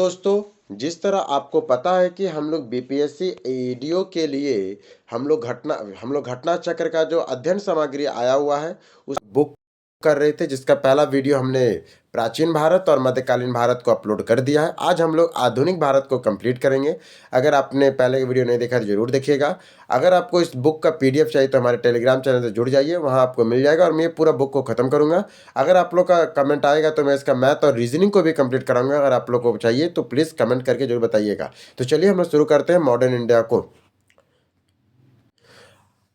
दोस्तों, जिस तरह आपको पता है कि हम लोग बीपीएससी एडीओ के लिए हम लोग घटना चक्र का जो अध्ययन सामग्री आया हुआ है उस बुक कर रहे थे, जिसका पहला वीडियो हमने प्राचीन भारत और मध्यकालीन भारत को अपलोड कर दिया है। आज हम लोग आधुनिक भारत को कंप्लीट करेंगे। अगर आपने पहले का वीडियो नहीं देखा तो जरूर देखिएगा। अगर आपको इस बुक का पीडीएफ चाहिए तो हमारे टेलीग्राम चैनल से जुड़ जाइए, वहाँ आपको मिल जाएगा और मैं पूरा बुक को खत्म करूँगा। अगर आप लोग का कमेंट आएगा तो मैं इसका मैथ और रीजनिंग को भी कंप्लीट कराऊंगा। अगर आप लोग को चाहिए तो प्लीज़ कमेंट करके जरूर बताइएगा। तो चलिए हम लोग शुरू करते हैं मॉडर्न इंडिया को।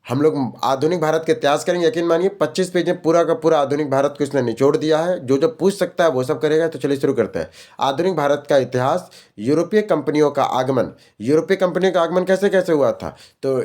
हम लोग आधुनिक भारत के इतिहास करेंगे। यकीन मानिए 25 पेज में पूरा का पूरा आधुनिक भारत को इसने निचोड़ दिया है। जो जो पूछ सकता है वो सब करेगा। तो चलिए शुरू करते हैं। आधुनिक भारत का इतिहास। यूरोपीय कंपनियों का आगमन। यूरोपीय कंपनियों का आगमन कैसे कैसे हुआ था? तो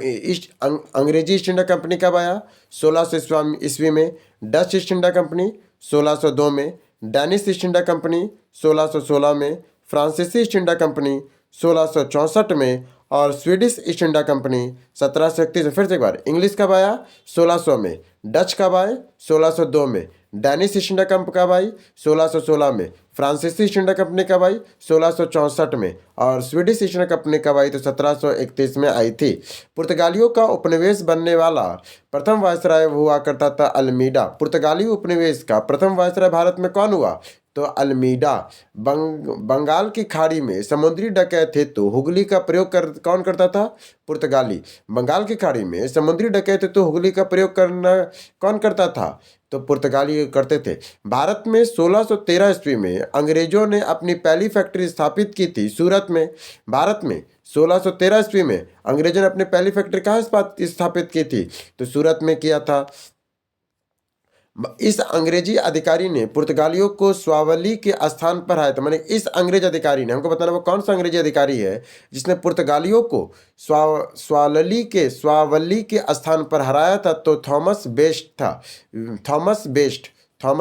अंग्रेजी ईस्ट इंडिया कंपनी कब आया? 1600 ईस्वी में। डच ईस्ट इंडिया कंपनी 1602 में। डैनिश ईस्ट इंडिया कंपनी 1616 में। फ्रांसीसी ईस्ट इंडिया कंपनी 1664 में। और स्वीडिश ईस्ट इंडिया कंपनी 1731 में। फिर से एक बार, इंग्लिश कब आया? 1600 में। डच कब आए? 1602 में। डैनिश ईस्ट इंडिया कंपनी कब आई? 1616 में। फ्रांसीसी ईस्ट इंडिया कंपनी कब आई? 1664 में। और स्वीडिश ईस्ट इंडिया कंपनी कब आई? तो 1731 में आई थी। पुर्तगालियों का उपनिवेश बनने वाला प्रथम वायसराय हुआ करता था अल्मीडा। पुर्तगाली उपनिवेश का प्रथम वायसराय भारत में कौन हुआ? तो अल्मीडा। बंगाल की खाड़ी में समुद्री डकैत हेतु हुगली का प्रयोग कौन करता था? पुर्तगाली। बंगाल की खाड़ी में समुद्री डकैत हेतु हुगली का प्रयोग करना कौन करता था? तो पुर्तगाली करते थे। भारत में 1613 ईस्वी में अंग्रेजों ने अपनी पहली फैक्ट्री स्थापित की थी सूरत में। भारत में 1613 ईस्वी में अंग्रेजों ने अपनी पहली फैक्ट्री कहाँ स्थापित की थी? तो सूरत में किया था। इस अंग्रेजी अधिकारी ने पुर्तगालियों को स्वावली के स्थान पर आया था। मैंने इस अंग्रेज अधिकारी ने, हमको बताना वो कौन सा अंग्रेजी अधिकारी है जिसने पुर्तगालियों को स्वावली के स्थान पर हराया था? तो थॉमस बेस्ट था। थॉमस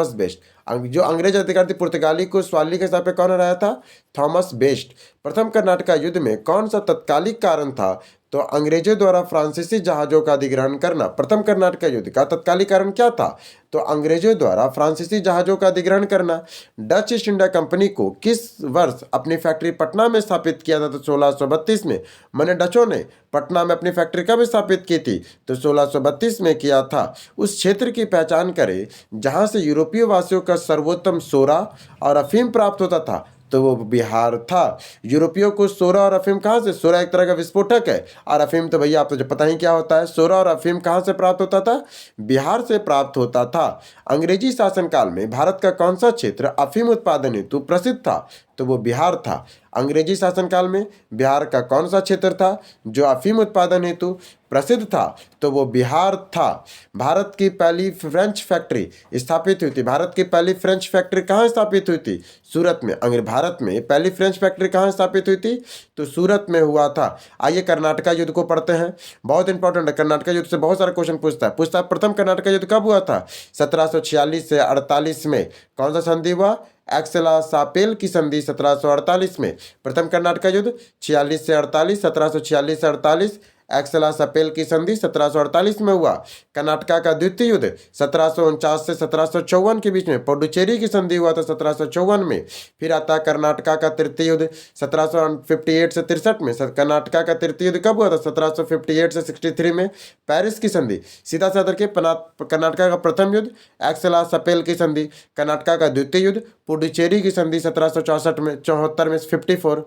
बेस्ट जो अंग्रेज अधिकारी थे, पुर्तगाली को स्वावली के स्थान पर कौन हराया था? Thomas best. प्रथम कर्नाटक युद्ध में कौन सा तत्कालिक कारण था? तो अंग्रेजों द्वारा फ्रांसीसी जहाजों का अधिग्रहण करना। प्रथम कर्नाटक युद्ध का तत्कालिक कारण क्या था? तो अंग्रेजों द्वारा फ्रांसीसी जहाजों का अधिग्रहण करना। डच ईस्ट इंडिया कंपनी को किस वर्ष अपनी फैक्ट्री पटना में स्थापित किया था? तो 1632 में। मैंने डचों ने पटना में अपनी फैक्ट्री कब स्थापित की थी? तो 1632 में किया था। उस क्षेत्र की पहचान करें जहां से यूरोपीय वासियों का सर्वोत्तम सोरा और अफीम प्राप्त होता था। तो वो बिहार था। यूरोपियों को सोरा और अफीम कहाँ से? सोरा एक तरह का विस्फोटक है और अफीम तो भैया आपको जो पता ही क्या होता है। सोरा और अफीम कहाँ से प्राप्त होता था? बिहार से प्राप्त होता था। अंग्रेजी शासनकाल में भारत का कौन सा क्षेत्र अफीम उत्पादन हेतु प्रसिद्ध था? तो वो बिहार था। अंग्रेजी शासनकाल में बिहार का कौन सा क्षेत्र था जो अफीम उत्पादन हेतु प्रसिद्ध था? तो वो बिहार था। भारत की पहली फ्रेंच फैक्ट्री स्थापित हुई थी। भारत की पहली फ्रेंच फैक्ट्री कहाँ स्थापित हुई थी? सूरत में। भारत में पहली फ्रेंच फैक्ट्री कहाँ स्थापित हुई थी? तो सूरत में हुआ था। आइए कर्नाटका युद्ध को पढ़ते हैं, बहुत इंपॉर्टेंट है। कर्नाटका युद्ध से बहुत सारे क्वेश्चन पूछता है। प्रथम कर्नाटका युद्ध कब हुआ था? 1746 से 48 में। कौन सा संधि हुआ? एक्सेला सापेल की संधि 1748 में। प्रथम कर्नाटक युद्ध 46 से 48, 1746 से 48। एक्सेला सापेल की संधि 1748 में हुआ। कर्नाटका का द्वितीय युद्ध 1749 से 1754 के बीच में। पुडुचेरी की संधि हुआ था 1754 में। फिर आता है कर्नाटका का तृतीय युद्ध 1758 से 63 में। कर्नाटका का तृतीय युद्ध कब हुआ था? 1758 से 63 में। पेरिस की संधि सीधा साधर के कर्नाटका का प्रथम युद्ध। एक्सेला सापेल की संधि कर्नाटका का द्वितीय युद्ध। पुडुचेरी की संधि 1764 में 74 में 54।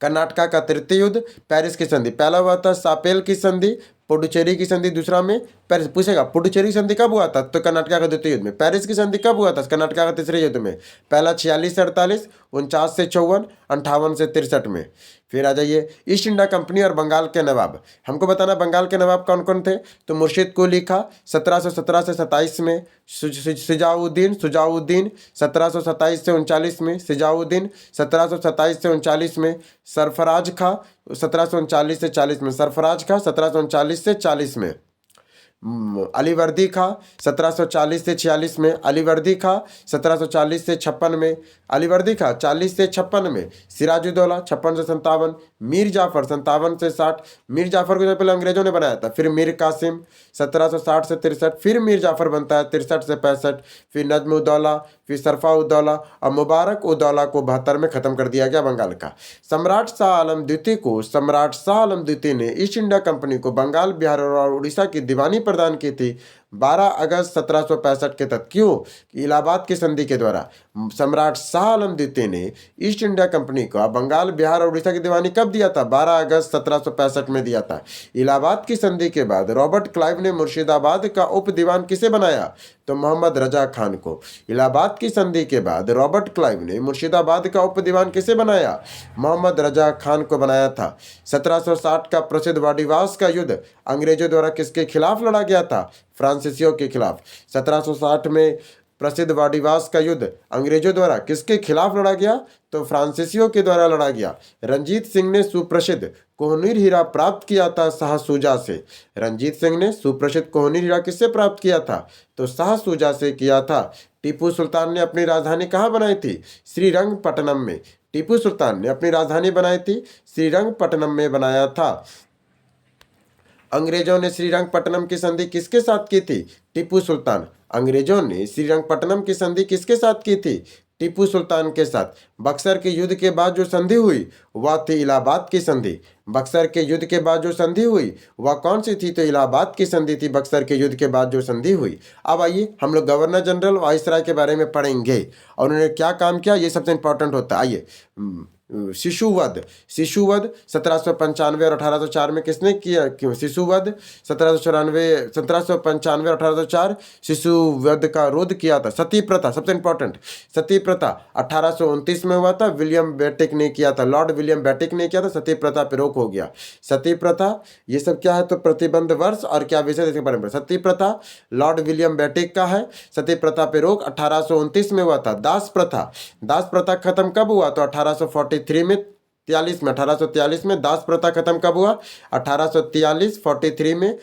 कर्नाटका का तृतीय युद्ध, पेरिस की संधि। पहला हुआ था सापेल की संधि, पुडुचेरी की संधि दूसरा में। पेरिस पूछेगा पुडुचेरी संधि कब हुआ था? तो कर्नाटका का द्वितीय युद्ध में। पेरिस की संधि कब हुआ था? कर्नाटका का तीसरे युद्ध में। पहला 46 से 48, 49 से 54, 58 से 63 में। फिर आ जाइए ईस्ट इंडिया कंपनी और बंगाल के नवाब। हमको बताना बंगाल के नवाब कौन कौन थे? तो मुर्शिद कुली खां 1717 से 27 में। सुजाउद्दीन 1727 से 39 में। सिजाउद्दीन 1727 से 39 में। सरफराज खां 1739 से 40 में। सरफराज खां 1739 से 40 में। अलीवर्दी खां 1740 से 46 में, अलीवर्दी खां 1740 से 56 में, अलीवर्दी खां 40 से 56 में, सिराजुद्दौला 56 से 57, मीर जाफर 57 से 60, मीर जाफर को जो पहले अंग्रेजों ने बनाया था, फिर मीर कासिम 1760 से 63, फिर मीर जाफर बनता है 63 से 65, फिर नज्म उद्दौला, फिर सरफा उद्दौला और मुबारक उद्दौला को 72 में खत्म कर दिया गया बंगाल का। सम्राट शाह आलम द्वितीय को सम्राट शाह आलम द्वितीय ने ईस्ट इंडिया कंपनी को बंगाल, बिहार और उड़ीसा की दीवानी प्रदान की थी 12 अगस्त 1765 के तहत। क्यों? इलाहाबाद की संधि के द्वारा सम्राट शाह आलम द्वितीय ने ईस्ट इंडिया कंपनी को बंगाल, बिहार और उड़ीसा की दीवानी कब दिया था? 12 अगस्त 1765 में दिया था। इलाहाबाद की संधि के बाद रॉबर्ट क्लाइव ने मुर्शिदाबाद का उप दीवान किसे बनाया? तो मोहम्मद रजा खान को। इलाहाबाद की संधि के बाद रॉबर्ट क्लाइव ने मुर्शिदाबाद का उप दीवान किसे बनाया? मोहम्मद रजा खान को बनाया था। 1760 का प्रसिद्ध वाडिवास का युद्ध अंग्रेजों द्वारा किसके खिलाफ लड़ा गया था? फ्रांसीसियों के खिलाफ। 1760 में प्रसिद्ध वाडिवास का युद्ध अंग्रेजों द्वारा किसके खिलाफ लड़ा गया? तो फ्रांसीसियों के द्वारा लड़ा गया। रंजीत सिंह ने सुप्रसिद्ध कोहिनूर हीरा प्राप्त किया था शाह शुजा से। रंजीत सिंह ने सुप्रसिद्ध कोहिनूर हीरा किससे प्राप्त किया था? तो शाह शुजा से किया था। टीपू सुल्तान ने अपनी राजधानी कहाँ बनाई थी? श्रीरंगपट्टनम में। टीपू सुल्तान ने अपनी राजधानी बनाई थी श्रीरंगपट्टनम में बनाया था। अंग्रेजों ने श्रीरंगपट्टनम की संधि किसके साथ की थी? टीपू सुल्तान। अंग्रेजों ने श्रीरंगपट्टनम की संधि किसके साथ की थी? टीपू सुल्तान के साथ। बक्सर के युद्ध के बाद जो संधि हुई वह थी इलाहाबाद की संधि। बक्सर के युद्ध के बाद जो संधि हुई वह कौन सी थी? तो इलाहाबाद की संधि थी बक्सर के युद्ध के बाद जो संधि हुई। अब आइए हम लोग गवर्नर जनरल वाइसराय के बारे में पढ़ेंगे और उन्होंने क्या काम किया, ये सबसे इंपॉर्टेंट होता है। आइए, शिशुवध। शिशुवध 1795 और 1804 में किसने किया? क्यों शिशुवध? 1795 और 1804 शिशुवध का रोध किया था। सती प्रथा सबसे इंपॉर्टेंट, सती प्रथा 1829 में हुआ था, विलियम बेटिक ने किया था, लॉर्ड विलियम बेटिक ने किया था। सती प्रथा पे रोक हो गया। सती प्रथा ये सब क्या है? तो प्रतिबंध वर्ष और क्या विषय इसके बारे में। सती प्रथा लॉर्ड विलियम बेटिक का है। सती प्रथा पे रोक 1829 में हुआ था। दास प्रथा, दास प्रथा खत्म कब हुआ? तो 1843 में, 43 में, 1843 में दास प्रथा खत्म कब हुआ? 1843 43 में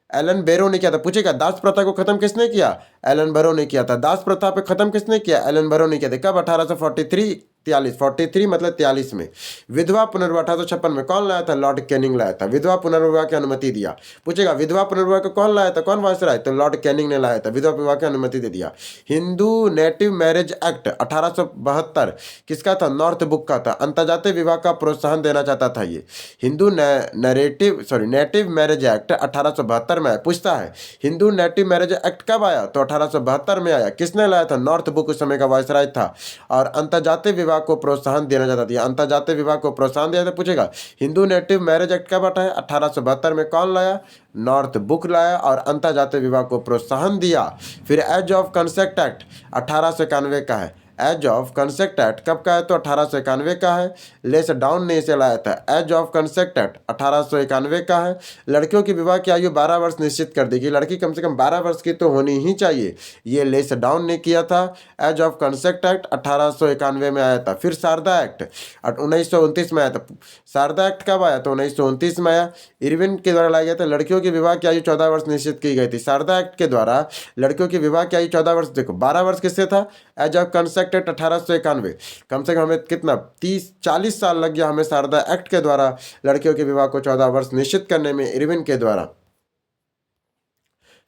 एलन बैरो ने किया था। पूछेगा दास प्रथा को खत्म किसने किया? एलन बैरो ने किया था। दास प्रथा पे खत्म किसने किया? एलन बैरो ने किया था। कब? 1843 43 मतलब 43 में। विधवा पुनर्विवाह 1856 में कौन लाया था? लॉर्ड कैनिंग लाया था। विधवा पुनर्विवाह की अनुमति दिया। पूछेगा विधवा पुनर्विवाह को कौन लाया था? कौन वायसराय? तो लॉर्ड कैनिंग ने लाया था। विधवा विवाह की अनुमति दे दिया। हिंदू नेटिव मैरिज एक्ट 1872 किसका था? नॉर्थ बुक का था। अंतर्जातीय विवाह का प्रोत्साहन देना चाहता था ये। हिंदू नेटिव मैरिज एक्ट 1872 में आया। पूछता है हिंदू नेटिव मैरिज एक्ट कब आया? तो 1872 में आया। किसने लाया था? नॉर्थ बुक उस समय का वायसराय था। और अंतर्जातीय विवाह को प्रोत्साहन देना चाहता था। अंतर्जातीय विवाह को प्रोत्साहन दिया था। पूछेगा हिंदू नेटिव मैरिज एक्ट कब हटा है? 1872 में। कौन लाया? नॉर्थ बुक लाया और अंतर्जातीय विवाह को प्रोत्साहन दिया। फिर एज ऑफ कंसेप्ट एक्ट 1891 का है। एज ऑफ कंसेप्ट एक्ट कब का है? तो 1891 का है। लेस डाउन ने इसे लाया था। एज ऑफ कंसेप्ट एक्ट 1891 का है। लड़कियों की विवाह की आयु 12 वर्ष निश्चित कर दी कि लड़की कम से कम 12 वर्ष की तो होनी ही चाहिए। ये लेस डाउन ने किया था। एज ऑफ कंसेप्ट एक्ट 1891 में आया था। फिर शारदा एक्ट 1929 में आया था। शारदा एक्ट कब आया? तो 1929 में आया। इरविन के द्वारा लाया गया था। लड़कियों की विवाह की आयु 14 वर्ष निश्चित की गई थी। शारदा एक्ट के द्वारा लड़कियों की विवाह की आयु 14 वर्ष, देखो 12 वर्ष किससे था? Age of consent act 1891। कम से कम हमें कितना 30-40 साल लग गया हमें शारदा एक्ट के द्वारा लड़कियों के विवाह को 14 वर्ष निश्चित करने में, इरविन के द्वारा।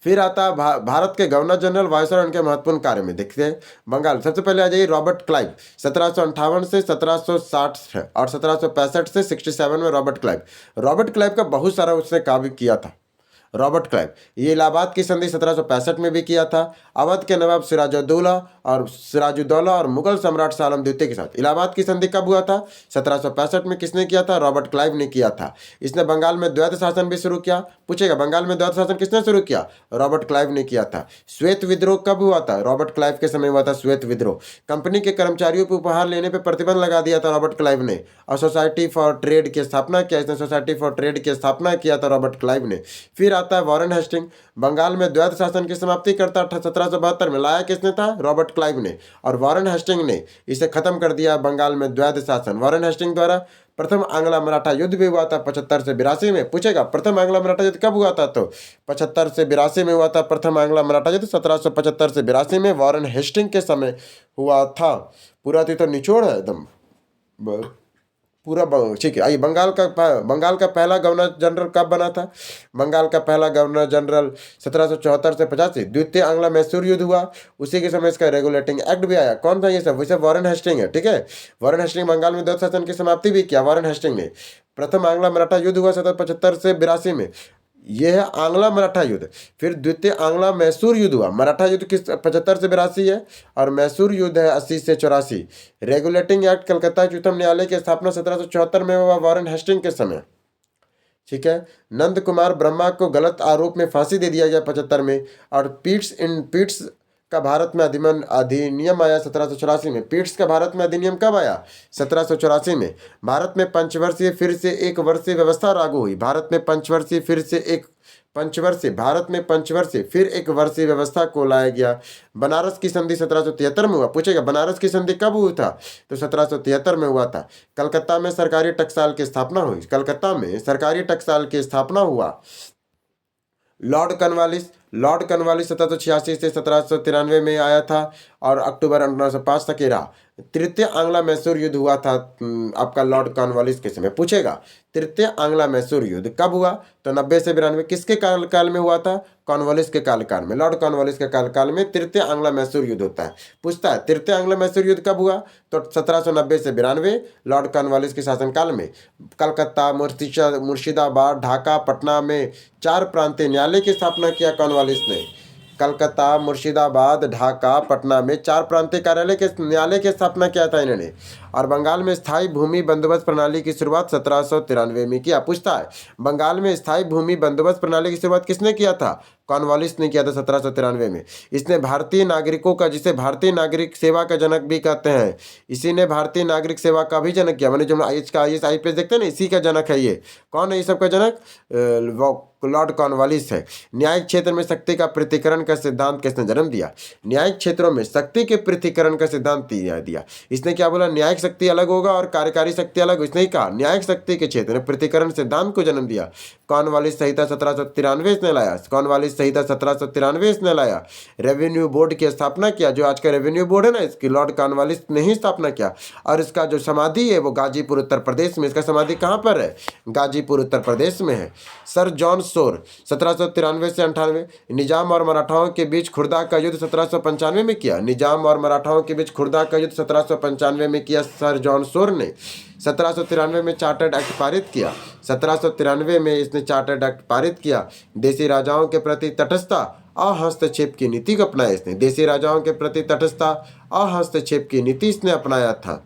फिर आता है भारत के गवर्नर जनरल वायसराय उनके महत्वपूर्ण कार्य में। देखते हैं बंगाल। सबसे पहले आ जाइए रॉबर्ट क्लाइव 1758 से 1760 और 1765 से 67 में रॉबर्ट क्लाइव। रॉबर्ट क्लाइव का बहुत सारा उसने कार्य किया था। रॉबर्ट क्लाइव ये इलाहाबाद की संधि 1765 में भी किया था। अवध के नवाब सिराजुद्दौला और मुगल सम्राट शाह आलम द्वितीय के साथ। इलाहाबाद की संधि कब हुआ था? 1765 में। किसने किया था? रॉबर्ट क्लाइव ने किया था। इसने बंगाल में द्वैत शासन भी शुरू किया। पूछेगा बंगाल में द्वैत शासन किसने शुरू किया? रॉबर्ट क्लाइव ने किया था। श्वेत विद्रोह कब हुआ था? रॉबर्ट क्लाइव के समय हुआ था श्वेत विद्रोह। कंपनी के कर्मचारियों पर उपहार लेने पर प्रतिबंध लगा दिया था रॉबर्ट क्लाइव ने और सोसाइटी फॉर ट्रेड की स्थापना किया। इसने सोसाइटी फॉर ट्रेड की स्थापना किया था रॉबर्ट क्लाइव ने। फिर आता है वॉरेन हेस्टिंग, बंगाल में द्वैध शासन की समाप्ति करता 1772 में। लाया किसने था? रॉबर्ट क्लाइव ने। और वॉरेन हेस्टिंग ने इसे खत्म कर दिया बंगाल में द्वैध शासन। वॉरेन हेस्टिंग द्वारा प्रथम आंग्ला मराठा युद्ध भी हुआ था 75 से 82 में। पूछेगा प्रथम आंग्ला मराठा युद्ध कब हुआ था? तो 75 से 82 में हुआ था प्रथम आंग्ला मराठा युद्ध। 1775 से 82 में वॉरेन हेस्टिंग के समय हुआ था। पूरा तो निचोड़ है एकदम पूरा। ठीक है, आइए बंगाल का पहला गवर्नर जनरल कब बना था? बंगाल का पहला गवर्नर जनरल 1774 से 85। द्वितीय आंग्ला मैसूर युद्ध हुआ, उसी के समय इसका रेगुलेटिंग एक्ट भी आया। कौन था ये सब? वैसे वॉरेन हेस्टिंग है। ठीक है, वॉरेन हेस्टिंग बंगाल में द्वैध शासन की समाप्ति भी किया वॉरेन हेस्टिंग ने। प्रथम आंग्ला मराठा युद्ध हुआ 1775 से 82 में, यह है आंग्ला मराठा युद्ध। फिर द्वितीय आंग्ला मैसूर युद्ध हुआ। मराठा युद्ध किस 75 से 82 है, और मैसूर युद्ध है 80 से 84। रेगुलेटिंग एक्ट कलकत्ता उच्चतम न्यायालय की स्थापना 1774 में हुआ वॉरेन हेस्टिंग के समय। ठीक है, नंद कुमार ब्रह्मा को गलत आरोप में फांसी दे दिया गया 75 में। और पीट्स का भारत में अधिनियम आया 1784 में। पीट्स का भारत में अधिनियम कब आया? 1784 में। भारत में पंचवर्षीय फिर से एक वर्षीय व्यवस्था लागू हुई। भारत में पंचवर्षीय फिर एक वर्षीय व्यवस्था को लाया गया। बनारस की संधि 1773 में हुआ। पूछेगा बनारस की संधि कब हुई था? तो 1773 में हुआ था। कलकत्ता में सरकारी टकसाल की स्थापना हुई। कलकत्ता में सरकारी टकसाल की स्थापना हुआ। लॉर्ड कॉर्नवालिस 1786 से 1793 में आया था और अक्टूबर 1805 तक ही रहा। तृतीय आंग्ला मैसूर युद्ध हुआ था आपका लॉर्ड कॉर्नवालिस के समय। पूछेगा तृतीय आंग्ला मैसूर युद्ध कब हुआ? तो 90 से 92। किसके काल में हुआ था? कॉर्नवालिस के काल में, लॉर्ड कॉर्नवालिस के काल में तृतीय आंग्ला मैसूर युद्ध होता है। पूछता है तृतीय आंग्ला मैसूर युद्ध कब हुआ? तो 1790 से 92 लॉर्ड कॉर्नवालिस के शासनकाल में। कलकत्ता, मुर्शिदाबाद, ढाका, पटना में 4 प्रांतीय न्यायालय की स्थापना किया कॉर्नवालिस ने। कलकत्ता, मुर्शिदाबाद, ढाका, पटना में 4 प्रांतीय न्यायालय की स्थापना किया था इन्होंने। और बंगाल में स्थायी भूमि बंदोबस्त प्रणाली की शुरुआत 1793 में किया। पूछता है बंगाल में स्थायी भूमि बंदोबस्त प्रणाली की शुरुआत किसने किया था? कॉर्नवालिस ने किया था 1793 में। इसने भारतीय नागरिकों का, जिसे भारतीय नागरिक सेवा का जनक भी कहते हैं, इसी ने भारतीय नागरिक सेवा का भी जनक किया। मैंने जो IAS देखते हैं ना, इसी का जनक है ये। कौन है ये सबका जनक? लॉर्ड कॉर्नवालिस है। न्यायिक क्षेत्र में शक्ति का पृथक्करण का सिद्धांत किसने जन्म दिया? न्यायिक क्षेत्रों में शक्ति के पृथक्करण का सिद्धांत दिया। इसने क्या बोला? न्यायिक शक्ति अलग होगा और कार्यकारी शक्ति अलग। इसने ही कहा न्यायिक शक्ति के क्षेत्र में पृथक्करण सिद्धांत को जन्म दिया। कॉर्नवालिस संहिता 1793 इसने लाया। कॉर्नवालिस संहिता 1793 इसने लाया। रेवेन्यू बोर्ड की स्थापना किया, जो आज का रेवेन्यू बोर्ड है ना, इसकी लॉर्ड कॉर्नवालिस ने ही स्थापना किया। और इसका जो समाधि है वो गाजीपुर उत्तर प्रदेश में। इसका समाधि कहाँ पर है? गाजीपुर उत्तर प्रदेश में है। सर जॉन शोर 1793 से 98। निजाम और मराठाओं के बीच खुर्दा का युद्ध 1795 में किया। निजाम और मराठाओं के बीच खुर्दा का युद्ध 1795 में किया सर जॉन शोर ने। 1793 में चार्टर्ड एक्ट पारित किया। 1793 में इसने चार्टर्ड एक्ट पारित किया। देशी राजाओं के प्रति तटस्थता अहस्तक्षेप की नीति को अपनाया इसने। देशी राजाओं के प्रति तटस्थता अहस्तक्षेप की नीति इसने अपनाया था।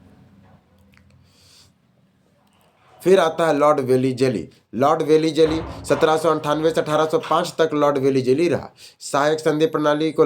फिर आता है लॉर्ड वेलीजेली। लॉर्ड वेलीजेली 1798 से 1805 तक लॉर्ड वेलीजेली रहा। सहायक संधि प्रणाली को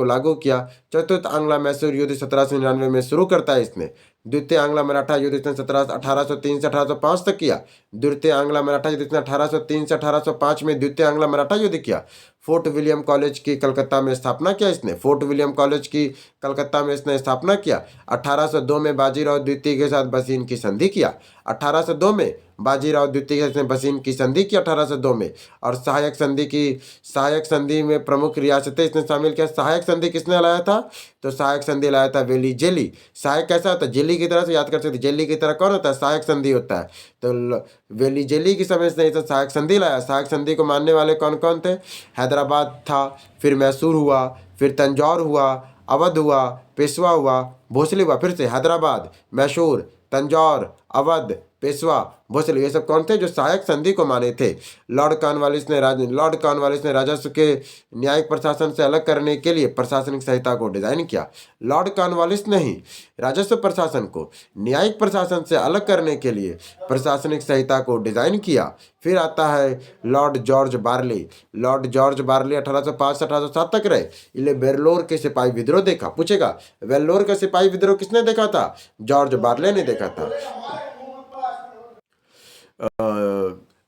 लागू किया। चतुर्थ आंग्ला मैसूर युद्ध 1799 में शुरू करता है इसने। द्वितीय आंग्ला मराठा युद्ध इसने 1803 से 1805 तक किया। द्वितीय आंग्ला मराठा युद्ध इसने 1803 से 1805 में द्वितीय आंग्ला मराठा युद्ध किया। फोर्ट विलियम कॉलेज की कलकत्ता में स्थापना किया इसने। फोर्ट विलियम कॉलेज की कलकत्ता में इसने स्थापना किया। 1802 में बाजीराव द्वितीय के साथ बसीन की संधि किया। 1802 में बाजीराव द्वितीय के साथ बसीन की संधि की 1802 में। और सहायक संधि में प्रमुख रियासतें इसने शामिल किया। सहायक संधि किसने लाया था? तो सहायक संधि लाया था वेलीजेली। सहायक कैसा होता है? जेली की तरह से याद कर सकते। जेली की तरह कौन होता है? सहायक संधि होता है। तो वेलीजेली की समय से तो सहायक संधि लाया। सहायक संधि को मानने वाले कौन कौन थे? हैदराबाद था, फिर मैसूर हुआ, फिर तंजौर हुआ, अवध हुआ, पेशवा हुआ, भोसले हुआ। फिर से हैदराबाद, मैसूर, तंजौर, अवध, पेशवा, भोसले, ये सब कौन थे? जो सहायक संधि को माने थे। लॉर्ड कॉर्नवालिस ने राजस्व के न्यायिक प्रशासन से अलग करने के लिए प्रशासनिक संहिता को डिजाइन किया। लॉर्ड कॉर्नवालिस ने ही राजस्व प्रशासन को न्यायिक प्रशासन से अलग करने के लिए प्रशासनिक संहिता को डिजाइन किया। फिर आता है Lord George barley. Lord George barley 1805 से 1807 तक रहे। इन्हें वेल्लोर के सिपाही विद्रोह देखा। पूछेगा वेल्लोर का सिपाही विद्रोह किसने देखा था? जॉर्ज बार्ले ने देखा था।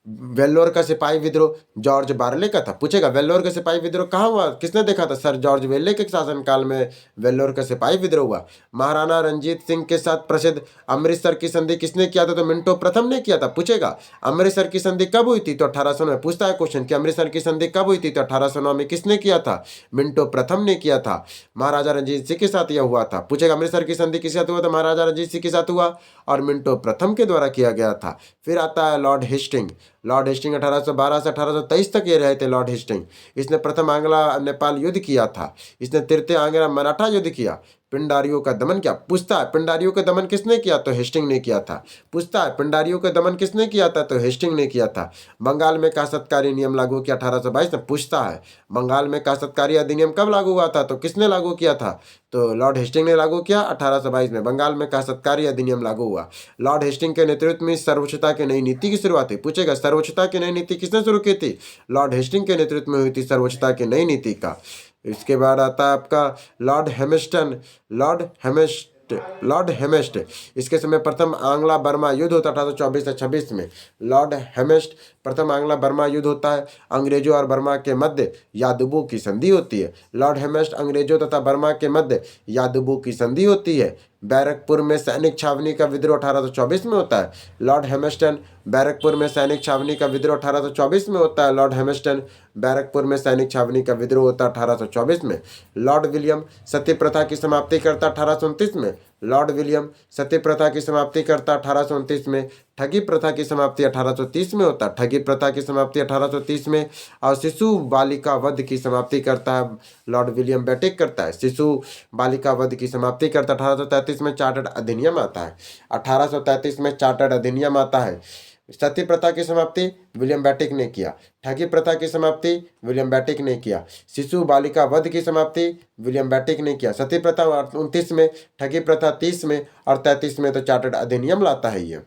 वेल्लोर का सिपाही विद्रोह जॉर्ज बारले का था। पूछेगा वेल्लोर का सिपाही विद्रोह कहाँ हुआ, किसने देखा था? सर जॉर्ज वेल्ले के शासनकाल में वेल्लोर का सिपाही विद्रोह हुआ। महाराणा रंजीत सिंह के साथ प्रसिद्ध अमृतसर की संधि किसने किया था? तो मिंटो प्रथम ने किया था। पूछेगा अमृतसर की संधि कब हुई थी? तो 1809 में। पूछता है क्वेश्चन कि अमृतसर की संधि कब हुई थी? तो 1809 में। किसने किया था? मिंटो प्रथम ने किया था। महाराजा रंजीत सिंह के साथ यह हुआ था। पूछेगा अमृतसर की संधि किसके साथ हुआ था? महाराजा रंजीत सिंह के साथ हुआ और मिंटो प्रथम के द्वारा किया गया था। फिर आता है लॉर्ड हेस्टिंग। लॉर्ड हेस्टिंग 1812 से 1823 तक ये रहे थे लॉर्ड हेस्टिंग। इसने प्रथम आंग्ला नेपाल युद्ध किया था। इसने तृतीय आंग्ला मराठा युद्ध किया। पिंडारियों का दमन किया। पूछता है पिंडारियों का दमन किसने किया? तो हेस्टिंग ने किया था। पूछता है पिंडारियों का दमन किसने किया था? तो हेस्टिंग ने किया था। बंगाल में काश्तकारी नियम लागू किया 1822 में। पूछता है बंगाल में काश्तकारी अधिनियम कब लागू हुआ था? तो किसने लागू किया था? तो लॉर्ड हेस्टिंग ने लागू किया 1822 में। बंगाल में काश्तकारी अधिनियम लागू हुआ। लॉर्ड हेस्टिंग के नेतृत्व में सर्वोच्चता की नई नीति की शुरुआत हुई। पूछेगा सर्वोच्चता की नई नीति किसने शुरू की थी? लॉर्ड हेस्टिंग के नेतृत्व में हुई थी सर्वोच्चता की नई नीति का। इसके बाद आता है आपका लॉर्ड हेमिस्टन। लॉर्ड हेमिस्ट इसके समय प्रथम आंग्ला बर्मा युद्ध होता 1824 से 26 में। लॉर्ड हेमिस्ट प्रथम आंग्ला बर्मा युद्ध होता है। अंग्रेजों और बर्मा के मध्य यादुबू की संधि होती है। लॉर्ड हेमिस्ट अंग्रेजों तथा बर्मा के मध्य यादुबू की संधि होती है। बैरकपुर में सैनिक छावनी का विद्रोह 1824 में होता है। लॉर्ड हेमिस्टन बैरकपुर में सैनिक छावनी का विद्रोह 1824 में होता है। लॉर्ड हेमिस्टन बैरकपुर में सैनिक छावनी का विद्रोह होता है 1824 में। लॉर्ड विलियम सती प्रथा की समाप्ति करता 1829 में। लॉर्ड विलियम सती प्रथा की समाप्ति करता 1829 में। ठगी प्रथा की समाप्ति 1830 में होता है। ठगी प्रथा की समाप्ति 1830 में। और शिशु बालिका वध की समाप्ति करता है लॉर्ड विलियम बेटिक करता है। शिशु बालिका वध की समाप्ति करता 1833 में। चार्टर्ड अधिनियम आता है 1833 में। चार्टर्ड अधिनियम आता है। सती प्रथा की समाप्ति विलियम बेटिक ने किया। ठगी प्रथा की समाप्ति विलियम बेटिक ने किया। शिशु बालिका वध की समाप्ति विलियम बेटिक ने किया। सती प्रथा 29 में, ठगी प्रथा 30 में और 33 में तो चार्टर्ड अधिनियम लाता है ये।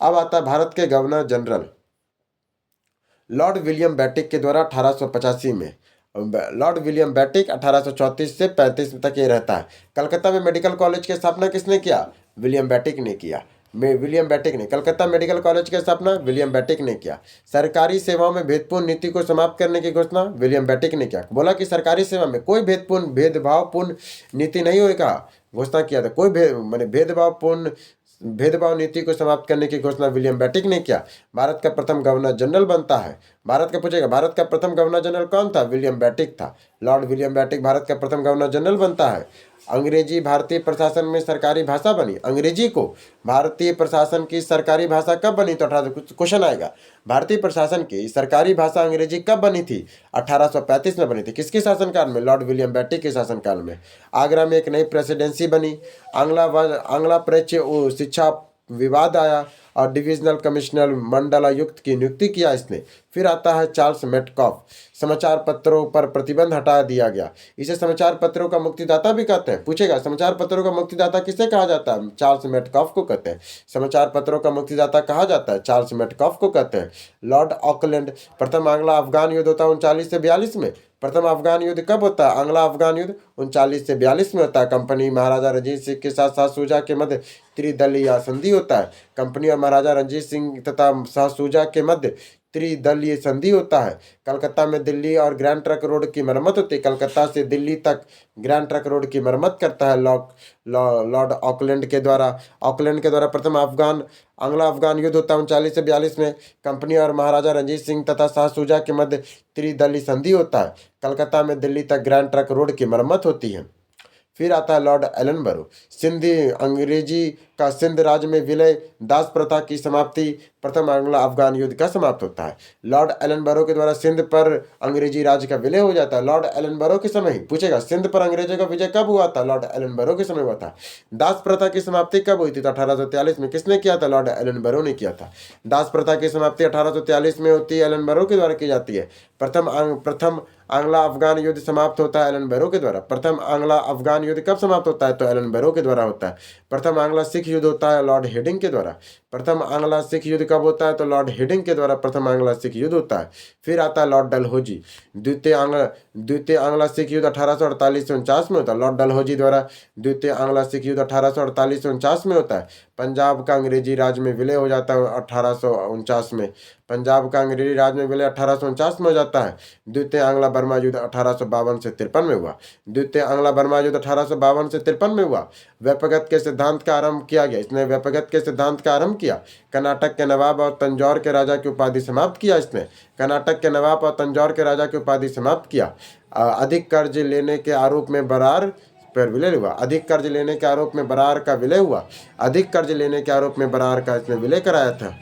अब आता है भारत के गवर्नर जनरल लॉर्ड विलियम बेटिक के द्वारा 1885 में। लॉर्ड विलियम बेटिक 1834 से 35 तक ये रहता है। कलकत्ता में मेडिकल कॉलेज की स्थापना किसने किया? विलियम बेटिक ने किया। विलियम बेटिक ने। कलकत्ता मेडिकल कॉलेज की स्थापना विलियम बेटिक ने किया। सरकारी सेवाओं में भेदपूर्ण नीति को समाप्त करने की घोषणा विलियम बेटिक ने किया। बोला कि सरकारी सेवा में कोई भेदभावपूर्ण नीति नहीं होगा, घोषणा किया था। कोई भेदभाव नीति को समाप्त करने की घोषणा विलियम बेटिक ने किया। भारत का प्रथम गवर्नर जनरल बनता है। भारत का पूछेगा भारत का प्रथम गवर्नर जनरल कौन था? विलियम बेटिक था। लॉर्ड विलियम बेटिक भारत का प्रथम गवर्नर जनरल बनता है। अंग्रेजी भारतीय प्रशासन में सरकारी भाषा बनी। अंग्रेजी को भारतीय प्रशासन की सरकारी भाषा कब बनी? तो 18 क्वेश्चन आएगा। भारतीय प्रशासन की सरकारी भाषा अंग्रेजी कब बनी थी? 1835 में बनी थी। किसके शासनकाल में? लॉर्ड विलियम बेटिक के शासनकाल में। आगरा में एक नई प्रेसिडेंसी बनी। आंग्ला प्रेक्षय शिक्षा विवाद आया और डिविजनल कमिश्नर मंडलायुक्त की नियुक्ति किया इसने। फिर आता है चार्ल्स मेटकॉफ। समाचार पत्रों पर प्रतिबंध हटा दिया गया। इसे समाचार पत्रों का मुक्तिदाता भी कहते हैं। पूछेगा समाचार पत्रों का मुक्तिदाता किसे कहा जाता है? चार्ल्स मेटकॉफ को कहते हैं। समाचार पत्रों का मुक्तिदाता कहा जाता है, चार्ल्स मेटकॉफ को कहते हैं। लॉर्ड ऑकलैंड प्रथम आंग्ला अफगान युद्ध होता है 39 से 42 में। प्रथम अफगान युद्ध कब होता है? आंग्ला अफगान युद्ध 39 से 42 में होता है। कंपनी महाराजा रंजीत सिंह के साथ शाह शुजा के मध्य त्रिदलीय संधि होता है। कंपनी और महाराजा रंजीत सिंह तथा शाह शुजा के मध्य त्रिदलीय संधि होता है। कलकत्ता में दिल्ली और ग्रैंड ट्रंक रोड की मरम्मत होती है। कलकत्ता से दिल्ली तक ग्रैंड ट्रंक रोड की मरम्मत करता है लॉर्ड ऑकलैंड के द्वारा। ऑकलैंड के द्वारा प्रथम आंग्ला अफगान युद्ध होता है 39 से 42 में। कंपनी और महाराजा रंजीत सिंह तथा शाह शुजा के मध्य त्रिदलीय संधि होता है। कलकत्ता में दिल्ली तक ग्रैंड ट्रंक रोड की मरम्मत होती है। फिर आता है लॉर्ड एलनबरो। सिंधी अंग्रेजी का सिंध राज्य में विलय, दास प्रथा की समाप्ति, प्रथम आंग्ला अफगान युद्ध का समाप्त होता है। लॉर्ड एलनबरो के द्वारा सिंध पर अंग्रेजी राज्य का विलय हो जाता है। लॉर्ड एलनबरो के समय ही पूछेगा सिंध पर अंग्रेजों का विजय कब हुआ था? लॉर्ड एलनबरो के समय हुआ था। दास प्रथा की समाप्ति कब हुई थी? तो 1843 में। किसने किया था? लॉर्ड एलनबरो ने किया था। दास प्रथा की समाप्ति 1843 में होती है, एलनबरो के द्वारा की जाती है। प्रथम आंग्ला अफगान युद्ध समाप्त होता है एलनबरो के द्वारा। प्रथम आंग्ला अफगान युद्ध कब समाप्त होता है? तो एलनबरो के द्वारा होता है। प्रथम आंग्ला सिख युद्ध होता है लॉर्ड हेडिंग के द्वारा। प्रथम आंग्ला सिख युद्ध कब होता है? तो लॉर्ड हेडिंग के द्वारा प्रथम आंग्ला सिख युद्ध होता है। फिर आता है लॉर्ड डलहौजी। द्वितीय आंग्ला सिख युद्ध 1848 से 49 में होता है। लॉर्ड डलहौजी द्वारा द्वितीय आंग्ला सिख युद्ध 1848 से 49 में होता है। पंजाब का अंग्रेजी राज में विलय हो जाता है 1849 में। पंजाब का अंग्रेजी राज में विलय 1849 में हो जाता है। द्वितीय आंग्ला बर्मा युद्ध 1852 से 53 में हुआ। द्वितीय आंग्ला बर्मा युद्ध 1852 से 53 में हुआ। व्यपगत के सिद्धांत का आरंभ किया गया। इसने व्यपगत के सिद्धांत का आरंभ किया। कर्नाटक के नवाब और तंजौर के राजा की उपाधि समाप्त किया। इसने कर्नाटक के नवाब और तंजौर के राजा की उपाधि समाप्त किया। अधिक कर्ज लेने के आरोप में बरार पर विलय हुआ। अधिक कर्ज लेने के आरोप में बरार का विलय हुआ। अधिक कर्ज लेने के आरोप में बरार का इसने विलय कराया था।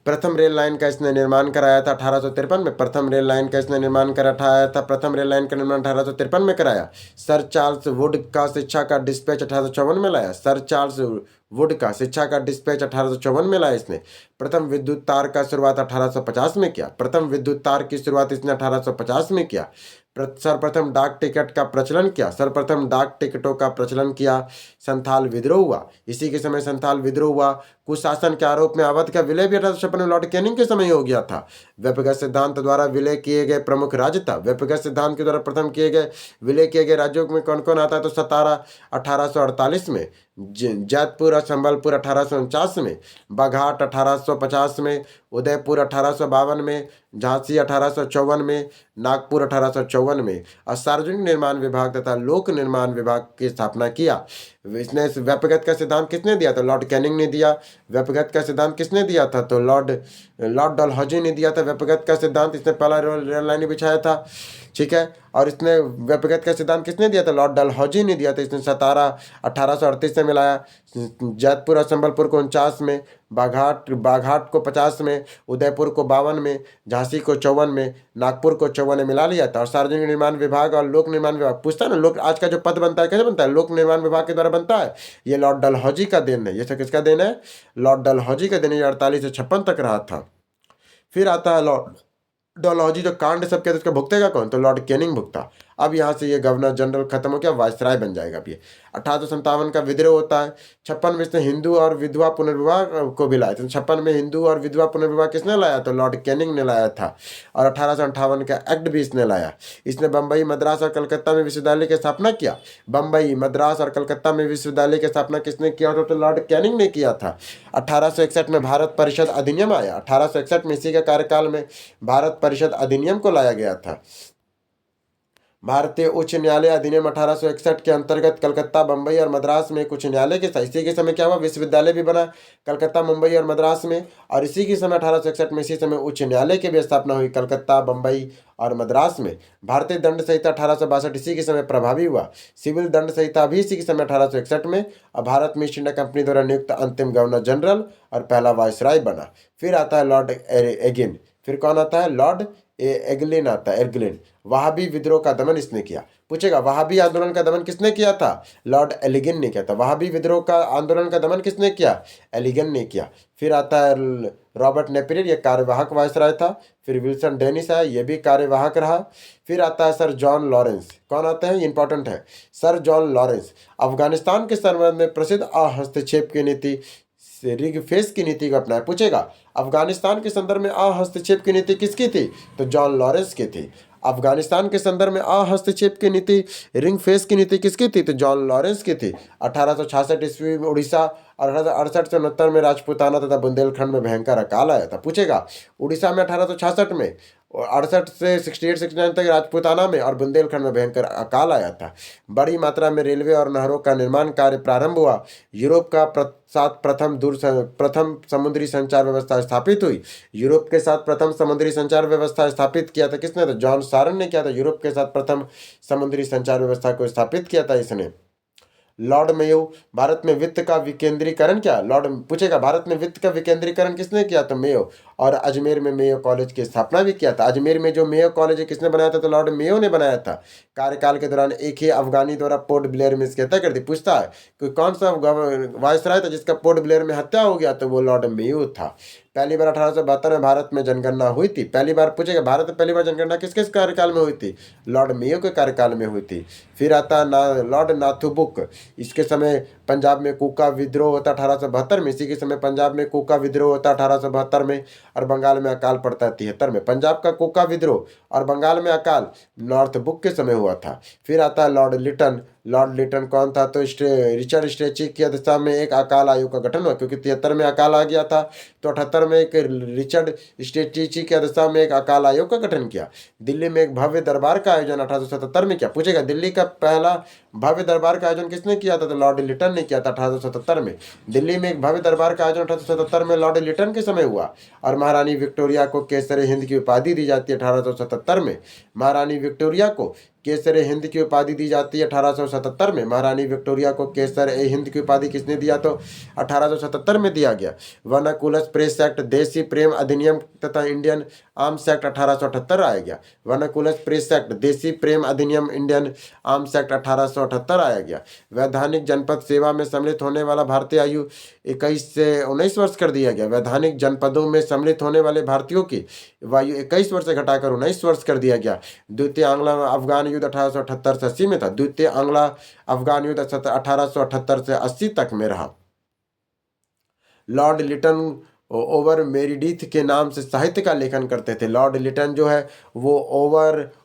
प्रथम रेल लाइन का इसने निर्माण कराया था 1853 में। प्रथम रेल लाइन का इसने निर्माण कराया था। प्रथम रेल लाइन का निर्माण 1853 में कराया। सर चार्ल्स वुड का शिक्षा का डिस्पैच 1854 में लाया। सर चार्ल्स वुड का शिक्षा का डिस्पैच 1854 में लाया इसने। प्रथम विद्युत तार का शुरुआत 1850 में किया। प्रथम विद्युत तार की शुरुआत इसने 1850 में किया। सर्वप्रथम डाक टिकट का प्रचलन किया। सर्वप्रथम डाक टिकटों का प्रचलन किया। संथाल विद्रोह हुआ। इसी के समय संथाल विद्रोह हुआ। कुशासन के आरोप में अवध का विलय भी 1856 में लॉर्ड कैनिंग के समय हो गया था। व्यक्तिगत सिद्धांत द्वारा विलय किए गए प्रमुख राज्य था। व्यक्तिगत सिद्धांत के द्वारा प्रथम विलय किए गए राज्यों में कौन कौन आता है? तो सतारा 1848 में, जैतपुर और संबलपुर 1849 में, बाघाट 1850 में, उदयपुर 1852 में, झांसी 1854 में, नागपुर 1854 में। और सार्वजनिक निर्माण विभाग तथा लोक निर्माण विभाग की स्थापना किया। इसने व्यक्तिगत का सिद्धांत किसने दिया? तो लॉर्ड कैनिंग ने दिया। व्यक्तिगत का सिद्धांत किसने दिया था? तो लॉर्ड डलहौजी ने दिया था व्यक्तिगत का सिद्धांत। इसने पहला रेल लाइन बिछाया था, ठीक है। और इसने व्यक्तिगत का सिद्धांत किसने दिया था? लॉर्ड डलहौजी ने दिया था। इसने सतारा 1838 से मिलाया, जैतपुर और संबलपुर को 49 में, बाघाट को 50 में, उदयपुर को 52 में, झांसी को 54 में, नागपुर को 54 में मिला लिया था। और सार्वजनिक निर्माण विभाग और लोक निर्माण विभाग पूछता है ना, लोक आज का जो पद बनता है कैसे बनता है? लोक निर्माण विभाग के द्वारा बनता है। ये लॉर्ड डलहौजी का देन है। ये सब किसका देन है? लॉर्ड डलहौजी का देन। 48 से 56 तक रहा था। फिर आता है लॉर्ड डलहौजी जो कांड सब कहते उसका भुगतेगा कौन? तो लॉर्ड कैनिंग भुगता। अब यहाँ से ये गवर्नर जनरल खत्म हो गया, वायसराय बन जाएगा। अब ये 1857 का विद्रोह होता है। 56 में इसने हिंदू और विधवा पुनर्विवाह को भी लाया था। 56 में हिंदू और विधवा पुनर्विवाह किसने लाया? तो लॉर्ड कैनिंग ने लाया था। और 1858 का एक्ट भी इसने लाया। इसने बम्बई, मद्रास और कलकत्ता में विश्वविद्यालय की स्थापना किया। बम्बई, मद्रास और कलकत्ता में विश्वविद्यालय की स्थापना किसने किया था? तो लॉर्ड कैनिंग ने किया था। 1861 में भारत परिषद अधिनियम आया। 1861 में इसी के कार्यकाल में भारत परिषद अधिनियम को लाया गया था। भारतीय उच्च न्यायालय अधिनियम 1861 के अंतर्गत कलकत्ता, बम्बई और मद्रास में कुछ न्यायालय के साथ इसी के समय क्या हुआ? विश्वविद्यालय भी बना कलकत्ता, मुंबई और मद्रास में। और इसी के समय 1861 में इसी समय उच्च न्यायालय की भी स्थापना हुई कलकत्ता, बम्बई और मद्रास में। भारतीय दंड संहिता 1862 इसी के समय प्रभावी हुआ। सिविल दंड संहिता भी इसी के समय 1861 में। और भारत में ईस्ट इंडिया कंपनी द्वारा नियुक्त अंतिम गवर्नर जनरल और पहला वायसराय बना। फिर आता है लॉर्ड एगिन। फिर कौन आता है? लॉर्ड एगलिन आता है। एगलिन वहाबी विद्रोह का दमन इसने किया। पूछेगा वहाबी आंदोलन का दमन किसने किया था? लॉर्ड एलिगन ने किया था। वहाबी विद्रोह का आंदोलन का दमन किसने किया? एलिगन ने किया। फिर आता है रॉबर्ट नेपियर, ये कार्यवाहक वायसराय था। फिर विल्सन डेनिस है, ये भी कार्यवाहक रहा। फिर आता है सर जॉन लॉरेंस। कौन आते हैं? इंपॉर्टेंट है। सर जॉन लॉरेंस अफगानिस्तान के संबंध में प्रसिद्ध हस्तक्षेप की नीति रिग फेस की नीति को अपनाया। पूछेगा अफगानिस्तान के संदर्भ में हस्तक्षेप की नीति किसकी थी? तो जॉन लॉरेंस की थी। अफगानिस्तान के संदर्भ में हस्तक्षेप की नीति, रिंग फेस की नीति किसकी थी? तो जॉन लॉरेंस की थी। 1866 ईस्वी में उड़ीसा और 1868 से 69 में राजपूताना तथा बुंदेलखंड में भयंकर अकाल आया था। पूछेगा उड़ीसा में 1866 में, 68 से 68-69 तक राजपूताना में और बुंदेलखंड में भयंकर अकाल आया था। बड़ी मात्रा में रेलवे और नहरों का निर्माण कार्य प्रारंभ हुआ। यूरोप का साथ प्रथम समुद्री संचार व्यवस्था स्थापित हुई। यूरोप के साथ प्रथम समुद्री संचार व्यवस्था स्थापित किया था किसने? तो जॉन सारन ने किया था। यूरोप के साथ प्रथम समुद्री संचार व्यवस्था को स्थापित किया था इसने। लॉर्ड मेयो भारत में वित्त का विकेंद्रीकरण क्या? लॉर्ड पूछेगा भारत में वित्त का विकेंद्रीकरण किसने किया? तो मेयो। और अजमेर में मेयो कॉलेज की स्थापना भी किया था। अजमेर में जो मेयो कॉलेज है किसने बनाया था? तो लॉर्ड मेयो ने बनाया था। कार्यकाल के दौरान एक ही अफगानी द्वारा पोर्ट ब्लेयर में इसकी हत्या कर दी। पूछता है कि कौन सा वायसराय था जिसका पोर्ट ब्लेयर में हत्या हो गया? तो वो लॉर्ड मेयो था। पहली बार 1872 में भारत में जनगणना हुई थी। पहली बार पूछेगा भारत में पहली बार जनगणना किस किस कार्यकाल में हुई थी? लॉर्ड मेयो के कार्यकाल में हुई थी। फिर आता है लॉर्ड नाथुबुक, इसके समय पंजाब में कूका विद्रोह होता 1872 में। इसी के समय पंजाब में कूका विद्रोह होता 1872 में, और बंगाल में अकाल पड़ता है 73 में। पंजाब का कूका विद्रोह और बंगाल में अकाल नॉर्थ बुक के समय हुआ था। फिर आता है लॉर्ड लिटन। लॉर्ड लिटन कौन था? तो रिचर्ड स्ट्रेची की अध्यक्षता में एक अकाल आयोग का गठन हुआ, क्योंकि 73 में अकाल आ गया था, तो 78 में एक रिचर्ड स्ट्रेची की अध्यक्षता में एक अकाल आयोग का गठन किया। दिल्ली में एक भव्य दरबार का आयोजन 1877 में किया। पूछेगा दिल्ली का पहला भव्य दरबार का आयोजन किसने किया था? तो लॉर्ड लिटन ने किया था 1877 में। दिल्ली में एक भव्य दरबार का आयोजन 1877 में लॉर्ड लिटन के समय हुआ। और महारानी विक्टोरिया को केसर हिंद की उपाधि दी जाती है 1877 में। महारानी विक्टोरिया को केसर ए हिंद की उपाधि दी जाती है 1877 में। महारानी विक्टोरिया को केसर ए हिंद की उपाधि किसने दिया? तो 1877 में दिया गया। वर्नाकुलस प्रेस एक्ट, देसी प्रेम अधिनियम तथा इंडियन आर्म्स एक्ट 1878 आया गया। वर्नाकुलस प्रेस एक्ट, देसी प्रेम अधिनियम, इंडियन आर्म्स एक्ट 1878 आया गया। वैधानिक जनपद सेवा में सम्मिलित होने वाला भारतीय आयु 21 से 19 वर्ष कर दिया गया। वैधानिक जनपदों में सम्मिलित होने वाले भारतीयों की आयु 21 वर्ष से घटाकर 19 वर्ष कर दिया गया। द्वितीय आंग्लो अफगान युद्ध 1878 से 80 में था। द्वितीय आंग्लो अफगान युद्ध 1878 से 80 तक में रहा। लॉर्ड लिटन ओवर मेरिडिथ के नाम से साहित्य का लेखन करते थे। लॉर्ड लिटन जो है वो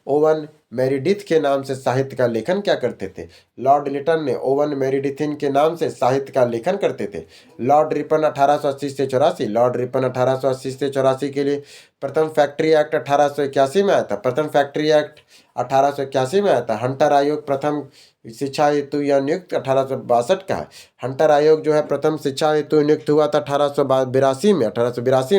ओवन मेरिडिथ के नाम से साहित्य का लेखन क्या करते थे? लॉर्ड लिटन ने ओवन मेरिडिथिन के नाम से साहित्य का लेखन करते थे। लॉर्ड रिपन 1880 से 84। लॉर्ड रिपन 1880 से 84 के लिए प्रथम फैक्ट्री एक्ट 1881 में आया था। प्रथम फैक्ट्री एक्ट 1881 में आया था। हंटर आयोग प्रथम शिक्षा हेतु यह नियुक्त 1862 का है। हंटर आयोग जो है प्रथम शिक्षा हेतु नियुक्त हुआ था 1882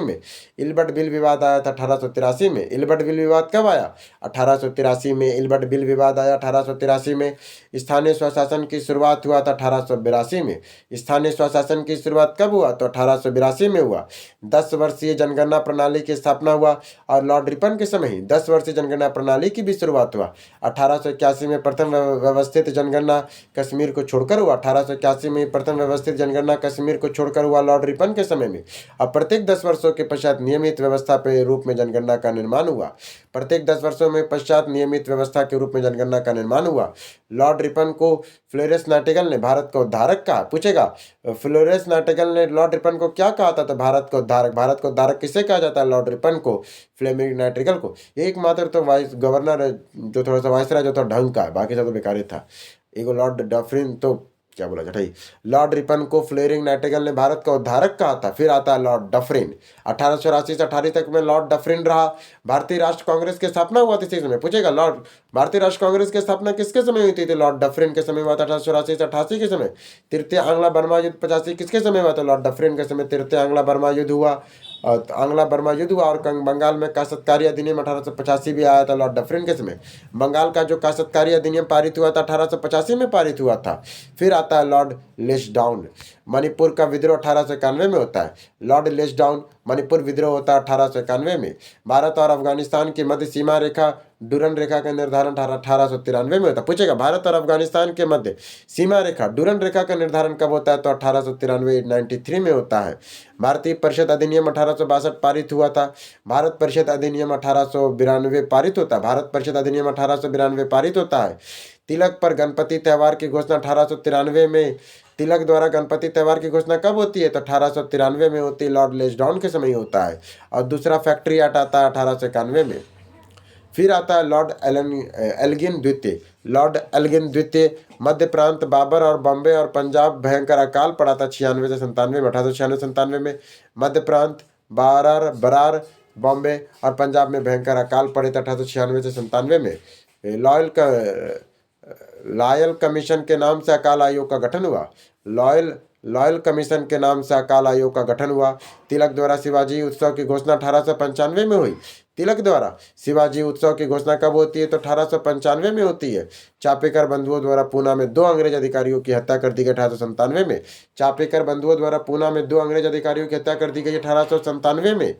में। इल्बर्ट बिल विवाद आया था 1883 में। इल्बर्ट बिल विवाद कब आया? 1883 में इल्बर्ट बिल विवाद आया 1883 में। स्थानीय स्वशासन की शुरुआत हुआ था 1882 में। स्थानीय स्वशासन की शुरुआत कब हुआ? तो 1882 में हुआ। 10 वर्षीय जनगणना प्रणाली की स्थापना हुआ, और लॉर्ड रिपन के समय ही 10 वर्षीय जनगणना प्रणाली की भी शुरुआत हुआ। 1881 में प्रथम व्यवस्थित जनगणना कश्मीर को छोड़कर हुआ। 1881 में प्रथम व्यवस्थित जनगणना कश्मीर को छोड़कर हुआ लॉर्ड रिपन के समय में। अब प्रत्येक 10 वर्षों के पश्चात नियमित व्यवस्था के रूप में जनगणना का निर्माण हुआ। प्रत्येक 10 वर्षों में पश्चात नियमित व्यवस्था के रूप में जनगणना का निर्माण हुआ। लॉर्ड रिपन को फ्लोरेंस नाइटिंगेल ने भारत को उद्धारक कहा। पूछेगा फ्लोरेंस नाइटिंगेल ने लॉर्ड रिपन को क्या कहा था? तो भारत को उद्धारक। भारत को उद्धारक किसे कहा जाता है? लॉर्ड रिपन को, फ्लेमिंग नाइटिंगेल को। एकमात्र तो वाइस गवर्नर जो थोड़ा सा वाइसराय जो था ढंग का है, बाकी सब तो बेकार ही था। एगो लॉर्ड डफरिन तो क्या बोला जाता है। लॉर्ड रिपन को फ्लेरिंग नाइटिंगेल ने भारत का उद्धारक कहा था। फिर आता है लॉर्ड डफरिन। 1884 से 18 तक में लॉर्ड डफरिन रहा। भारतीय राष्ट्र कांग्रेस की स्थापना हुआ थी इसी समय। पूछेगा लॉर्ड भारतीय राष्ट्र कांग्रेस की स्थापना किसके समय हुई थी? लॉर्ड डफरिन के समय हुआ था 1884 से 88 के समय। तृतीय आंग्ला बर्मा युद्ध 85 किसके समय हुआ था? लॉर्ड डफरिन के समय तृतीय आंग्ला बर्मा युद्ध हुआ। आंग्ला बर्मा युद्ध हुआ। और बंगाल में काश्तकारी अधिनियम 1885 भी आया था लॉर्ड डफरिन के समय। बंगाल का जो काश्तकारी अधिनियम पारित हुआ था 1885 में पारित हुआ था। फिर आता है लॉर्ड लेस्डाउन। मणिपुर का विद्रोह 1891 में होता है। लॉर्ड लेस्डाउन मणिपुर विद्रोह होता है 1891 में। भारत और अफगानिस्तान की मध्य सीमा रेखा डूरन रेखा का निर्धारण 1893 में होता है। पूछेगा भारत और अफगानिस्तान के मध्य सीमा रेखा डूरन रेखा का निर्धारण कब होता है? तो 1893 में होता है। भारतीय परिषद अधिनियम 1862 पारित हुआ था। भारत परिषद अधिनियम 1892 पारित होता है। भारत परिषद अधिनियम 1892 पारित होता है। तिलक पर गणपति त्यौहार की घोषणा 1893 में। तिलक द्वारा गणपति त्यौहार की घोषणा कब होती है? तो 1893 में होती है। लॉर्ड लेस्डाउन के समय होता है। और दूसरा फैक्ट्री एक्ट आता है 1891 में। फिर आता है लॉर्ड एल्गिन द्वितीय। लॉर्ड एल्गिन द्वितीय मध्य प्रांत, बाबर और बॉम्बे और पंजाब भयंकर अकाल पड़ा था 96 से 97 में। 1896-97 में मध्य प्रांत, बरार, बॉम्बे और पंजाब में भयंकर अकाल पड़े थे 1896 से 97 में। लॉयल कमीशन के नाम से अकाल आयोग का गठन हुआ। लॉयल कमीशन के नाम से अकाल आयोग का गठन हुआ। तिलक द्वारा शिवाजी उत्सव की घोषणा 1895 में हुई। तिलक द्वारा शिवाजी उत्सव की घोषणा कब होती है? तो 1895 में होती है। चापेकर बंधुओं द्वारा पूना में 2 अंग्रेज अधिकारियों की हत्या कर दी गई 1897 में। चापेकर बंधुओं द्वारा पूना में 2 अंग्रेज अधिकारियों की हत्या कर दी गई 1897 में।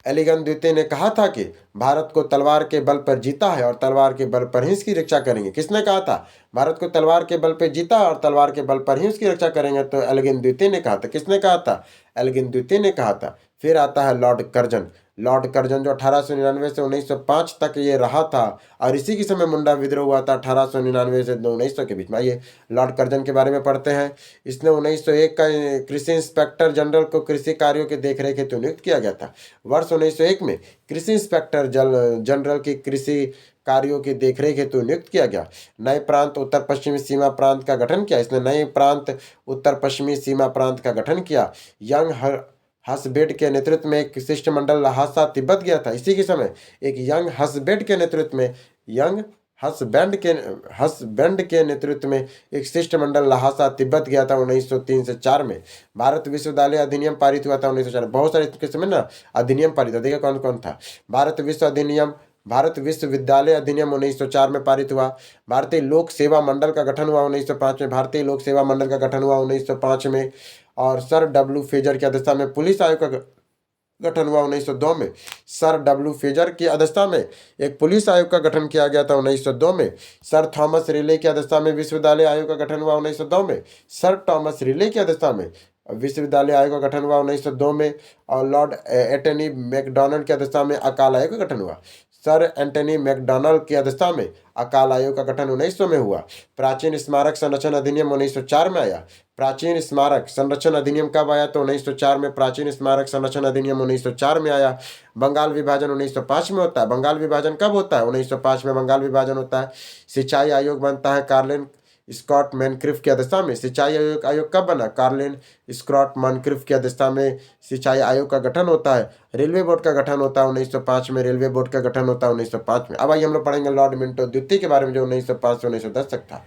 एलिगन द्वितीय ने कहा था कि भारत को तलवार के बल पर जीता है और तलवार के बल पर ही इसकी रक्षा करेंगे। किसने कहा था? भारत को तलवार के बल पर जीता और तलवार के बल पर ही उसकी रक्षा करेंगे, तो एल्गिन द्वितीय ने कहा था। किसने कहा था? एल्गिन द्वितीय ने कहा था। फिर आता है लॉर्ड कर्जन। लॉर्ड कर्जन जो 1899 से 1905 तक ये रहा था और इसी के समय मुंडा विद्रोह हुआ था 1899 से 1900 के बीच में। आइए लॉर्ड कर्जन के बारे में पढ़ते हैं। इसने 1901 का कृषि इंस्पेक्टर जनरल को कृषि कार्यों की देखरेख हेतु नियुक्त किया गया था। वर्ष 1901 में कृषि इंस्पेक्टर जनरल की कृषि कार्यों की देखरेख हेतु नियुक्त किया गया। नए प्रांत उत्तर पश्चिमी सीमा प्रांत का गठन किया। इसने नए प्रांत उत्तर पश्चिमी सीमा प्रांत का गठन किया। यंग हसबेड के नेतृत्व में एक शिष्टमंडल लहासा तिब्बत गया था। इसी के समय एक यंग हसबेड के नेतृत्व में हसबैंड के नेतृत्व में एक शिष्टमंडल लहासा तिब्बत गया था 1903 से 4 में। भारत विश्वविद्यालय अधिनियम पारित हुआ था 1904। बहुत सारे इसके समय ना अधिनियम पारित था। देखिए कौन कौन था। भारत विश्वविद्यालय अधिनियम 1904 में पारित हुआ। भारतीय लोक सेवा मंडल का गठन हुआ 1905 में। भारतीय लोक सेवा मंडल का गठन हुआ 1905 में। और सर डब्ल्यू फेजर की अध्यक्षता में पुलिस आयोग का गठन हुआ 1902 में। सर डब्ल्यू फेजर की अध्यक्षता में एक पुलिस आयोग का गठन किया गया था 1902 में। सर थॉमस रिले की अध्यक्षता में विश्वविद्यालय आयोग का गठन हुआ 1902 में। सर थॉमस रिले की अध्यक्षता में विश्वविद्यालय आयोग का गठन हुआ 1902 में। और लॉर्ड एंटनी मैकडॉनल्ड की अध्यक्षता में अकाल आयोग का गठन हुआ। सर एंटनी मैकडॉनल्ड की अध्यक्षता में अकाल आयोग का गठन 1900 में हुआ। प्राचीन स्मारक संरक्षण अधिनियम 1904 में आया। प्राचीन स्मारक संरक्षण अधिनियम कब आया? तो 1904 में प्राचीन स्मारक संरक्षण अधिनियम 1904 में आया। बंगाल विभाजन 1905 में होता है। बंगाल विभाजन कब होता है? 1905 में बंगाल विभाजन होता है। सिंचाई आयोग बनता है कार्लिन स्कॉट मैनक्रिफ की अध्यक्षता में। सिंचाई आयोग कब बना? कार्लिन स्कॉट मैनक्रिफ की अध्यक्षता में सिंचाई आयोग का गठन होता है। रेलवे बोर्ड का गठन होता है 1905 में। रेलवे बोर्ड का गठन होता है 1905 में। अब आइए हम लोग पढ़ेंगे लॉर्ड मिंटो द्वितीय के बारे में जो 1905 से 1910 तक था।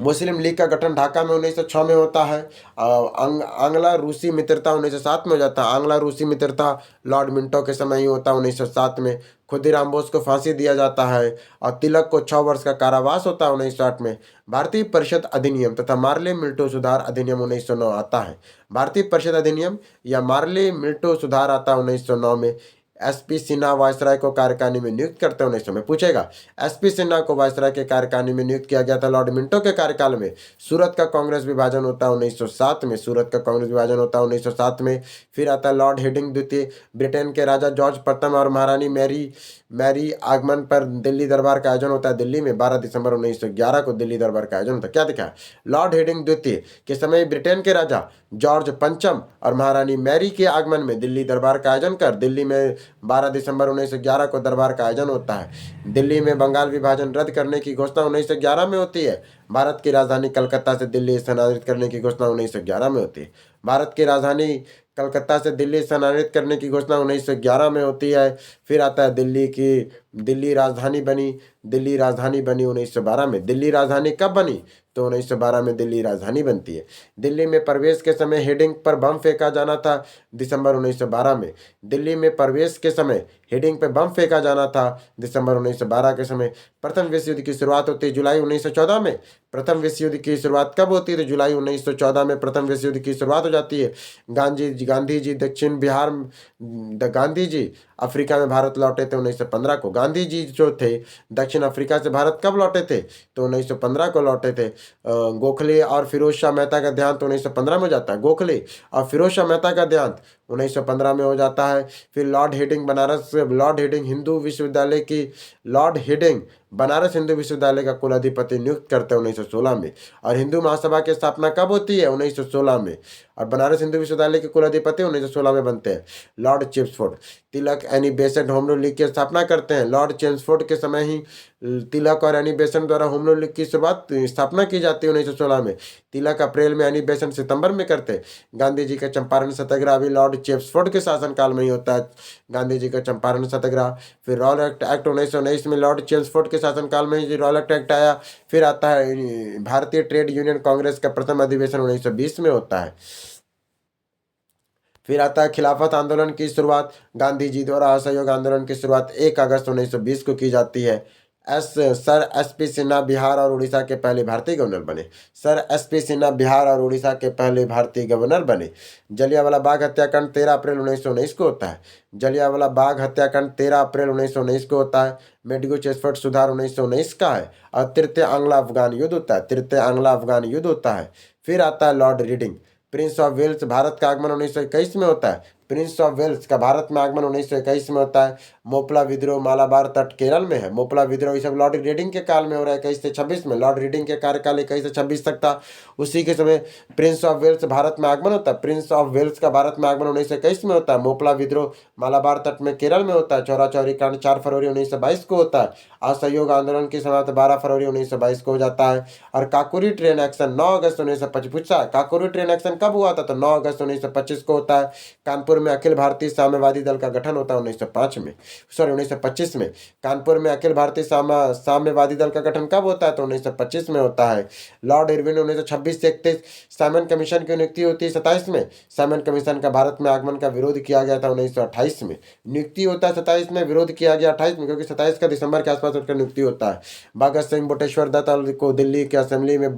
मुस्लिम लीग का गठन ढाका में 1906 में होता है। आंग्ला रूसी मित्रता 1907 में हो जाता है। आंग्ला रूसी मित्रता लॉर्ड मिंटो के समय ही होता है 1907 में। खुदीराम बोस को फांसी दिया जाता है और तिलक को 6 वर्ष का कारावास होता है 1908 में। भारतीय परिषद अधिनियम तथा मार्ले मिल्टो सुधार अधिनियम 1909 आता है। भारतीय परिषद अधिनियम या मार्ले मिल्टो सुधार आता है 1909 में। एसपी सिन्हा वायसराय को कार्यकारिणी में नियुक्त करते हैं 1900 में। पूछेगा एसपी सिन्हा को वायसराय के कार्यकारिणी में नियुक्त किया गया था लॉर्ड मिंटो के कार्यकाल में। सूरत का कांग्रेस विभाजन होता है 1907 में। सूरत का कांग्रेस विभाजन होता है 1907 में। फिर आता है लॉर्ड हेडिंग द्वितीय। ब्रिटेन के राजा जॉर्ज प्रथम और महारानी मैरी आगमन पर दिल्ली दरबार का आयोजन होता है दिल्ली में। 12 दिसंबर 1911 को दिल्ली दरबार का आयोजन होता है। क्या देखा? लॉर्ड हेडिंग द्वितीय के समय ब्रिटेन के राजा जॉर्ज पंचम और महारानी मैरी के आगमन में दिल्ली दरबार का आयोजन कर दिल्ली में 12 दिसंबर 1911 को दरबार का आयोजन होता है। दिल्ली में बंगाल विभाजन रद्द करने की घोषणा 1911 में होती है। भारत की राजधानी कलकत्ता से दिल्ली स्थानांतरित करने की घोषणा 1911 में होती है। भारत की राजधानी कलकत्ता से दिल्ली स्थानांतरित करने की घोषणा 1911 में होती है। फिर आता है दिल्ली राजधानी बनी 1912 में। दिल्ली राजधानी कब बनी? तो 1912 में दिल्ली राजधानी बनती है। दिल्ली में प्रवेश के समय हेडिंग पर बम फेंका जाना था दिसंबर 1912 में। दिल्ली में प्रवेश के समय हेडिंग पर बम फेंका जाना था दिसंबर 1912 के समय। प्रथम विश्व युद्ध की शुरुआत होती है जुलाई 1914 में। प्रथम विश्व युद्ध की शुरुआत कब होती है? तो जुलाई 1914 में प्रथम विश्व युद्ध की शुरुआत हो जाती है। गांधी जी अफ्रीका में भारत लौटे थे 1915 को। गांधी जी जो थे दक्षिण अफ्रीका से भारत कब लौटे थे? तो 1915 को लौटे थे। गोखले और फिरोज शाह मेहता का देहांत 1915 में हो जाता है। गोखले और फिरोज शाह मेहता का देहांत 1915 में हो जाता है। फिर लॉर्ड हेडिंग बनारस हिंदू विश्वविद्यालय का कुलाधिपति नियुक्त करते हैं 1916 में। और हिंदू महासभा की स्थापना कब होती है? 1916 में। और बनारस हिंदू विश्वविद्यालय के कुलाधिपति 1916 में बनते हैं। Lord Chelmsford Tilak Annie Besant home rule league की स्थापना करते हैं। लॉर्ड चेम्सफोर्ड के समय ही तिलक और एनी बेसेंट द्वारा होम रूल लीग की स्थापना की जाती है 1916 में। तिलक अप्रैल में, एनी बेसेंट सितंबर में करते हैं। गांधी जी का चंपारण सत्याग्रह भी लॉर्ड चेम्सफोर्ड के शासनकाल में ही होता है। गांधी जी का चंपारण सत्याग्रह। फिर रॉयल एक्ट 1919 में लॉर्ड चेम्सफोर्ड के शासनकाल में ही रॉयल एक्ट आया। फिर आता है भारतीय ट्रेड यूनियन कांग्रेस का प्रथम अधिवेशन 1920 में होता है। फिर आता है खिलाफत आंदोलन की शुरुआत। गांधी जी द्वारा असहयोग आंदोलन की शुरुआत 1 अगस्त 1920 को की जाती है। Sir S P Sinha Bihar और उड़ीसा के पहले भारतीय गवर्नर बने। Sir S P Sinha Bihar और उड़ीसा के पहले भारतीय गवर्नर बने। जलियांवाला बाग हत्याकांड 13 अप्रैल 1919 को होता है। जलियांवाला बाग हत्याकांड 13 अप्रैल 1919 को होता है। मेडगो चेसफोर्ट सुधार 1919 का है। और तृतीय आंग्लो अफगान युद्ध होता है। तृतीय आंग्लो अफगान युद्ध होता है। फिर आता है Lord Reading. Prince of Wales Bharat का आगमन 1921 में होता है। प्रिंस ऑफ वेल्स का भारत में आगमन 1921 में होता है। मोपला विद्रोह मालाबार तट केरल में है। मोपला विद्रोह ये सब लॉर्ड रीडिंग के काल में हो रहा है 21 से 26 में। लॉर्ड रीडिंग के कार्यकाल 21 से 26 तक था। उसी के समय प्रिंस ऑफ वेल्स भारत में आगमन होता है। प्रिंस ऑफ वेल्स का भारत में आगमन 1921 में होता है। मोपला विद्रोह मालाबार तट में केरल में होता है। चौरा चौरी कांड 4 फरवरी 1922 को होता है। असहयोग आंदोलन की समाप्ति 12 फरवरी 1922 को हो जाता है। और काकोरी ट्रेन एक्शन 9 अगस्त 1925 पूछा है। काकोरी ट्रेन एक्शन कब हुआ था? तो 9 अगस्त 1925 को होता है। कानपुर में अखिल भारतीय साम्यवादी दल का गठन होता है 1925 में। कानपुर में अखिल भारतीय साम्यवादी दल का गठन कब होता है? तो 1925 में होता है। लॉर्ड इरविन 1926 से 31 साइमन कमीशन की नियुक्ति होती है 27 में। साइमन कमीशन का भारत में आगमन का विरोध किया गया था 1928 में। नियुक्ति होता है 27 में, विरोध किया गया 28 में, क्योंकि 27 का दिसंबर के आसपास उनका नियुक्ति होता है। भगत सिंह बटुकेश्वर दत्त को दिल्ली के असेंबली में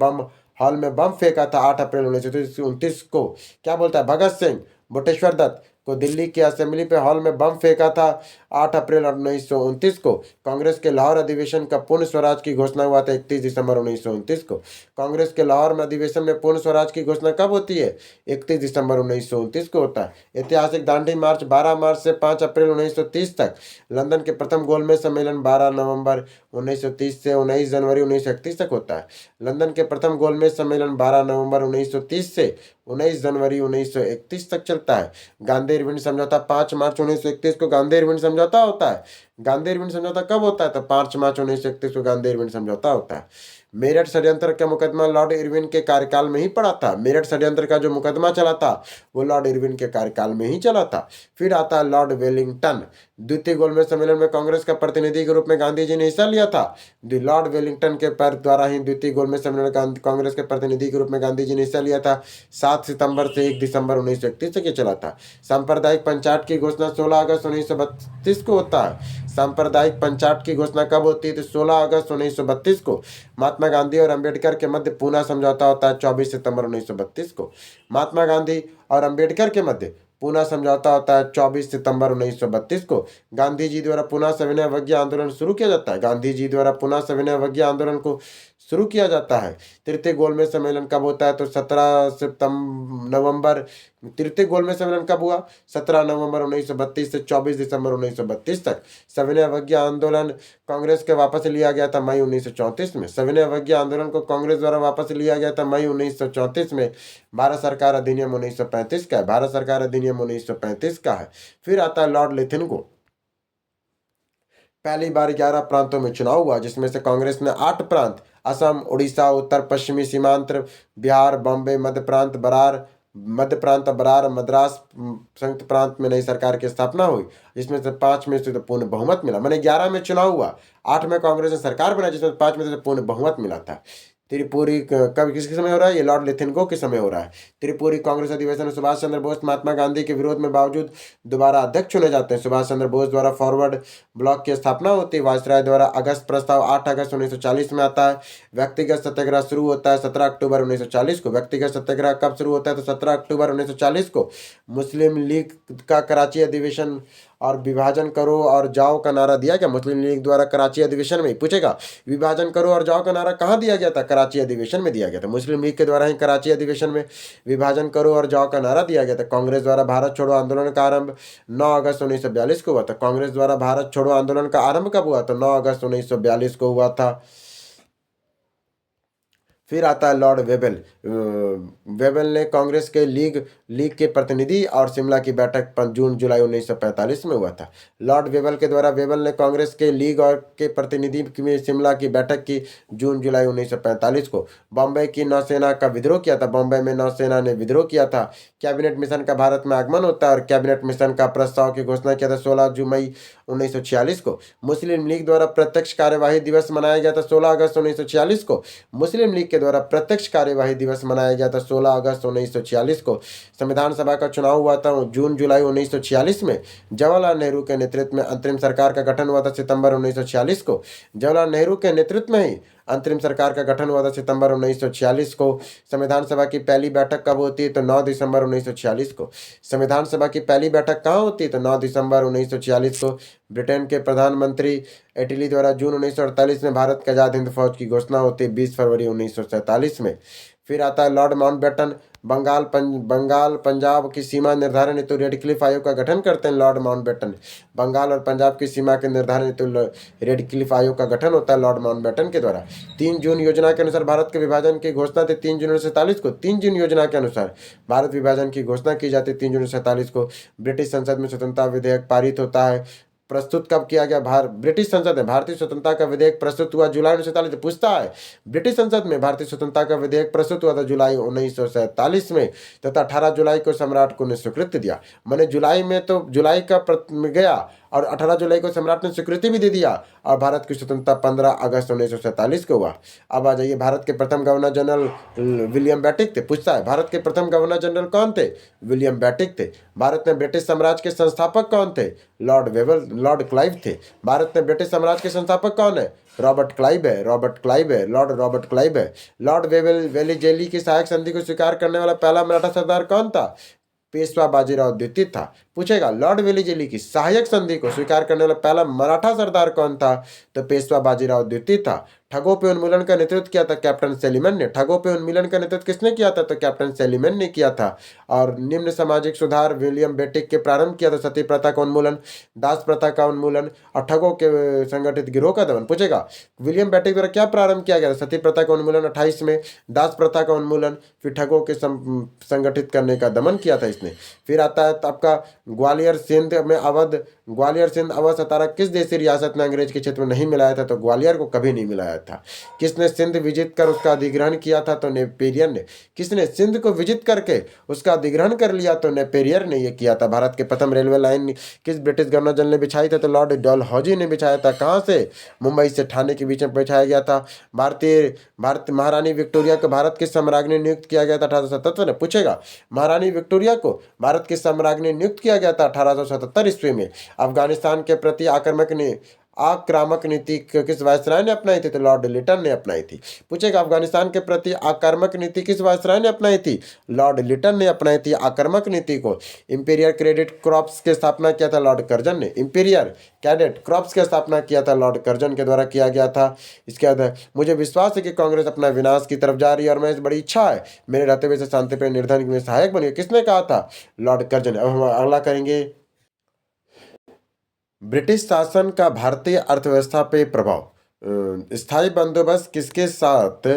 हॉल में बम फेंका था 8 अप्रैल 1929 को। क्या बोलता है? भगत सिंह बटुकेश्वर दत्त को दिल्ली के असेंबली पे हॉल में बम फेंका था 8 अप्रैल 1929 को। कांग्रेस के लाहौर अधिवेशन का पूर्ण स्वराज की घोषणा हुआ था 31 दिसंबर 1929 को। कांग्रेस के लाहौर में अधिवेशन में पूर्ण स्वराज की घोषणा कब होती है? 31 दिसंबर 1929 को होता है। ऐतिहासिक दांडी मार्च 12 मार्च से 5 अप्रैल 1930 तक। लंदन के प्रथम गोलमेज सम्मेलन 12 नवंबर 1930 से 19 जनवरी 1931 तक होता है। लंदन के प्रथम गोलमेज सम्मेलन 12 नवंबर 1930 से 19 जनवरी 1931 तक चलता है। गांधी इरविन समझौता 5 मार्च 1931 को गांधी इरविन समझौता होता है। गांधी इरविन समझौता कब होता है? तो 5 मार्च 1931 को गांधी इरविन समझौता होता है। मेरठ षड्यंत्र का मुकदमा लॉर्ड इरविन के कार्यकाल में ही पड़ा था। मेरठ षड्यंत्र का जो मुकदमा चला था वो लॉर्ड इरविन के कार्यकाल में ही चला था। फिर आता है लॉर्ड वेलिंगटन। द्वितीय गोलमेज सम्मेलन में कांग्रेस का प्रतिनिधि के रूप में गांधी जी ने हिस्सा लिया था। लॉर्ड वेलिंगटन के पर द्वारा ही द्वितीय गोलमेज सम्मेलन में कांग्रेस के प्रतिनिधि के रूप में गांधी जी ने हिस्सा लिया था। 7 सितंबर से 1 दिसंबर 1931 तक ये चला था। सांप्रदायिक पंचायत की घोषणा 16 अगस्त 1932 को होता है। सांप्रदायिक पंचायत की घोषणा कब होती है? तो 16 अगस्त 1932 को। महात्मा गांधी और अंबेडकर के मध्य पूना समझौता होता है 24 सितंबर 1932 को। महात्मा गांधी और अंबेडकर के मध्य पूना समझौता होता है 24 सितंबर 1932 को। गांधी जी द्वारा पुनः सविनय अवज्ञा आंदोलन शुरू किया जाता है। गांधी जी द्वारा पुनः सविनय अवज्ञा आंदोलन को शुरू किया जाता है। तृतीय गोलमेज सम्मेलन कब होता है? तो 17 नवंबर। तृतीय गोलमेज सम्मेलन कब हुआ? 17 नवंबर 1932 से 24 दिसंबर 1932 तक। सविनय अवज्ञा आंदोलन कांग्रेस के वापस लिया गया था मई 1934 में। सविनय अवज्ञा आंदोलन को कांग्रेस द्वारा वापस लिया गया था मई 1934 में। भारत सरकार अधिनियम 1935 का है। भारत सरकार अधिनियम 1935 का है। फिर आता है लॉर्ड लिथिनगो। पहली बार 11 प्रांतों में चुनाव हुआ, जिसमें से कांग्रेस ने 8 प्रांत असम, उड़ीसा, उत्तर पश्चिमी सीमांत, बिहार, बॉम्बे, मध्य प्रांत बरार, मद्रास संयुक्त प्रांत में नई सरकार की स्थापना हुई, जिसमें से 5 में से तो पूर्ण बहुमत मिला। मैंने 11 में चुनाव हुआ, 8 में कांग्रेस ने सरकार बनाई, जिसमें 5 में से पूर्ण बहुमत मिला था। त्रिपुरी कब किसके समय हो रहा है? ये लॉर्ड लिथिनगो के समय हो रहा है। त्रिपुरी कांग्रेस अधिवेशन में सुभाष चंद्र बोस महात्मा गांधी के विरोध में बावजूद दोबारा अध्यक्ष चुने जाते हैं। सुभाष चंद्र बोस द्वारा फॉरवर्ड ब्लॉक की स्थापना होती है। वायसराय द्वारा अगस्त प्रस्ताव 8 अगस्त 1940 में आता है। व्यक्तिगत सत्याग्रह शुरू होता है 17 अक्टूबर 1940 को। व्यक्तिगत सत्याग्रह कब शुरू होता है? तो 17 अक्टूबर 1940 को। मुस्लिम लीग का कराची अधिवेशन और विभाजन करो और जाओ का नारा दिया गया। मुस्लिम लीग द्वारा कराची अधिवेशन में पूछेगा, विभाजन करो और जाओ का नारा कहाँ दिया गया था? कराची अधिवेशन में दिया गया था। मुस्लिम लीग के द्वारा ही कराची अधिवेशन में विभाजन करो और जाओ का नारा दिया गया था। कांग्रेस द्वारा भारत छोड़ो आंदोलन का आरंभ 9 अगस्त 1942 को हुआ था। कांग्रेस द्वारा भारत छोड़ो आंदोलन का आरंभ कब हुआ? तो 9 अगस्त 1942 को हुआ था। फिर आता है लॉर्ड वेबल। वेबल ने कांग्रेस के लीग के प्रतिनिधि और शिमला की बैठक जून जुलाई 1945 में हुआ था। लॉर्ड वेबल के द्वारा वेबल ने कांग्रेस के लीग और के प्रतिनिधि में शिमला की बैठक की जून जुलाई 1945 को। बॉम्बे की नौसेना का विद्रोह किया था। बॉम्बे में नौसेना ने विद्रोह किया था। कैबिनेट मिशन का भारत में आगमन होता है और कैबिनेट मिशन का प्रस्ताव की घोषणा किया था 16 मई 1946 को। मुस्लिम लीग द्वारा प्रत्यक्ष कार्यवाही दिवस मनाया गया था 16 अगस्त 1946 को। मुस्लिम लीग के द्वारा प्रत्यक्ष कार्यवाही दिवस मनाया गया था 16 अगस्त 1946 को। संविधान सभा का चुनाव हुआ था जून जुलाई 1946 में। जवाहरलाल नेहरू के नेतृत्व में अंतरिम सरकार का गठन हुआ था सितंबर 1946 को। जवाहरलाल नेहरू के नेतृत्व में ही अंतरिम सरकार का गठन हुआ था सितंबर 1946 को। संविधान सभा की पहली बैठक कब होती है तो 9 दिसंबर 1946 को। संविधान सभा की पहली बैठक कहाँ होती है तो 9 दिसंबर 1946 को। ब्रिटेन के प्रधानमंत्री इटली द्वारा जून 1948 में भारत के आज़ाद हिंद फौज की घोषणा होती है 20 फरवरी 1947 में। फिर आता है लॉर्ड माउंटबेटन। बंगाल पंजाब की सीमा निर्धारण हेतु रेड क्लिफ आयोग का गठन करते हैं लॉर्ड माउंटबेटन। बंगाल और पंजाब की सीमा के निर्धारण हेतु रेड क्लिफ आयोग का गठन होता है लॉर्ड माउंटबेटन के द्वारा। 3 जून योजना के अनुसार भारत के विभाजन की घोषणा थी 3 जून 1947 को। 3 जून योजना के अनुसार भारत विभाजन की घोषणा की जाती है 3 जून 1947 को। ब्रिटिश संसद में स्वतंत्रता विधेयक पारित होता है। प्रस्तुत कब किया गया? ब्रिटिश संसद में भारतीय स्वतंत्रता का विधेयक प्रस्तुत हुआ जुलाई 1947। पूछता है ब्रिटिश संसद में भारतीय स्वतंत्रता का विधेयक प्रस्तुत हुआ था जुलाई 1947 में तथा 18 जुलाई को सम्राट को ने स्वीकृति दिया। मैंने जुलाई में तो जुलाई का गया और 18 जुलाई को सम्राट ने स्वीकृति भी दे दिया और भारत की स्वतंत्रता 15 अगस्त 1947 को हुआ। अब आ जाइए, भारत के प्रथम गवर्नर जनरल विलियम बेटिक थे। पूछता है भारत के प्रथम गवर्नर जनरल कौन थे? विलियम बेटिक थे। भारत में ब्रिटिश साम्राज्य के संस्थापक कौन थे? लॉर्ड क्लाइव थे। भारत में ब्रिटिश साम्राज्य के संस्थापक कौन है? रॉबर्ट क्लाइव है। लॉर्ड रॉबर्ट क्लाइव है। लॉर्ड वेलिजेली की सहायक संधि को स्वीकार करने वाला पहला मराठा सरदार कौन था? पेशवा बाजीराव द्वितीय था। पूछेगा लॉर्ड वेलिजेली की सहायक संधि को स्वीकार करने वाला पहला मराठा सरदार कौन था? तो पेशवा बाजीराव द्वितीय था। ठगों पे उन्मूलन का नेतृत्व किया था कैप्टन सेलिमन ने। ठगों पे उन्मूलन का नेतृत्व किसने किया था? तो कैप्टन सेलिमन ने किया था। और निम्न सामाजिक सुधार विलियम बेटिक के प्रारंभ किया था सती प्रथा का उन्मूलन, दास प्रथा का उन्मूलन और ठगों के संगठित गिरोह का दमन। पूछेगा विलियम बेटिक द्वारा क्या प्रारंभ किया गया था? सती प्रथा का उन्मूलन 28 में, दास प्रथा का उन्मूलन, फिर ठगों के संगठित करने का दमन किया था इसने। फिर आता है आपका ग्वालियर सिंध में अवध। ग्वालियर सिंध अवध सतारा किस देशी रियासत ने अंग्रेज के क्षेत्र में नहीं मिलाया था? तो ग्वालियर को कभी नहीं मिलाया था। किसने सिंध विजित कर उसका अधिग्रहण किया था? तो नेपेरियर ने। किसने सिंध को विजित करके उसका अधिग्रहण कर लिया? तो नेपेरियर ने यह किया था। भारत के प्रथम रेलवे लाइन किस ब्रिटिश गवर्नर जनरल ने बिछाई था? तो लॉर्ड डलहौजी ने बिछाया था। कहाँ से? मुंबई से ठाणे के बीच में बिछाया गया था। भारत महारानी विक्टोरिया को भारत की सम्राज्ञी नियुक्त किया गया था 1877 में। पूछेगा महारानी विक्टोरिया को भारत की सम्राज्ञी नियुक्त किया गया था 1877 ईस्वी में। अफगानिस्तान के प्रति आक्रामक नीति किस वायसराय ने अपनाई थी? तो लॉर्ड लिटन ने अपनाई थी। पूछेगा अफगानिस्तान के प्रति आक्रामक नीति किस वायसराय ने अपनाई थी? लॉर्ड लिटन ने अपनाई थी आक्रामक नीति को। इंपीरियर क्रेडिट क्रॉप्स की स्थापना किया था लॉर्ड कर्जन ने। इंपीरियर कैडेट क्रॉप्स की स्थापना किया था लॉर्ड कर्जन के द्वारा किया गया था। इसके बाद मुझे विश्वास है कि कांग्रेस अपना विनाश की तरफ जा रही है और मैं बड़ी इच्छा है मेरे रहते हुए शांतिप्रिय निर्धन में सहायक बनिए। किसने कहा था? Lord Curzon. अब हम अगला करेंगे ब्रिटिश शासन का भारतीय अर्थव्यवस्था पे प्रभाव। स्थायी बंदोबस्त किसके साथ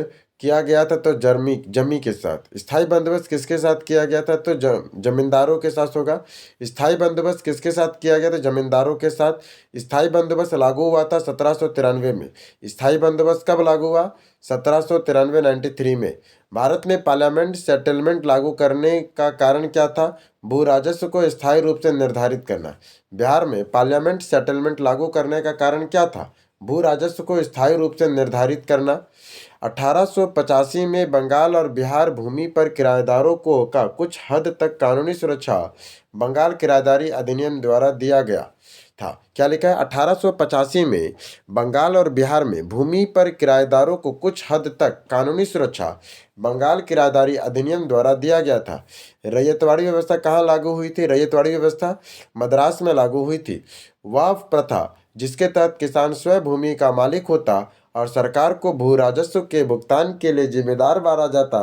किया गया था? तो जमी के साथ। स्थायी बंदोबस्त किसके साथ किया गया था? तो जमींदारों के साथ होगा। स्थायी बंदोबस्त किसके साथ किया गया था? जमींदारों के साथ। स्थायी बंदोबस्त लागू हुआ था 1793 में। स्थायी बंदोबस्त कब लागू हुआ? 1793 93 में। भारत में पार्लियामेंट सेटलमेंट लागू करने का कारण क्या था? भू राजस्व को स्थायी रूप से निर्धारित करना। बिहार में पार्लियामेंट सेटलमेंट लागू करने का कारण क्या था? भू राजस्व को स्थायी रूप से निर्धारित करना। 1885 में बंगाल और बिहार भूमि पर किराएदारों को का कुछ हद तक कानूनी सुरक्षा बंगाल किराएदारी अधिनियम द्वारा दिया गया था। क्या लिखा है? 1885 में बंगाल और बिहार में भूमि पर किराएदारों को कुछ हद तक कानूनी सुरक्षा बंगाल किराएदारी अधिनियम द्वारा दिया गया था। रैयतवाड़ी व्यवस्था कहाँ लागू हुई थी? रैयतवाड़ी व्यवस्था मद्रास में लागू हुई थी। वाफ प्रथा जिसके तहत किसान स्वयं भूमि का मालिक होता और सरकार को भू राजस्व के भुगतान के लिए जिम्मेदार माना जाता,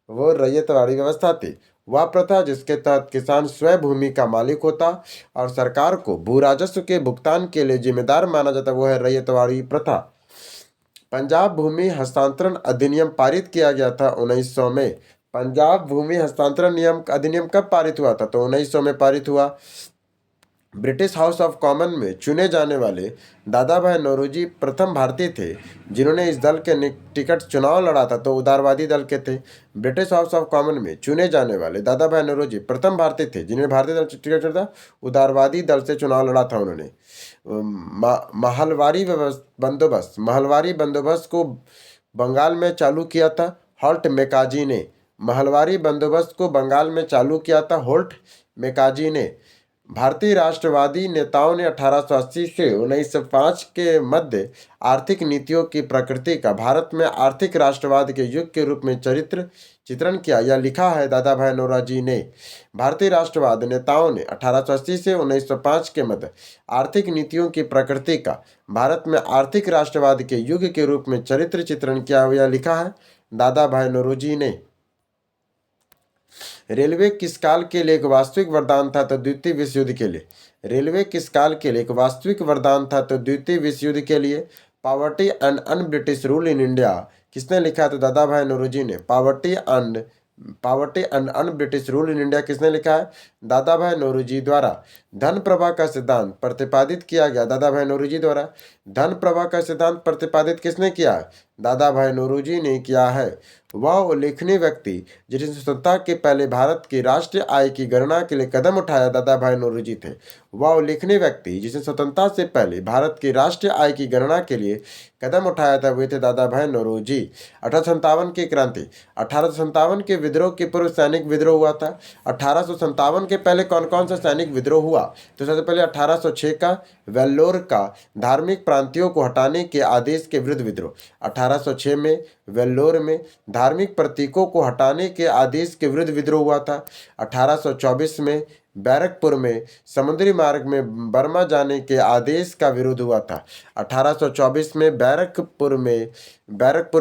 वो रैयतवाड़ी व्यवस्था थी। वह प्रथा जिसके तहत किसान स्वयं भूमि का मालिक होता और सरकार को भू राजस्व के भुगतान के लिए जिम्मेदार माना जाता, वो है रैयतवाड़ी प्रथा। पंजाब भूमि हस्तांतरण अधिनियम पारित किया गया था 1900 में। पंजाब भूमि हस्तांतरण नियम अधिनियम कब पारित हुआ था? तो 1900 में पारित हुआ। ब्रिटिश हाउस ऑफ कॉमन में चुने जाने वाले दादा भाई नौरोजी प्रथम भारतीय थे जिन्होंने इस दल के टिकट चुनाव लड़ा था, तो उदारवादी दल के थे। ब्रिटिश हाउस ऑफ कॉमन में चुने जाने वाले दादा भाई नौरोजी प्रथम भारतीय थे जिन्होंने भारतीय दल टिकट चुना था, उदारवादी दल से चुनाव लड़ा था उन्होंने। महलवारी बंदोबस्त को बंगाल में चालू किया था? हॉल्ट मैकाजी ने। महलवारी बंदोबस्त को बंगाल में चालू किया था? होल्ट मैकाजी ने। भारतीय राष्ट्रवादी नेताओं ने 1880 से 1905 के मध्य आर्थिक नीतियों की प्रकृति का भारत में आर्थिक राष्ट्रवाद के युग के रूप में चित्रण किया। यह लिखा है दादा भाई नौरोजी ने। भारतीय राष्ट्रवाद नेताओं ने 1880 से 1905 के मध्य आर्थिक नीतियों की प्रकृति का भारत में आर्थिक राष्ट्रवाद के युग के रूप में चित्रण किया। यह लिखा है दादा भाई नौरोजी ने। रेलवे किस काल के लिए एक वास्तविक वरदान था तो द्वितीय विश्व युद्ध के लिए? रेलवे किस काल के लिए एक वास्तविक वरदान था तो द्वितीय विश्व युद्ध के लिए? Poverty and un British rule in India किसने लिखा? तो दादा भाई नौरोजी ने। Poverty and un British rule in India किसने लिखा है? दादा भाई नौरोजी द्वारा। धन प्रवाह का सिद्धांत प्रतिपादित किया गया? दादा भाई नौरोजी द्वारा। धन प्रवाह का सिद्धांत प्रतिपादित किसने किया है? दादा भाई नौरोजी ने किया है। वह उल्लेखनीय व्यक्ति जिसने स्वतंत्रता के पहले भारत की राष्ट्रीय आय की गणना के लिए कदम उठाया दादा भाई नौरोजी थे। वह उल्लेखनीय व्यक्ति जिसने स्वतंत्रता से पहले भारत की राष्ट्रीय आय की गणना के लिए कदम उठाया था वे थे दादा भाई नौरोजी। 1857 की क्रांति। 1857 के विद्रोह के पूर्व सैनिक विद्रोह हुआ था। 1857 के पहले कौन कौन सा सैनिक विद्रोह हुआ? तो सबसे पहले 1806 का वेल्लोर का धार्मिक प्रांतियों को हटाने के आदेश के विरुद्ध विद्रोह। 1806 में वेल्लोर में धार्मिक प्रतीकों को हटाने के आदेश के विरुद्ध विद्रोह हुआ था। 1824 में बैरकपुर में समुद्री मार्ग में बर्मा जाने के आदेश का विरोध हुआ था। 1824 में बैरकपुर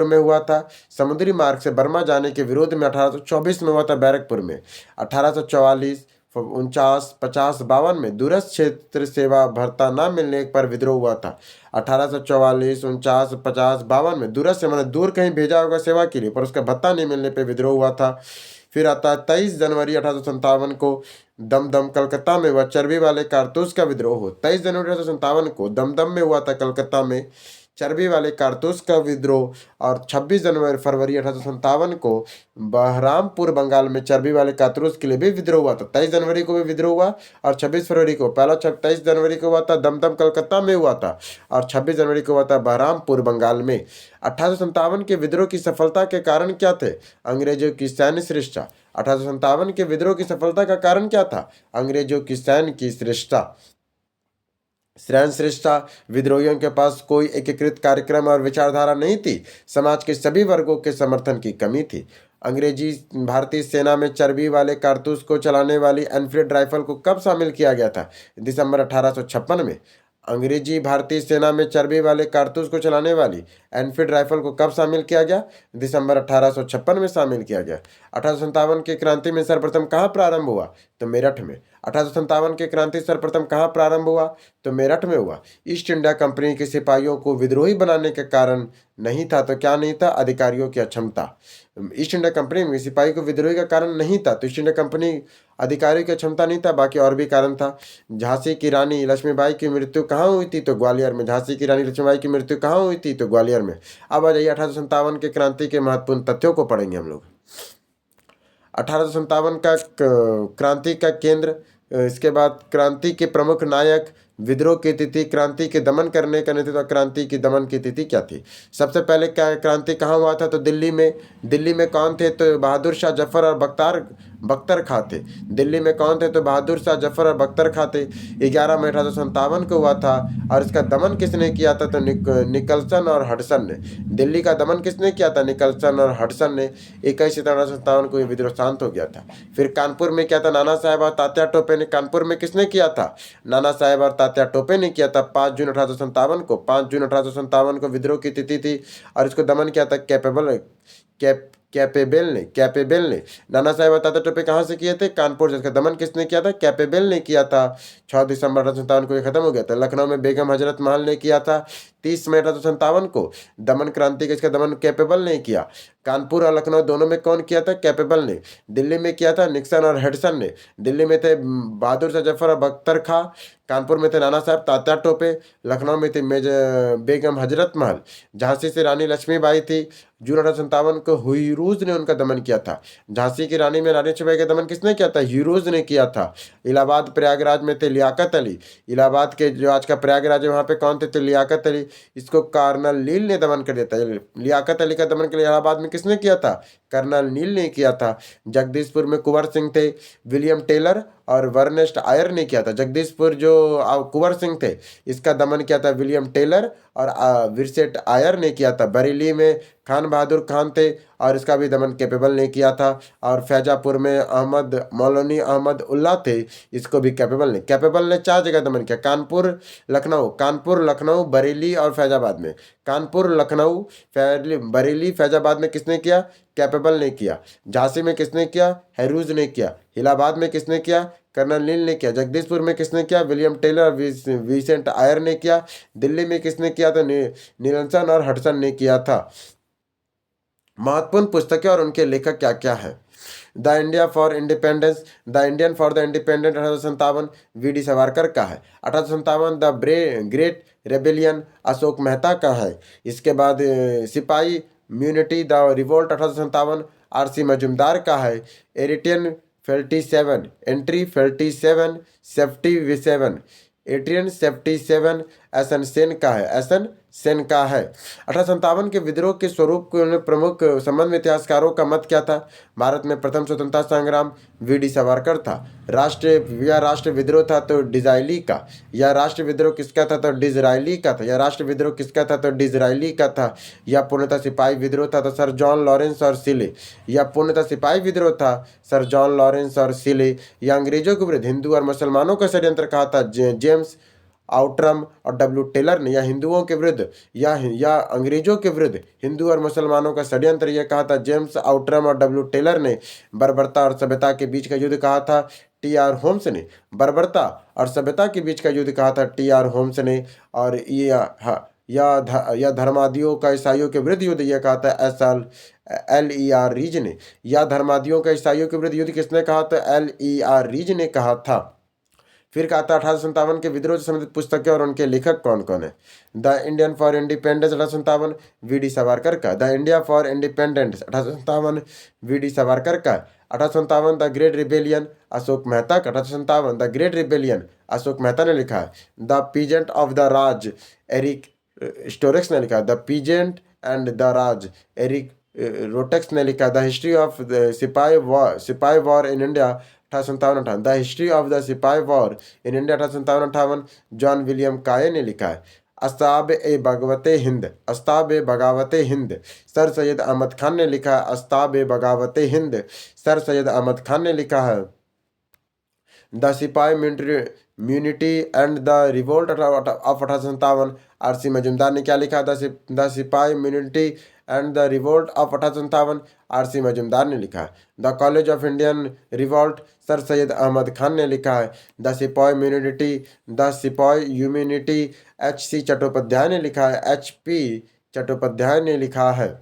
में हुआ था। समुद्री मार्ग से बर्मा जाने के विरोध में 1824 में हुआ था बैरकपुर में। 1844 49 50 52 में दूरस्थ क्षेत्र सेवा भत्ता न मिलने पर विद्रोह हुआ था। 1844 49 50 52 में दूरस्थ से मैंने दूर कहीं भेजा होगा सेवा के लिए पर उसका भत्ता नहीं मिलने पर विद्रोह हुआ था। फिर आता है 23 जनवरी 1857 को दमदम कलकत्ता में वह चर्बी वाले कारतूस का विद्रोह हो। 23 जनवरी 1857 को दमदम में हुआ था कलकत्ता में चर्बी वाले कारतूस का विद्रोह। और 26 फरवरी 1857 को बहरामपुर बंगाल में चर्बी वाले कारतूस के लिए भी विद्रोह हुआ था। 23 जनवरी को भी विद्रोह हुआ और 26 फरवरी को पहला 23 जनवरी को हुआ था दमदम कलकत्ता में हुआ था और 26 जनवरी को हुआ था बहरामपुर बंगाल में। 1857 के विद्रोह की सफलता के कारण क्या थे? अंग्रेजों की सैन्य श्रेष्ठता। 1857 के विद्रोह की सफलता का कारण क्या था? अंग्रेजों की सैन्य की श्रेष्ठता। श्रेष्ठता। विद्रोहियों के पास कोई एकीकृत कार्यक्रम और विचारधारा नहीं थी। समाज के सभी वर्गों के समर्थन की कमी थी। अंग्रेजी भारतीय सेना में चर्बी वाले कारतूस को चलाने वाली एनफील्ड राइफल को कब शामिल किया गया था? दिसंबर 1856 में। अंग्रेजी भारतीय सेना में चर्बी वाले कारतूस को चलाने वाली एनफील्ड राइफल को कब शामिल किया गया? दिसंबर 1856 में शामिल किया गया। 1857 की क्रांति में सर्वप्रथम कहाँ प्रारंभ हुआ? तो मेरठ में। 1857 की क्रांति सर्वप्रथम कहाँ प्रारंभ हुआ? तो मेरठ में हुआ। ईस्ट इंडिया कंपनी के सिपाहियों को विद्रोही बनाने के कारण नहीं था तो क्या नहीं था? अधिकारियों की अक्षमता। ईस्ट इंडिया कंपनी में सिपाही को विद्रोही का कारण नहीं था तो ईस्ट इंडिया कंपनी अधिकारियों की क्षमता नहीं था, बाकी और भी कारण था। झांसी की रानी लक्ष्मीबाई की मृत्यु कहाँ हुई थी? तो ग्वालियर में। झांसी की रानी लक्ष्मीबाई की मृत्यु कहाँ हुई थी? तो ग्वालियर में। अब आ जाइए 1857 के क्रांति के महत्वपूर्ण तथ्यों को पढ़ेंगे हम लोग। 1857 का क्रांति का केंद्र, इसके बाद क्रांति के प्रमुख नायक, विद्रोह की तिथि, क्रांति के दमन करने का नेतृत्व, क्रांति की दमन की तिथि क्या थी? सबसे पहले क्रांति कहाँ हुआ था? तो दिल्ली में। दिल्ली में कौन थे? तो बहादुर शाह जफर और बख्तर खां थे। दिल्ली में कौन थे? तो बहादुर शाह जफर और बख्तर खां थे। 11 मई 1857 को हुआ था और इसका दमन किसने किया था? तो निकलसन और हडसन ने। दिल्ली का दमन किसने किया था? निकलसन और हडसन ने। 21 सितंबर 1857 को ये विद्रोह शांत हो गया था। फिर कानपुर में क्या था? नाना साहेब और तात्या टोपे ने। कानपुर में किसने किया था? नाना साहेब और तात्या टोपे ने किया था 5 जून 1857 को। 5 जून 1857 को विद्रोह की तिथि थी और इसको दमन किया था कैपेबल ने। नाना साहेब और तात्या टोपे कहाँ से किए थे? कानपुर से। इसका दमन किसने किया था? कैपेबल ने किया था। 6 दिसंबर 1857 को ये खत्म हो गया था। लखनऊ में बेगम हजरत महल ने किया था 30 मई 1857 को। दमन क्रांति का इसका दमन कैपेबल ने किया। कानपुर और लखनऊ दोनों में कौन किया था? कैपेबल ने। दिल्ली में किया था निक्सन और हेडसन ने। दिल्ली में थे बहादुर शाह जफर और बख्तर खां। कानपुर में थे नाना साहब तात्या टोपे। लखनऊ में थी बेगम हजरत महल। झांसी से रानी लक्ष्मीबाई थी। जून 1857 को हुईरूज ने उनका दमन किया था। झांसी की रानी में रानी लक्ष्मीबाई का दमन किसने किया था? ह्यूरोज ने किया था। इलाहाबाद प्रयागराज में थे लियाकत अली। इलाहाबाद के जो आज का प्रयागराज है वहाँ पे कौन थे? तो लियाकत अली। इसको कर्नल नील ने दमन कर दिया था। लियाकत अली का दमन के लिए इलाहाबाद में किसने किया था? कर्नल नील ने किया था। जगदीशपुर में कुंवर सिंह थे। विलियम टेलर और वर्नेस्ट आयर ने किया था। जगदीशपुर जो कुंवर सिंह थे इसका दमन किया था विलियम टेलर और विरसेट आयर ने किया था। बरेली में खान बहादुर खान थे और इसका भी दमन कैपेबल ने किया था। और फैजापुर में अहमद मौलवी अहमद उल्ला थे, इसको भी कैपेबल ने 4 जगह दमन किया। कानपुर लखनऊ बरेली और फैजाबाद में। कानपुर लखनऊ बरेली फैजाबाद में किसने किया? कैपेबल ने किया। झांसी में किसने किया? हेरूज ने किया। इलाहाबाद में किसने किया? कर्नल नील ने किया। जगदीशपुर में किसने किया? विलियम टेलर और विसेंट आयर ने किया। दिल्ली में किसने किया? तो नीलसन और हडसन ने किया था। महत्वपूर्ण पुस्तकें और उनके लेखक क्या क्या है? The India for independence, the Indian for the independent 1857 V D. Savarkar का है। 1857 the great rebellion Ashok Mehta का है। इसके बाद सिपाही म्यूनिटी द रिवोल्ट 1857 आर.सी. मजूमदार का है। एरिटियन 47 एंट्री 47 सेफ्टी V7 एट्रियन 77 एसन सेन का है। एसन सेन का है। 1857 के विद्रोह के स्वरूप के प्रमुख संबंध में इतिहासकारों का मत क्या था? भारत में प्रथम स्वतंत्रता संग्राम वी.डी. सावरकर था। राष्ट्र विद्रोह था तो डिजाइली का। या राष्ट्र विद्रोह किसका था? तो डिजराइली का था। या राष्ट्र विद्रोह किसका था? तो डिजराइली का था। या पूर्णतः सिपाही विद्रोह था तो सर जॉन लॉरेंस और सिले। या पूर्णतः सिपाही विद्रोह था सर जॉन लॉरेंस और सिले। या अंग्रेजों के विरुद्ध हिंदू और मुसलमानों का षड्यंत्र कहा था जेम्स आउट्रम और डब्ल्यू टेलर ने। या हिंदुओं के विरुद्ध या अंग्रेजों के विरुद्ध हिंदू और मुसलमानों का षड्यंत्र यह कहा था जेम्स आउट्रम और डब्ल्यू टेलर ने। बर्बरता और सभ्यता के बीच का युद्ध कहा था टी.आर. होम्स ने। बर्बरता और सभ्यता के बीच का युद्ध कहा था टी.आर. होम्स ने। और या धर्मादियों का ईसाइयों के विरुद्ध युद्ध यह कहा था L.E.R. रीज ने। या धर्मादियों का ईसाइयों के विरुद्ध युद्ध किसने कहा? तो L.E.R. रीज ने कहा था। फिर कहा था 1857 के विद्रोह से संबंधित पुस्तकें और उनके लेखक कौन कौन है? The Indian for independence 1857 V D. Savarkar का। The India for independence 1857 V D. Savarkar का। 1857 the great rebellion Ashok Mehta का। 1857 the great rebellion Ashok Mehta ने लिखा है। The peasant of the Raj Eric Stokes ने लिखा है। The peasant and the Raj Eric रोटेक्स ने लिखा। The history of Sipahi war in India 1857 the history of the Sipahi war in India 1857 John William Kaye ने लिखा है। अस्ताब ए बगावते हिंद सर सैयद अहमद खान ने लिखा है। अस्ताब ए बगावते हिंद सर सैयद अहमद खान ने लिखा है। The Sipahi mutiny and the revolt of 1857 R C. Majumdar ने क्या लिखा? The Sipahi mutiny and the revolt of 1857 R C. Majumdar ने लिखा है। The college of Indian revolt sir Syed Ahmad Khan ने लिखा है। द सिपाही ह्यूमैनिटी H.C. चट्टोपाध्याय ने लिखा है। H.P. चट्टोपाध्याय ने लिखा है।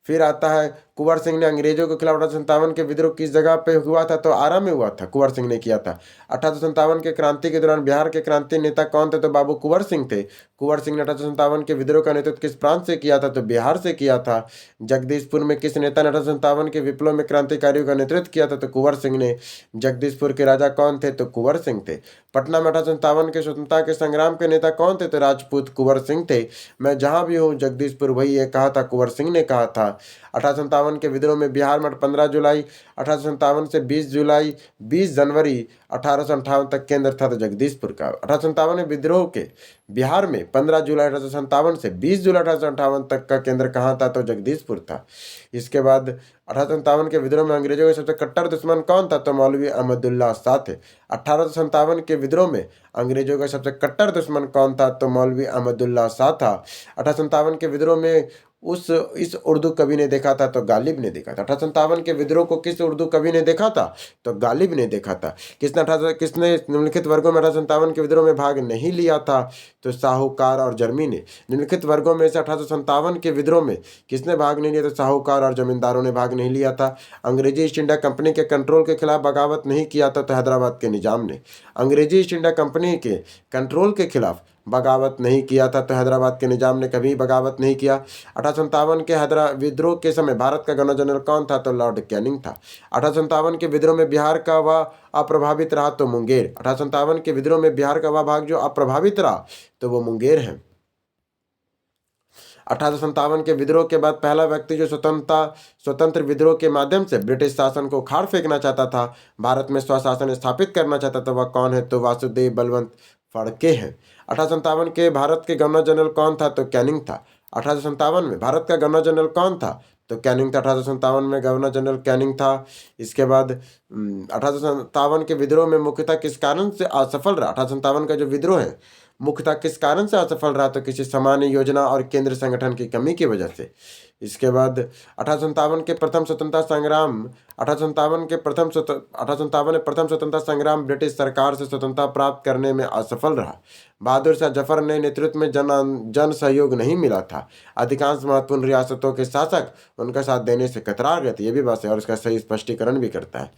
फिर आता है कुंवर सिंह ने अंग्रेजों के खिलाफ 1857 के विद्रोह किस जगह पे हुआ था? तो आरा में हुआ था। कुंवर सिंह ने किया था। 1857 के क्रांति के दौरान बिहार के क्रांति नेता कौन थे? तो बाबू कुंवर सिंह थे। कुंवर सिंह ने 1857 के विद्रोह का नेतृत्व किस प्रांत से किया था? तो बिहार से किया था। जगदीशपुर में किस नेता ने 1857 के विप्लव में क्रांतिकारियों का नेतृत्व किया था? तो कुंवर सिंह ने। जगदीशपुर के राजा कौन थे? तो कुंवर सिंह थे। पटना में 1857 के स्वतंत्रता के संग्राम के नेता कौन थे? तो राजपूत कुंवर सिंह थे। मैं जहां भी हूँ जगदीशपुर वही ये कहा था कुंवर सिंह ने कहा था। 1857 के विद्रोह में बिहार में 15 जुलाई 1857 से 20 जनवरी 1858 तक केंद्र था तो जगदीशपुर का। 1857 में विद्रोह के बिहार में 15 जुलाई 1857 से 20 जुलाई 1858 तक का केंद्र कहाँ था? तो जगदीशपुर था। इसके बाद 1857 के विद्रोह में अंग्रेजों के सबसे कट्टर दुश्मन कौन था? तो मौलवी अहमदुल्ला शाह थे। 1857 के विद्रोह में अंग्रेजों का सबसे कट्टर दुश्मन कौन था? तो मौलवी अहमदुल्ला शाह था। 1857 के विद्रोह में उस इस उर्दू कवि ने देखा था तो गालिब ने देखा था। 1857 के विद्रोह को किस उर्दू कवि ने देखा था? तो गालिब ने देखा था। किसने निम्नलिखित वर्गों में 1857 के विद्रोह में भाग नहीं लिया था? तो साहूकार और जर्मी ने। निम्नलिखित वर्गों में से 1857 के विद्रोह में किसने भाग नहीं लिया? तो साहूकार और जमींदारों ने भाग नहीं लिया था। अंग्रेजी ईस्ट इंडिया कंपनी के कंट्रोल के खिलाफ बगावत नहीं किया था तो हैदराबाद के निजाम ने। अंग्रेजी ईस्ट इंडिया कंपनी के कंट्रोल के खिलाफ बगावत नहीं किया था तो हैदराबाद के निजाम ने कभी बगावत नहीं किया। 1857 के हैदराबाद विद्रोह के समय भारत का गवर्नर जनरल कौन था? तो लॉर्ड कैनिंग था। 1857 के विद्रोह में बिहार का वह अप्रभावित रहा तो मुंगेर। 1857 के विद्रोह में बिहार का वह भाग जो अप्रभावित रहा तो वो मुंगेर है। 1857 के विद्रोह के बाद पहला व्यक्ति जो स्वतंत्र विद्रोह के माध्यम से ब्रिटिश शासन को उखाड़ फेंकना चाहता था, भारत में स्वशासन स्थापित करना चाहता था, वह कौन है? तो वासुदेव बलवंत फड़के हैं। 1857 के भारत के गवर्नर जनरल कौन था? तो कैनिंग था। 1857 में भारत का गवर्नर जनरल कौन था? तो कैनिंग था। 1857 में गवर्नर जनरल कैनिंग था। इसके बाद 1857 के विद्रोह में मुख्यतः किस कारण से असफल रहा? 1857 का जो विद्रोह है मुख्यतः किस कारण से असफल रहा? तो किसी सामान्य योजना और केंद्र संगठन की कमी की वजह से। इसके बाद 1857 के प्रथम स्वतंत्रता संग्राम 1857 में प्रथम स्वतंत्रता संग्राम ब्रिटिश सरकार से स्वतंत्रता प्राप्त करने में असफल रहा। बहादुर शाह जफर ने नेतृत्व में जन सहयोग नहीं मिला था। अधिकांश महत्वपूर्ण रियासतों के शासक उनका साथ देने से कतरा गए थे। ये भी बात है और इसका सही स्पष्टीकरण भी करता है।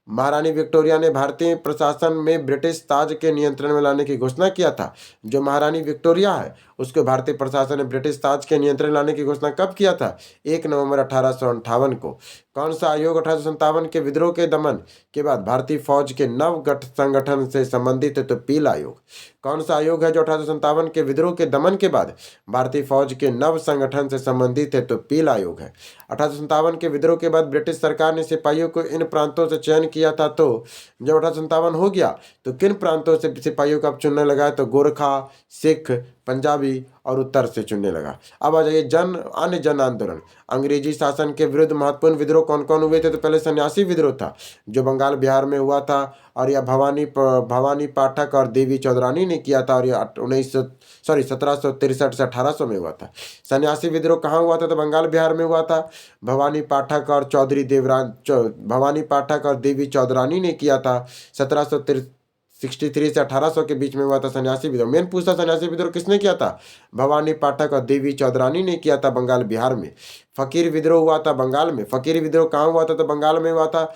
महारानी विक्टोरिया ने भारतीय प्रशासन में ब्रिटिश ताज के नियंत्रण में लाने की घोषणा किया था। जो महारानी विक्टोरिया है उसको भारतीय प्रशासन ने ब्रिटिश ताज के नियंत्रण में लाने की घोषणा कब किया था? 1 नवंबर 1858 को। कौन सा आयोग 1857 के विद्रोह के दमन के बाद भारतीय फौज के नव गठ संगठन से संबंधित है? तो पील आयोग। कौन सा आयोग है जो 1857 के विद्रोह के दमन के बाद भारतीय फौज के नव संगठन से संबंधित है? तो पील आयोग है। 1857 के विद्रोह के बाद ब्रिटिश सरकार ने सिपाहियों को इन प्रांतों से चयन किया था। तो जब 1857 हो गया तो किन प्रांतों से सिपाहियों का चुनने लगा? तो गोरखा, सिख, पंजाबी और उत्तर से चुनने लगा। अब आ जाइए अन्य जन आंदोलन। अंग्रेजी शासन के विरुद्ध महत्वपूर्ण विद्रोह कौन कौन हुए थे? तो पहले सन्यासी विद्रोह था जो बंगाल बिहार में हुआ था और यह भवानी पाठक और देवी चौधरानी ने किया था और यह 1763 से 1800 में हुआ था। सन्यासी विद्रोह कहाँ हुआ था? तो बंगाल बिहार में हुआ था। भवानी पाठक और देवी चौधरानी ने किया था। 1763 से 1800 के बीच में हुआ था सन्यासी विद्रोह। मेन पूछता सन्यासी विद्रोह किसने किया था? भवानी पाठक और देवी चौधरानी ने किया था बंगाल बिहार में। फकीर विद्रोह हुआ था बंगाल में। फकीर विद्रोह कहाँ हुआ था? तो बंगाल में हुआ था।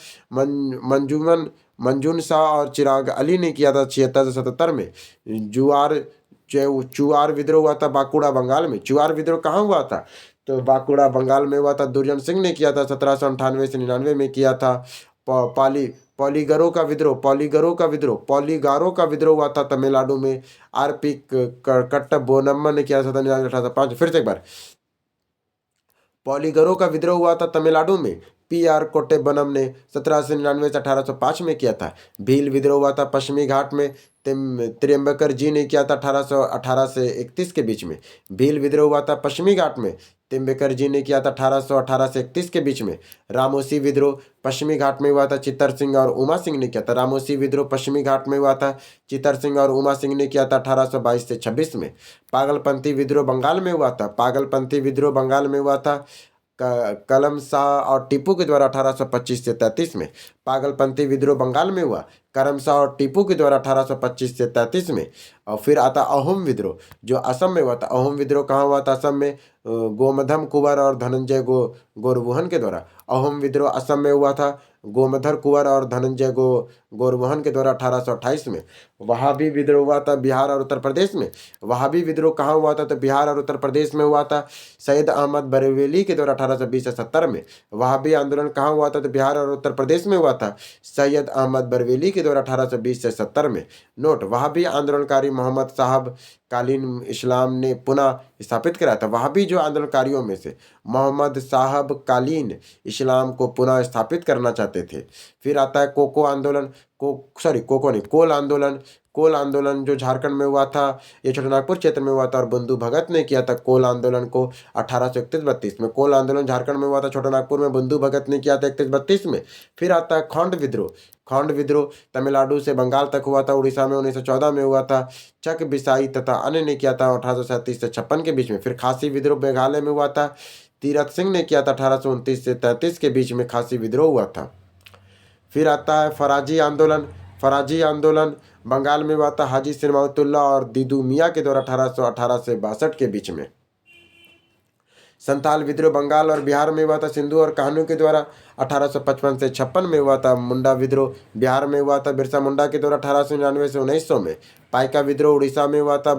मंजून शाह और चिराग अली ने किया था 76 से 77 में। चुआर विद्रोह हुआ था बांकुड़ा बंगाल में। चुआर विद्रोह कहाँ हुआ था? तो बांकुड़ा बंगाल में हुआ था। दुर्जन सिंह ने किया था 1798 से 99 में किया था। पॉलीगारो का विद्रोह हुआ था तमिलनाडु में। आरपी कट्टबोनम्मा ने किया था 1805। फिर से एक बार, पॉलीगरो का विद्रोह हुआ था तमिलनाडु में। PR कोट्टेबनम ने 1799 से 1805 में किया था। भील विद्रोह हुआ था पश्चिमी घाट में। त्र्यंबकर जी ने किया था 1818 से 31 के बीच में। भील विद्रोह हुआ था पश्चिमी घाट में। तिम्बेकर जी ने किया था 1818 से 31 के बीच में। रामोसी विद्रोह पश्चिमी घाट में हुआ था। चित्तर सिंह और उमा सिंह ने किया था। रामोसी विद्रोह पश्चिमी घाट में हुआ था। चित्तर सिंह और उमा सिंह ने किया था 1822 से 26 में। पागलपंथी विद्रोह बंगाल में हुआ था। कलम शाह और टीपू के द्वारा 1825 से 33 में। पागलपंथी विद्रोह बंगाल में हुआ। करम शाह और टीपू के द्वारा 1825 से 33 में। और फिर आता अहोम विद्रोह जो असम में हुआ था। अहोम विद्रोह कहाँ हुआ था? असम में। गोमधम कुंवर और धनंजय गोरवोहन के द्वारा अहोम विद्रोह असम में हुआ था। गोमधर कुंवर और धनंजय गोरवोहन के द्वारा 1828 में। वहाबी विद्रोह हुआ था बिहार और उत्तर प्रदेश में। वहाबी विद्रोह कहाँ हुआ था? तो बिहार और उत्तर प्रदेश में हुआ था। सैयद अहमद बरेलवी के द्वारा 1820 से 70 में। वहाबी आंदोलन कहाँ हुआ था? तो बिहार और उत्तर प्रदेश में हुआ था। सैयद अहमद बरेलवी के द्वारा 1820 से 70 में। नोट, वहाबी आंदोलनकारी मोहम्मद साहब कालीन इस्लाम ने पुनः स्थापित कराया था। वहाबी जो आंदोलनकारियों में से मोहम्मद साहब कालीन इस्लाम को पुनः स्थापित करना चाहते थे। फिर आता है कोल आंदोलन जो झारखंड में हुआ था। ये छोटानागपुर क्षेत्र में हुआ था और बंधु भगत ने किया था कोल आंदोलन को 1831-32 में। कोल आंदोलन झारखंड में हुआ था, छोटानागपुर में बंधु भगत ने किया था 31-32 में। फिर आता है खंड विद्रोह। खौंड विद्रोह तमिलनाडु से बंगाल तक हुआ था, उड़ीसा में 1914 में हुआ था। चक बिसाई तथा अन्य ने किया था 1837 से 56 के बीच में। फिर खासी विद्रोह मेघालय में हुआ था, तीरथ सिंह ने किया था 1829 से 33 के बीच में खासी विद्रोह हुआ था। फिर आता है फराजी आंदोलन। फराजी आंदोलन बंगाल में हुआ था, हाजी सिरमौतुल्ला और दीदू मियाँ के द्वारा 1818 से 62 के बीच में। संथाल विद्रोह बंगाल और बिहार में हुआ था, सिंधु और कान्हू के द्वारा 1855 से 56 में हुआ था। मुंडा विद्रोह बिहार में हुआ था, बिरसा मुंडा के द्वारा 1899 से 1900 में। पाइका विद्रोह उड़ीसा में हुआ था,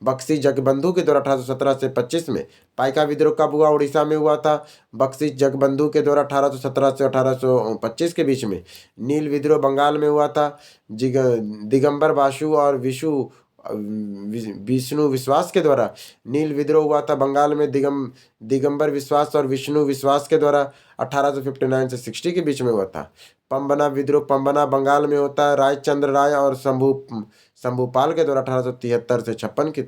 बक्सी जगबंधु के द्वारा 1817 से 25 में। पाइका विद्रोह कब हुआ? उड़ीसा में हुआ था, बक्सी जगबंधु के द्वारा 1817 से 1825 के बीच में। नील विद्रोह बंगाल में हुआ था, दिगंबर बासु और विष्णु विश्वास के द्वारा। नील विद्रोह हुआ था बंगाल में, दिगंबर विश्वास और विष्णु विश्वास के द्वारा 1859 से 60 के बीच में हुआ था। पंबना विद्रोह पंबना बंगाल में होता है, रायचंद्र राय और शंभुपाल के द्वारा 1873 से 56 के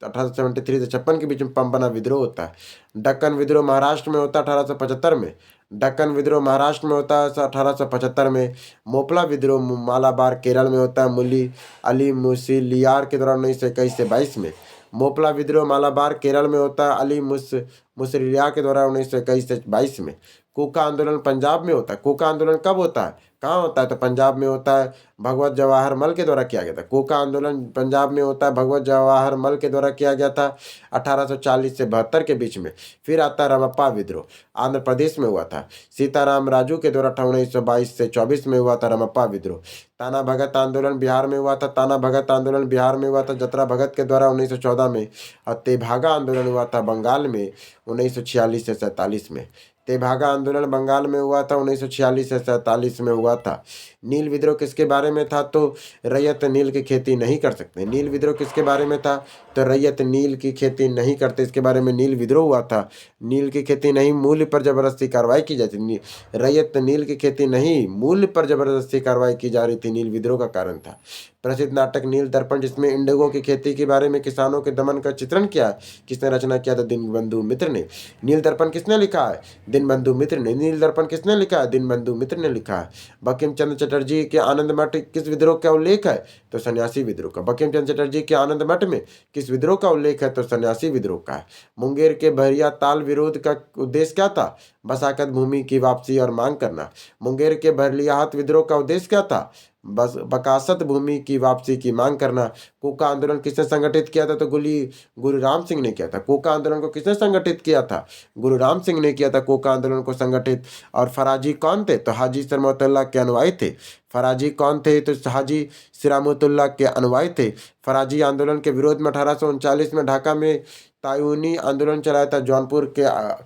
1873 से 56 के बीच में पंबना विद्रोह होता है। दक्कन विद्रोह महाराष्ट्र में होता है 1875 में। दक्कन विद्रोह महाराष्ट्र में होता है 1875 में। मोपला विद्रोह मालाबार केरल में होता है, मुली अली मुसीलियार के द्वारा 1921 से 22 में। मोपला विद्रोह मालाबार केरल में होता है, अली मुसलिया के द्वारा 1921 से 22 में। कूका आंदोलन पंजाब में होता है। कूका आंदोलन कब होता है, कहाँ होता है? तो पंजाब में होता है, भगवत जवाहर मल के द्वारा किया गया था। कूका आंदोलन पंजाब में होता है, भगवत जवाहर मल के द्वारा किया गया था 1840 से 72 के बीच में। फिर आता है रमप्पा विद्रोह, आंध्र प्रदेश में हुआ था, सीताराम राजू के द्वारा 1922 से 24 में हुआ था रमप्पा विद्रोह। ताना भगत आंदोलन बिहार में हुआ था, ताना भगत आंदोलन बिहार में हुआ था, जतरा भगत के द्वारा 1914 में। और तेभागा आंदोलन हुआ था बंगाल में 1946 से 47 में। तेभागा आंदोलन बंगाल में हुआ था 1946 से 47 में हुआ था। नील विद्रोह किसके बारे में था? तो रैयत नील की खेती नहीं कर सकते। नील विद्रोह किसके बारे में था? तो रैयत नील की खेती नहीं करते, इसके बारे में नील विद्रोह हुआ था। नील की खेती नहीं, मूल्य पर जबरदस्ती कार्रवाई की जाती। रैयत नील की खेती नहीं, मूल्य पर जबरदस्ती कार्रवाई की जा रही थी, नील विद्रोह का कारण था। प्रसिद्ध नाटक नील दर्पण, जिसमें इंडिगो की खेती के बारे में किसानों के दमन का चित्रण किया, किसने रचना किया था? दीनबंधु मित्र ने। नील दर्पण किसने लिखा है? दीनबंधु मित्र ने। नील दर्पण किसने लिखा है? दीनबंधु मित्र ने लिखा है। बंकिम चंद्र चटर्जी के आनंद मठ किस विद्रोह का उल्लेख है? तो सन्यासी विद्रोह का। बंकिम चंद्र चटर्जी के आनंद मठ में किस विद्रोह का उल्लेख है? तो सन्यासी विद्रोह का है। मुंगेर के बहरिया ताल विरोध का उद्देश्य क्या था? बसाकत भूमि की वापसी और मांग करना। मुंगेर के बहरियाहाट विद्रोह का उद्देश्य क्या था? बस बकासत भूमि की वापसी की मांग करना। कोका आंदोलन किसने संगठित किया था? तो गुरु राम सिंह ने किया था। कोका आंदोलन को किसने संगठित किया था? गुरु राम सिंह ने किया था कोका आंदोलन को संगठित। और फराजी कौन थे? तो हाजी सिरमौतुल्ला के अनुयायी थे। फराजी कौन थे? तो हाजी सिरामुतुल्ला के अनुयायी थे। फराजी आंदोलन के विरोध में 1839 में ढाका में तायूनी आंदोलन चलाया था जौनपुर के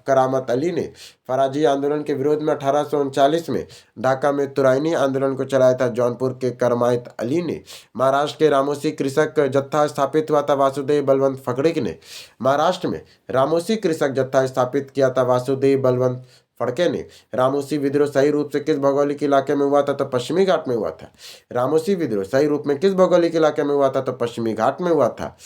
करामत अली ने। फराजी आंदोलन के विरोध में 1839 में ढाका में तुराइनी आंदोलन को चलाया था जौनपुर के करमायत अली ने। महाराष्ट्र के रामोसी कृषक जत्था स्थापित हुआ था वासुदेव बलवंत फड़के ने। महाराष्ट्र में रामोसी कृषक जत्था स्थापित किया था वासुदेव बलवंत फड़के ने। रामोसी विद्रोह सही रूप से किस भौगोलिक इलाके में हुआ था? तो पश्चिमी घाट में हुआ था। रामोसी विद्रोह सही रूप में किस भौगोलिक इलाके में हुआ था? तो पश्चिमी घाट में हुआ था।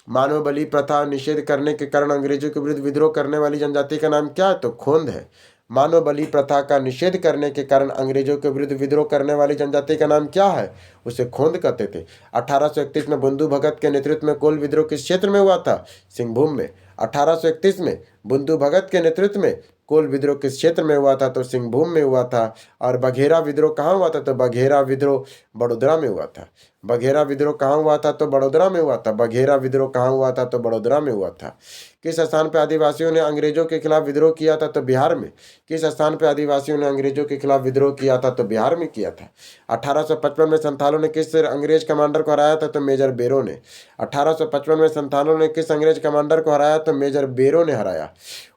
मानव बलि प्रथा निषेध करने के कारण अंग्रेजों के विरुद्ध विद्रोह करने वाली जनजाति का नाम क्या है? तो खोंद है। मानव बलि प्रथा का निषेध करने के कारण अंग्रेजों के विरुद्ध विद्रोह करने वाली जनजाति का नाम क्या है? उसे खोंद कहते थे। 1831 में बंधु भगत के नेतृत्व में कोल विद्रोह किस क्षेत्र में हुआ था? सिंहभूम में। 1831 में बंधु भगत के नेतृत्व में कोल विद्रोह किस क्षेत्र में हुआ था? तो सिंहभूम में हुआ था। और बघेरा विद्रोह कहाँ हुआ था? तो बघेरा विद्रोह बड़ोदरा में हुआ था। बघेरा विद्रोह कहाँ हुआ था? तो बड़ोदरा में हुआ था। बघेरा विद्रोह कहाँ हुआ था? तो बड़ोदरा में हुआ था। किस स्थान पर आदिवासियों ने अंग्रेजों के खिलाफ विद्रोह किया था? तो बिहार में। किस स्थान पर आदिवासियों ने अंग्रेजों के खिलाफ विद्रोह किया था? तो बिहार में किया था। 1855 में संथालों ने किस अंग्रेज कमांडर को हराया था? तो मेजर बेरो ने। 1855 में संथालों ने किस अंग्रेज कमांडर को हराया? तो मेजर बेरो ने हराया।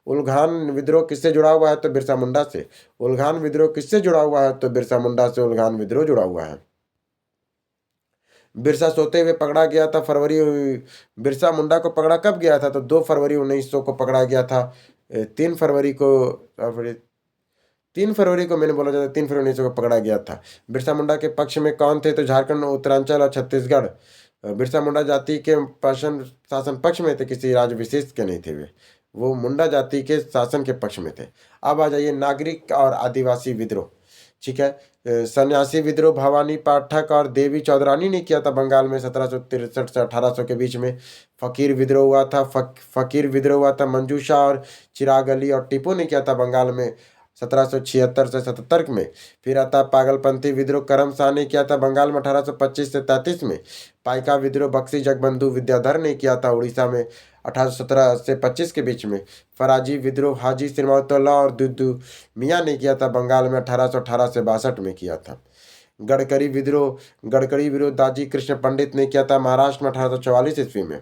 उल्घान विद्रोह किससे जुड़ा हुआ है? तो बिरसा मुंडा से। उल्घान विद्रोह किससे जुड़ा हुआ है? तो बिरसा मुंडा से उल्घान विद्रोह जुड़ा हुआ है। बिरसा सोते हुए पकड़ा गया था बिरसा मुंडा को पकड़ा कब गया था? तो 2 फरवरी 1900 को पकड़ा गया था। 3 फरवरी को 3 फरवरी को मैंने बोला जाता है, 3 फरवरी 1900 को पकड़ा गया था। बिरसा मुंडा के पक्ष में कौन थे? तो झारखंड, उत्तरांचल और छत्तीसगढ़। बिरसा मुंडा जाति के शासन पक्ष में थे, किसी राज्य विशेष के नहीं थे वो मुंडा जाति के शासन के पक्ष में थे। अब आ जाइए नागरिक और आदिवासी विद्रोह। ठीक है। सन्यासी विद्रोह भवानी पाठक और देवी चौधरानी ने किया था बंगाल में 1763 से 1800 के बीच में। फकीर विद्रोह हुआ था, फकीर विद्रोह हुआ था मंजूषा और चिराग अली और टीपू ने किया था बंगाल में 1776 से 77 में। फिर आता है पागलपंथी विद्रोह, करम शाह ने किया था बंगाल में 1825 से 33 में। पाइका विद्रोह बक्सी जगबंधु विद्याधर ने किया था उड़ीसा में 1817 से 25 के बीच में। फराजी विद्रोह हाजी सिरमौतुल्लाह और दुद्दू मियाँ ने किया था बंगाल में 1818 से 62 में किया था। गड़करी विद्रोह दाजी कृष्ण पंडित ने किया था महाराष्ट्र में 1844 ईस्वी में।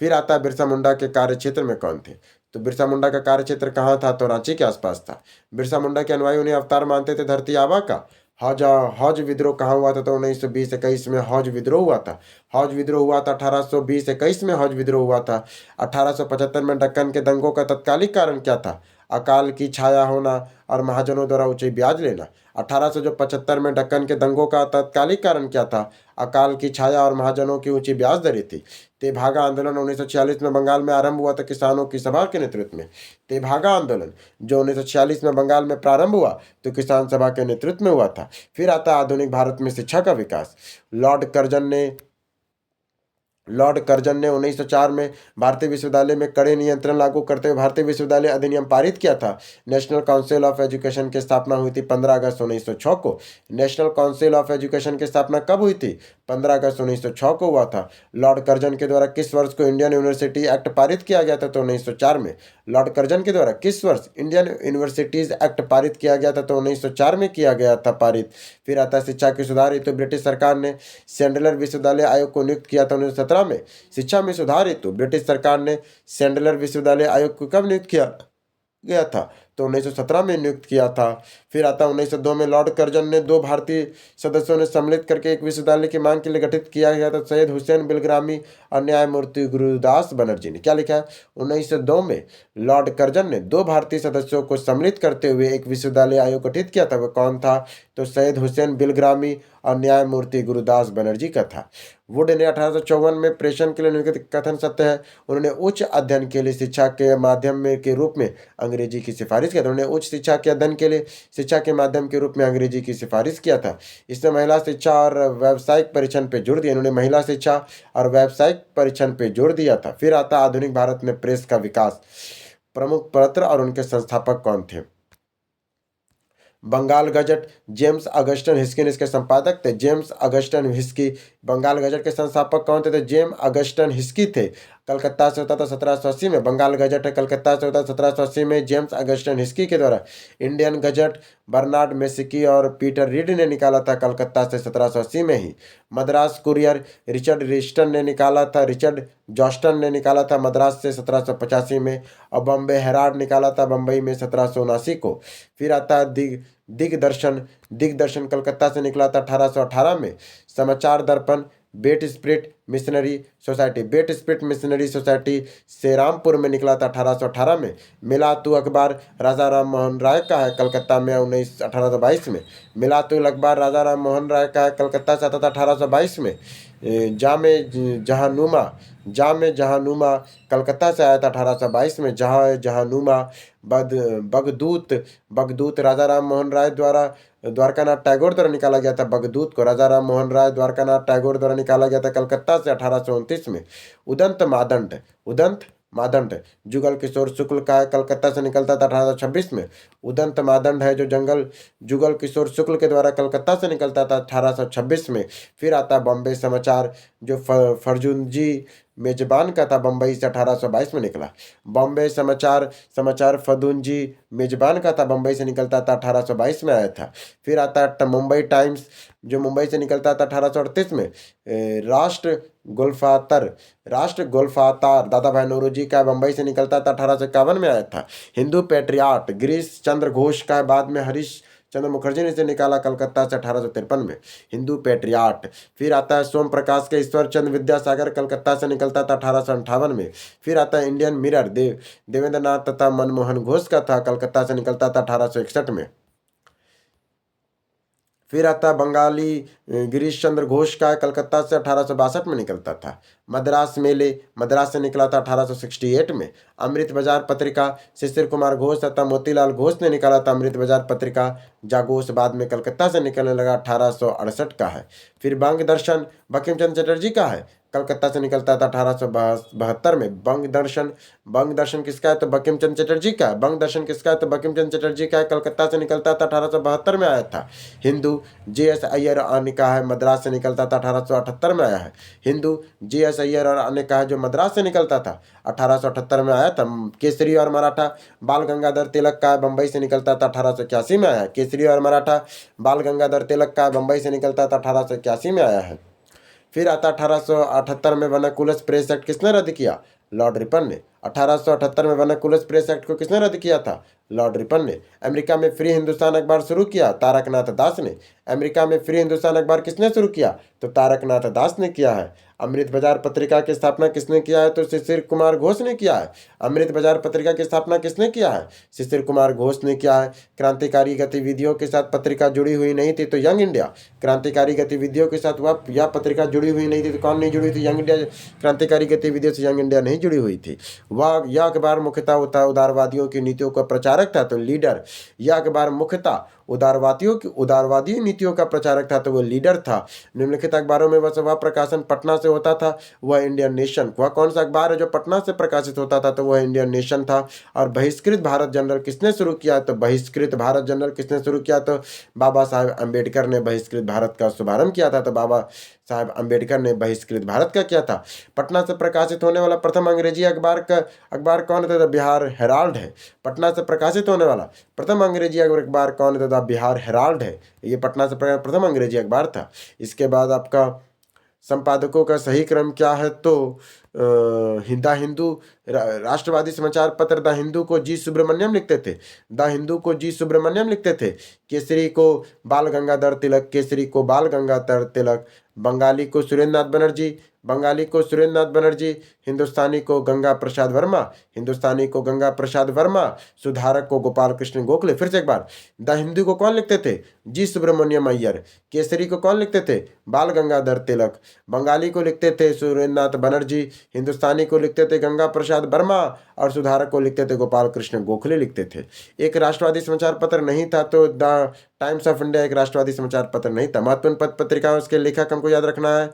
फिर आता है बिरसा मुंडा के कार्यक्षेत्र में कौन थे? तो बिरसा मुंडा का कार्यक्षेत्र कहाँ था? तो रांची के आसपास था। बिरसा मुंडा के अनुयायी उन्हें अवतार मानते थे धरती आबा का। हौज विद्रोह कहाँ हुआ था? तो 1920-21 में हौज विद्रोह हुआ था। हौज विद्रोह हुआ था 1820-21 में हौज विद्रोह हुआ था। 1875 में दक्कन के दंगों का तत्कालिक कारण क्या था? अकाल की छाया होना और महाजनों द्वारा ऊंचे ब्याज लेना। 1875 में दक्कन के दंगों का तत्कालिक कारण क्या था? अकाल की छाया और महाजनों की ऊंची ब्याज दरें थी। तेभागा आंदोलन 1946 में बंगाल में आरंभ हुआ था किसानों की सभा के नेतृत्व में। तेभागा आंदोलन जो 1946 में बंगाल में प्रारंभ हुआ तो किसान सभा के नेतृत्व में हुआ था। फिर आता आधुनिक भारत में शिक्षा का विकास। लॉर्ड कर्जन ने 1904 में भारतीय विश्वविद्यालय में कड़े नियंत्रण लागू करते हुए भारतीय विश्वविद्यालय अधिनियम पारित किया था। नेशनल काउंसिल ऑफ एजुकेशन की स्थापना हुई थी 15 अगस्त 1906 को। नेशनल काउंसिल ऑफ एजुकेशन की स्थापना कब हुई थी? 15 अगस्त 1906 को हुआ था। लॉर्ड कर्जन के द्वारा किस वर्ष को इंडियन यूनिवर्सिटी एक्ट पारित किया गया था? तो 1904 में। लॉर्ड कर्जन के द्वारा किस वर्ष इंडियन यूनिवर्सिटीज एक्ट पारित किया गया था? तो 1904 में किया गया था पारित। फिर आता है शिक्षा के सुधार हेतु ब्रिटिश सरकार ने सैंडलर विश्वविद्यालय आयोग को नियुक्त किया था 1917 में। शिक्षा में सुधार हेतु ब्रिटिश सरकार ने सैंडलर विश्वविद्यालय आयोग को कब नियुक्त किया गया था? तो 1917 में नियुक्त किया था। फिर आता 1902 में लॉर्ड कर्जन ने 2 भारतीय सदस्यों ने सम्मिलित करके एक विश्वविद्यालय की मांग के लिए गठित किया गया था, सैयद हुसैन बिलग्रामी और न्यायमूर्ति गुरुदास बनर्जी ने। क्या लिखा है? 1902 में लॉर्ड कर्जन ने 2 भारतीय सदस्यों को सम्मिलित करते हुए एक विश्वविद्यालय आयोग गठित किया था। वह कौन था? तो सैयद हुसैन बिलग्रामी और न्यायमूर्ति गुरुदास बनर्जी का था। वुड ने 1854 में प्रेषण के लिए निम्नलिखित कथन सत्य है। उन्होंने उच्च अध्ययन के लिए शिक्षा के माध्यम में के रूप में अंग्रेजी की सिफारिश किया था। उन्होंने उच्च शिक्षा के अध्ययन के लिए शिक्षा के माध्यम के रूप में अंग्रेजी की सिफारिश किया था। इसने महिला शिक्षा और व्यावसायिक परीक्षण पर जोर दिया। इन्होंने महिला शिक्षा और व्यावसायिक परीक्षण पर जोर दिया था। फिर आता आधुनिक भारत में प्रेस का विकास। प्रमुख पत्र और उनके संस्थापक कौन थे? बंगाल गजट जेम्स अगस्टन हिस्किन इसके संपादक थे। James Augustus Hicky. Bengal gazette के संस्थापक कौन थे? तो जेम्स अगस्टन हिस्की थे। कलकत्ता से होता था 1780 में। बंगाल गजट है कलकत्ता से होता था 1780 में जेम्स अगस्टन हिस्की के द्वारा। इंडियन गजट बर्नार्ड मेसिकी और पीटर रीड ने निकाला था कलकत्ता से 1780 में ही। मद्रास कुरियर रिचर्ड रिस्टन ने निकाला था। रिचर्ड जॉस्टन ने निकाला था मद्रास से 1785 में। और बम्बे हेराल्ड निकाला था बम्बई में 1779 को। फिर आता है दिग्दर्शन कलकत्ता से निकला था 1818 में। समाचार दर्पण बेट स्प्रिट मिशनरी सोसाइटी से रामपुर में निकला था 1818 में। मिलातु अखबार राजा राम मोहन राय का है कलकत्ता में 1822 में। मिलातुल अखबार राजा राम मोहन राय का है कलकत्ता से आता था 1822 में। जामे जहानुमा कलकत्ता से आया था 1822 में। जहानुमा बगदूत राजा राम मोहन राय द्वारा द्वारकानाथ टैगोर द्वारा निकाला गया था। बगदूत को राजा राम मोहन राय द्वारकानाथ टैगोर द्वारा निकाला गया था कलकत्ता से 1829 में। उदंत मादंड जुगल किशोर शुक्ल का है कलकत्ता से निकलता था 1826 में। उदंत मादंड है जो जुगल किशोर शुक्ल के द्वारा कलकत्ता से निकलता था 1826 में। फिर आता बॉम्बे समाचार जो फर्जुनजी मेजबान का था बम्बई से 1822 में निकला। बॉम्बे समाचार फदुनजी मेजबान का था बम्बई से निकलता था 1822 में आया था। फिर आता मुंबई टाइम्स जो मुंबई से निकलता था 1838 में। राष्ट्र गोल्फातार दादा भाई नौरोजी का बम्बई से निकलता था 1851 में आया था। हिंदू पेट्रियाट गिरीश चंद्र घोष का बाद में हरीश चंद्र मुखर्जी ने इसे निकाला कलकत्ता से 1853 में। हिंदू पेट्रियाट। फिर आता है सोम प्रकाश के ईश्वर चंद्र विद्यासागर कलकत्ता से निकलता था 1858 में। फिर आता है इंडियन मिरर देवेंद्र नाथ तथा मनमोहन घोष का था कलकत्ता से निकलता था 1861 में। फिर आता बंगाली गिरीश चंद्र घोष का कलकत्ता से 1862 में निकलता था। मद्रास मेले, मद्रास से निकला था 1868 में। अमृत बाजार पत्रिका शिशिर कुमार घोष तथा मोतीलाल घोष ने निकाला था अमृत बाजार पत्रिका। जागोश बाद में कलकत्ता से निकलने लगा, 1868 का है। फिर बंग दर्शन बंकिम चंद्र चटर्जी का है, कलकत्ता से निकलता था 1872 में। बंग दर्शन किसका है? तो बंकिम चंद्र चटर्जी का है। बंग दर्शन किसका है? तो बंकिम चंद्र चटर्जी का है, कलकत्ता से निकलता था 1872 में आया था। हिंदू J.S. अय्यर और अन्य का है, मद्रास से निकलता था 1878 में आया है। हिंदू J.S. अय्यर और अन्य का है, जो मद्रास से निकलता था 1878 में आया था। केसरी और मराठा बाल गंगाधर तिलक का है, बंबई से निकलता था 1881 में आया है। केसरी और मराठा बाल गंगाधर तिलक का है, बंबई से निकलता था 1881 में आया है। फिर आता 1878 में बना कुलस प्रेस एक्ट, किसने रद्द किया? लॉर्ड रिपन ने। 1878 में बना कुलस प्रेस एक्ट को किसने रद्द किया था? लॉर्ड रिपन ने। अमेरिका में फ्री हिंदुस्तान अखबार शुरू किया, तारकनाथ दास ने। अमेरिका में फ्री हिंदुस्तान अखबार किसने शुरू किया? तो तारकनाथ दास ने किया है। अमृत बाजार पत्रिका की स्थापना किसने किया है? तो शिशिर कुमार घोष ने किया है। अमृत बाजार पत्रिका की स्थापना किसने किया है? शिशिर कुमार घोष ने किया है। क्रांतिकारी गतिविधियों के साथ पत्रिका जुड़ी हुई नहीं थी, तो यंग इंडिया। क्रांतिकारी गतिविधियों के साथ वह यह पत्रिका जुड़ी हुई नहीं थी, तो कौन नहीं जुड़ी थी? Young India. क्रांतिकारी गतिविधियों से यंग इंडिया नहीं जुड़ी हुई थी। वह यह अखबार मुख्यतः उदारवादियों की नीतियों का प्रचारक था, तो लीडर। यह अखबार मुख्यतः उदारवादी नीतियों का प्रचारक था, तो वह लीडर था। निम्नलिखित अखबारों में वह सभा प्रकाशन पटना से होता था, वह इंडियन नेशन। वह कौन सा अखबार है जो पटना से प्रकाशित होता था? तो वह इंडियन नेशन था। और बहिष्कृत भारत जर्नल किसने शुरू किया? तो बहिष्कृत भारत जर्नल किसने शुरू किया? तो बाबा साहेब अम्बेडकर ने बहिष्कृत भारत का शुभारंभ किया था। तो बाबा साहेब अम्बेडकर ने बहिष्कृत भारत का किया था। पटना से प्रकाशित होने वाला प्रथम अंग्रेजी अखबार कौन था? तो बिहार हेराल्ड है। पटना से प्रकाशित होने वाला प्रथम अंग्रेजी अखबार कौन था? तो बिहार हेराल्ड है। ये पटना से प्रथम अंग्रेजी अखबार था। इसके बाद आपका संपादकों का सही क्रम क्या है? तो द हिंदू राष्ट्रवादी समाचार पत्र द हिंदू को जी सुब्रमण्यम लिखते थे। द हिंदू को जी सुब्रमण्यम लिखते थे। केसरी को बाल गंगाधर तिलक। बंगाली को सुरेंद्रनाथ बनर्जी। हिंदुस्तानी को गंगा प्रसाद वर्मा। सुधारक को गोपाल कृष्ण गोखले। फिर से एक बार, द हिंदू को कौन लिखते थे? जी सुब्रमण्यम अय्यर। केसरी को कौन लिखते थे? बाल गंगाधर तिलक। बंगाली को लिखते थे सुरेंद्रनाथ बनर्जी। हिंदुस्तानी को लिखते थे गंगा प्रसाद वर्मा। और सुधारक को लिखते थे गोपाल कृष्ण गोखले लिखते थे। एक राष्ट्रवादी समाचार पत्र नहीं था, तो द टाइम्स ऑफ इंडिया एक राष्ट्रवादी समाचार पत्र नहीं था। महत्वपूर्ण पत्रिका, उसके लेखक हमको याद रखना है।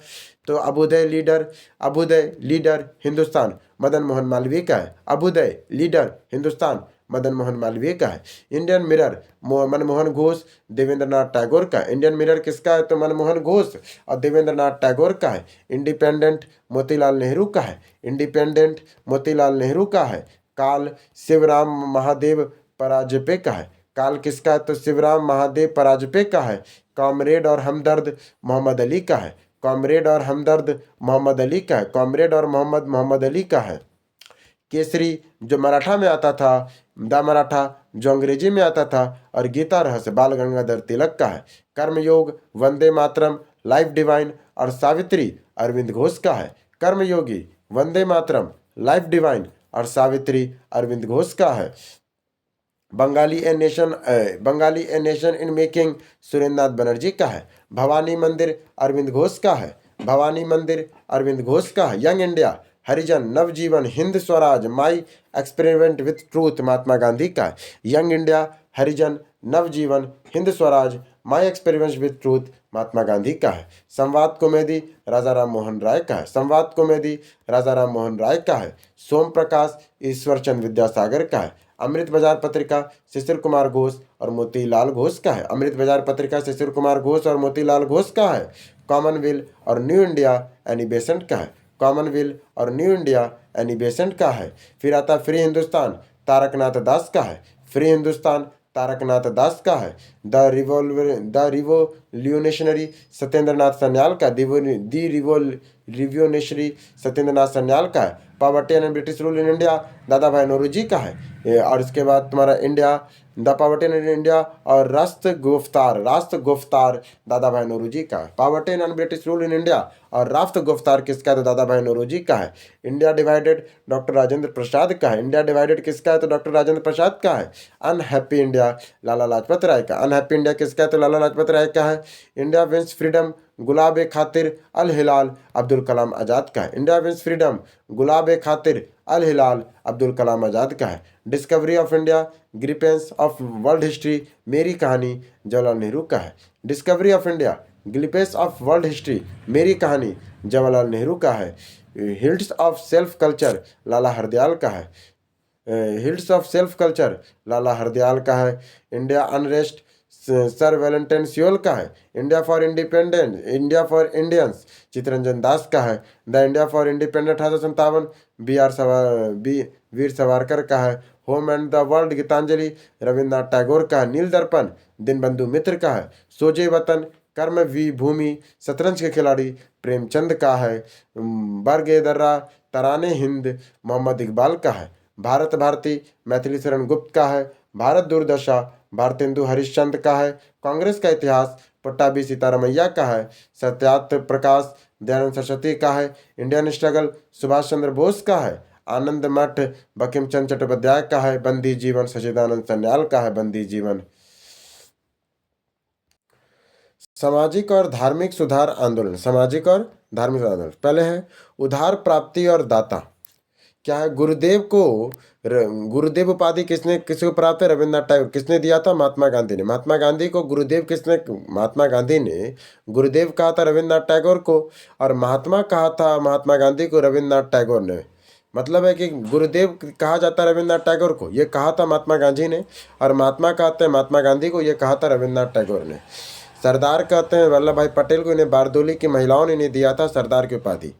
तो अभ्युदय लीडर हिंदुस्तान मदन मोहन मालवीय का है। अभ्युदय लीडर हिंदुस्तान मदन मोहन मालवीय का है। इंडियन मिरर मनमोहन घोष देवेंद्रनाथ टैगोर का। इंडियन मिरर किसका है? तो मनमोहन घोष और देवेंद्रनाथ टैगोर का है। इंडिपेंडेंट मोतीलाल नेहरू का है। काल शिवराम महादेव पराजपे का है। काल किसका है? तो शिवराम महादेव पराजपे का है। कॉमरेड और हमदर्द मोहम्मद अली का है। कॉमरेड और मोहम्मद अली का है। केसरी जो मराठा में आता था, द मराठा जो अंग्रेजी में आता था, और गीता रहस्य बाल गंगाधर तिलक का है। कर्मयोग वंदे मातरम लाइफ डिवाइन और सावित्री अरविंद घोष का है। कर्मयोगी वंदे मातरम लाइफ डिवाइन और सावित्री अरविंद घोष का है। Bengali a nation in making Surendranath Banerjee का है। भवानी मंदिर अरविंद घोष का है। Young India Harijan Navjivan Hind Swaraj my experiment with truth Mahatma Gandhi का है। Young India Harijan Navjivan Hind Swaraj my experiment with truth Mahatma Gandhi का है। संवाद कॉमेडी राजा राम मोहन राय का है। सोम प्रकाश ईश्वरचंद विद्यासागर का है। अमृत बाजार पत्रिका शिशिर कुमार घोष और मोतीलाल घोष का है। कॉमनवेल्थ और न्यू इंडिया एनी बेसेंट का है। फिर आता फ्री हिंदुस्तान तारकनाथ दास का है। द रिवोल्यूशनरी सत्येंद्रनाथ सन्याल का है। Poverty and British rule in India दादा भाई नौरोजी का है। और इसके बाद तुम्हारा द पॉवर्टी इन इंडिया और राष्ट्र गुफ्तार दादा भाई नौरोजी का है। Poverty and British rule in India और राफ्त गुफ्तार किसका है तो दादा भाई नौरोजी का है। India divided doctor Rajendra Prasad का है। इंडिया डिवाइडेड किसका है तो डॉक्टर राजेंद्र प्रसाद का है। अनहैप्पी इंडिया लाला लाजपत राय का। अनहैप्पी इंडिया किसका है तो लाला लाजपत राय का है। इंडिया विंस फ्रीडम गुलाब ए खातिर अल हिलाल अब्दुल कलाम आज़ाद का है। इंडिया विंस फ्रीडम गुलाब ए खातिर अल हिलाल अब्दुल कलाम आज़ाद का है। Discovery of India glimpses of world history Meri Kahani Jawaharlal Nehru का है। Discovery of India glimpses of world history Meri Kahani Jawaharlal Nehru का है। Hints of self culture Lala Hardayal का है। Hints of self culture Lala Hardayal का है। India unrest sir Valentine Chirol का है। India for independence India for Indians Chittaranjan Das का है। The India for independent 1857 Veer Savarkar का है। Home and the world Gitanjali Rabindranath Tagore का है। नील दर्पण दीनबंधु मित्र का है। सोजे वतन कर्म वी भूमि शतरंज के खिलाड़ी प्रेमचंद का है। बर्ग ए दर्रा तराने हिंद मोहम्मद इकबाल का है। भारत भारती मैथिली शरण गुप्त का है। भारत दुर्दशा भारतेंदु हरिश्चंद्र का है। कांग्रेस का इतिहास पट्टाभी सीतारमैया का है। सत्यार्थ प्रकाश दयानंद सरस्वती का है। इंडियन स्ट्रगल सुभाष चंद्र बोस का है। आनंद मठ बंकिम चंद्र चट्टोपाध्याय का है। बंदी जीवन सच्चिदानंद सन्याल का है। बंदी जीवन। सामाजिक और धार्मिक सुधार आंदोलन। सामाजिक और धार्मिक आंदोलन पहले है उधार प्राप्ति और दाता। क्या है गुरुदेव उपाधि किसको प्राप्त है रविन्द्रनाथ टैगोर। किसने दिया था महात्मा गांधी ने। महात्मा गांधी को गुरुदेव महात्मा गांधी ने गुरुदेव कहा था रविन्द्रनाथ टैगोर को और महात्मा कहा था महात्मा गांधी को रविन्द्रनाथ टैगोर ने। मतलब है कि गुरुदेव कहा जाता है रविन्द्रनाथ टैगोर को, ये कहा था महात्मा गांधी ने और महात्मा कहते हैं महात्मा गांधी को, ये कहा था रविन्द्रनाथ टैगोर ने। सरदार कहते हैं वल्लभ भाई पटेल को, इन्हें बारदोली की महिलाओं ने इन्हें दिया था सरदार की उपाधि।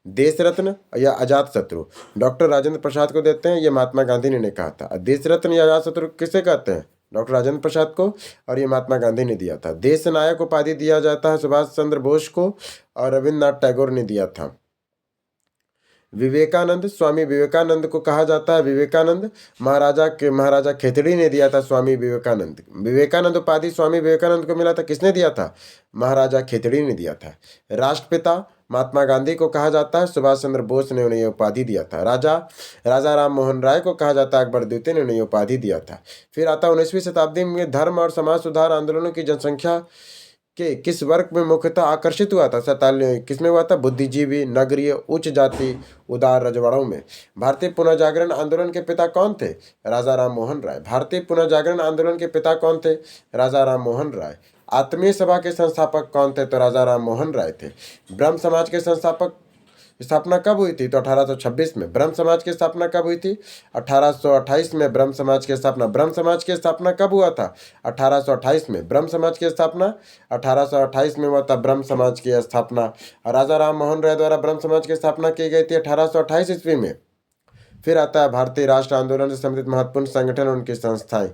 देश रत्न या अजात शत्रु डॉक्टर राजेंद्र प्रसाद को देते हैं, ये महात्मा गांधी ने कहा था। देश रत्न या अजात शत्रु किसे कहते हैं डॉक्टर राजेंद्र प्रसाद को और ये महात्मा गांधी ने दिया था। देश नायक उपाधि दिया जाता है सुभाष चंद्र बोस को और रविन्द्रनाथ टैगोर ने दिया था। विवेकानंद स्वामी विवेकानंद को कहा जाता है विवेकानंद महाराजा खेतड़ी ने दिया था स्वामी विवेकानंद। विवेकानंद उपाधि स्वामी विवेकानंद को मिला था, किसने दिया था महाराजा खेतड़ी ने दिया था। राष्ट्रपिता महात्मा गांधी को कहा जाता है, सुभाष चंद्र बोस ने उन्हें यह उपाधि दिया था। राजा राम मोहन राय को कहा जाता है, अकबर द्वितीय ने उन्हें यह उपाधि दिया था। फिर आता 19वीं शताब्दी में धर्म और समाज सुधार आंदोलनों की जनसंख्या के किस वर्ग में मुख्यतः आकर्षित हुआ था। 47 किसमें हुआ था बुद्धिजीवी नगरीय उच्च जाति उदार रजवाड़ों में। भारतीय पुनर्जागरण आंदोलन के पिता कौन थे राजा राम मोहन राय। भारतीय पुनर्जागरण आंदोलन के पिता कौन थे राजा राम मोहन राय। आत्मीय सभा के संस्थापक कौन थे तो राजा राम मोहन राय थे। ब्रह्म समाज के स्थापना कब हुई थी तो 1826 में। ब्रह्म समाज की स्थापना कब हुई थी 1828 में। ब्रह्म समाज की स्थापना कब हुआ था 1828 में। ब्रह्म समाज की स्थापना 1828 में हुआ था। ब्रह्म समाज की स्थापना राजा राम मोहन राय द्वारा ब्रह्म समाज की स्थापना की गई थी 1828 ईस्वी में। फिर आता है भारतीय राष्ट्र आंदोलन से संबंधित महत्वपूर्ण संगठन और उनकी संस्थाएं।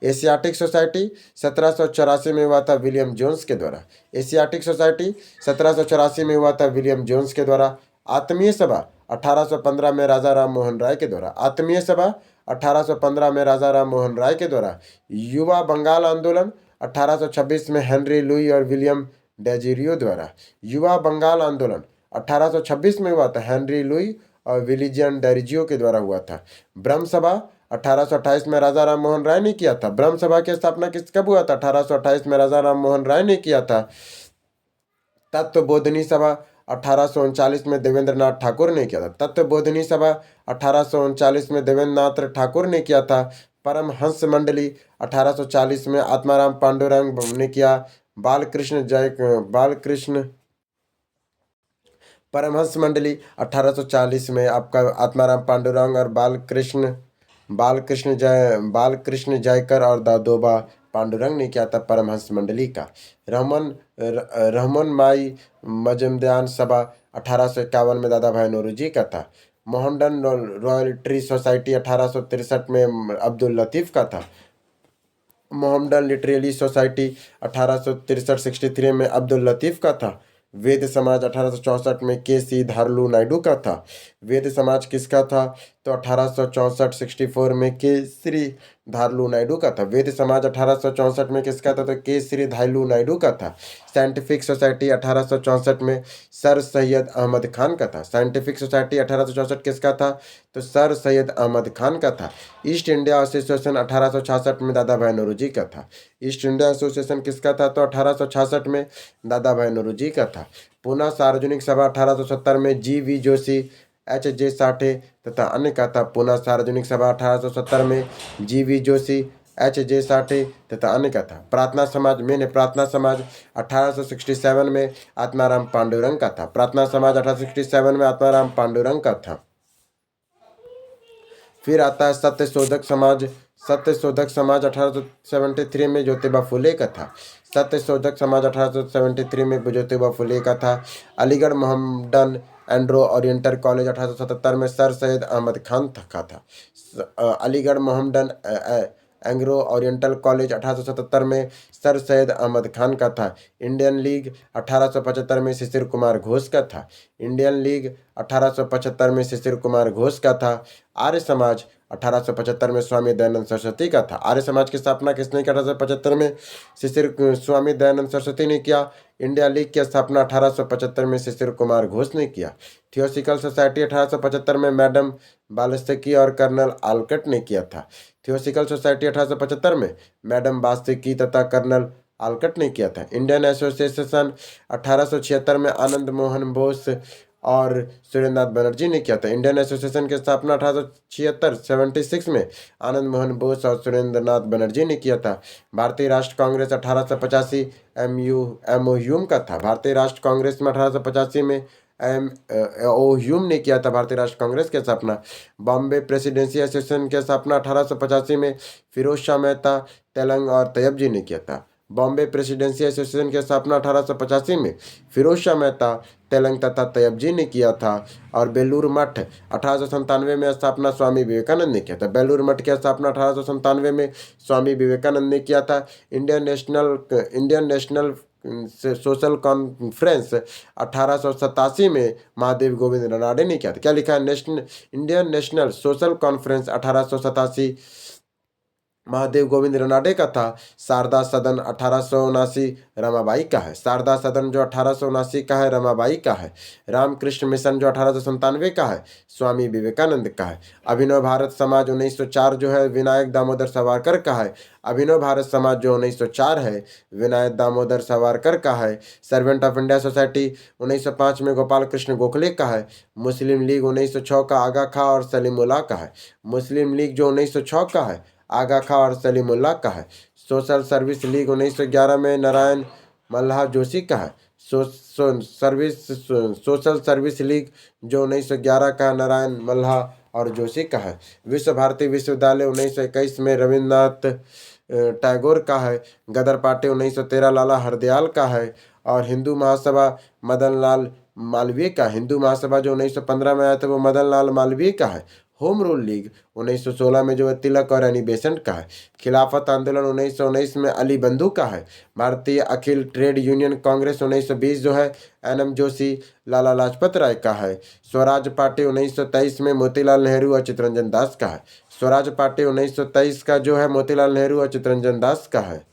एशियाटिक सोसाइटी 1784 में हुआ था विलियम जोन्स के द्वारा। एशियाटिक सोसाइटी 1784 में हुआ था विलियम जोन्स के द्वारा। आत्मीय सभा 1815 में राजा राम मोहन राय के द्वारा। आत्मीय सभा 1815 में राजा राम मोहन राय के द्वारा। युवा बंगाल आंदोलन 1826 में हेनरी लुई और विलियम डेजिरियो द्वारा। युवा बंगाल आंदोलन 1826 में हुआ था, हेनरी लुई और विलियम डेजिरियो के द्वारा हुआ था। ब्रह्म सभा 1828 में राजा राम मोहन राय ने किया था। ब्रह्म सभा की स्थापना कब हुआ था 1828 में राजा राम मोहन राय ने किया था। तत्वबोधिनी सभा 1839 में देवेंद्रनाथ ठाकुर ने किया था। तत्वबोधिनी सभा 1839 में देवेंद्रनाथ ठाकुर ने किया था। परमहंस मंडली 1840 में आत्माराम पांडुरंग ने किया। परमहंस मंडली 1840 में आपका आत्माराम पांडुरंग और बालकृष्ण जयकर और दादोबा पांडुरंग ने किया था परमहंस मंडली का। रहमान माई मजमदान सभा 1851 में दादा भाई नौरोजी का था। मोहनडन रॉयल ट्री सोसाइटी 1863 में अब्दुल लतीफ़ का था। मोहम्मडन लिटरेरी सोसाइटी 1863 में अब्दुल लतीफ़ का था। वेद समाज 1864 में के सी धारलू नायडू का था। वेद समाज किसका था तो 1864 में केसरी धारलू नायडू का था। वेद समाज 1864 में किसका था? तो केसरी धारलू नायडू का था। साइंटिफिक सोसाइटी 1864 में सर सैयद अहमद खान का था। साइंटिफिक सोसाइटी 1864 किसका था? तो सर सैयद अहमद खान का था। ईस्ट इंडिया एसोसिएशन 1866 में दादा भाई नौरोजी का था। ईस्ट इंडिया एसोसिएशन किसका था? तो 1866 में दादा भाई नौरोजी का था। पूना सार्वजनिक सभा 1870 में जी.वी. जोशी, H.J. साठे तथा अन्य का था। पूना सार्वजनिक सभा 1870 में जी.वी. जोशी, H.J. साठे तथा अन्य का था। प्रार्थना समाज मैंने प्रार्थना समाज 1867 में आत्माराम पांडुरंग का था। प्रार्थना समाज 1867 में आत्माराम पांडुरंग का था। फिर आता है सत्यशोधक समाज। सत्यशोधक समाज 1873 में ज्योतिबा फुले का था। सत्यशोधक समाज 1873 में ज्योतिबा फुले का था। Aligarh Mohammedan Anglo Oriental college 1877 में सर सैयद अहमद खान का था। Aligarh Mohammedan Anglo Oriental college 1877 में सर सैयद अहमद खान का था। इंडियन लीग 1875 में शिशिर कुमार घोष का था। इंडियन लीग 1875 में शिशिर कुमार घोष का था। आर्य समाज 1875 में स्वामी दयानंद सरस्वती का था। आर्य समाज की स्थापना किसने की? 1875 में स्वामी दयानंद सरस्वती ने किया। इंडिया लीग की स्थापना 1875 में शिशिर कुमार घोष ने किया। थियोसॉफिकल सोसाइटी 1875 में मैडम बाल्स्की और कर्नल आलकट ने किया था। थियोसॉफिकल सोसाइटी 1875 में मैडम बाल्स्की तथा कर्नल आलकट ने किया था। इंडियन एसोसिएशन 1876 में आनंद मोहन बोस और सुरेंद्रनाथ बनर्जी ने किया था। इंडियन एसोसिएशन की स्थापना 1876 में आनंद मोहन बोस और सुरेंद्रनाथ बनर्जी ने किया था। भारतीय राष्ट्र कांग्रेस 1885 एमओ का था। भारतीय राष्ट्र कांग्रेस में 1885 में ह्यूम ने किया था भारतीय राष्ट्र कांग्रेस की स्थापना। बॉम्बे प्रेसिडेंसी एसोसिएशन की स्थापना 1885 में फिरोज शाह मेहता, तेलंग और तैयब जी ने किया था। बॉम्बे प्रेसिडेंसी एसोसिएशन की स्थापना 1885 में फिरोज शाह मेहता, तेलंग तथा तैयब जी ने किया था। और बेलूर मठ 1897 में स्थापना स्वामी विवेकानंद ने किया था। बेलूर मठ की स्थापना 1897 में स्वामी विवेकानंद ने किया था। इंडियन नेशनल सोशल कॉन्फ्रेंस 1887 में महादेव गोविंद रनाडे ने किया था। क्या लिखा है? Indian national social conference 1887 Mahadev Govind Ranade का था। शारदा सदन 1879 रमाबाई का है। शारदा सदन जो 1879 का है रमाबाई का है। रामकृष्ण मिशन जो 1897 का है स्वामी विवेकानंद का है। अभिनव भारत समाज 1904 जो है विनायक दामोदर सावरकर का है। अभिनव भारत समाज जो 1904 है विनायक दामोदर सावरकर का है। सर्वेंट ऑफ इंडिया सोसाइटी 1905 में गोपाल कृष्ण गोखले का है। मुस्लिम लीग 1906 का आगा खां और सलीमुल्लाह का है। मुस्लिम लीग जो 1906 का है आगा खां और सलीमुल्लाह का है। सोशल सर्विस लीग 1911 में नारायण मल्लाह जोशी का है। सोशल सर्विस लीग जो 1911 का नारायण मल्लाह और जोशी का है। विश्व भारती विश्वविद्यालय 1921 में रविन्द्रनाथ टैगोर का है। गदर पार्टी 1913 लाला हरदयाल का है। और हिंदू महासभा मदन लाल मालवीय का। हिंदू महासभा जो 1915 में आया था वो मदन लाल मालवीय का है। होम रूल लीग 1916 में जो है तिलक और एनी बेसेंट का है। खिलाफत आंदोलन 1919 में अली बंधु का है। भारतीय अखिल ट्रेड यूनियन कांग्रेस 1920 जो है एन.एम. जोशी, लाला लाजपत राय का है। स्वराज पार्टी 1923 में मोतीलाल नेहरू और चित्तरंजन दास का है। स्वराज पार्टी 1923 का जो है मोतीलाल नेहरू और चित्तरंजन दास का है।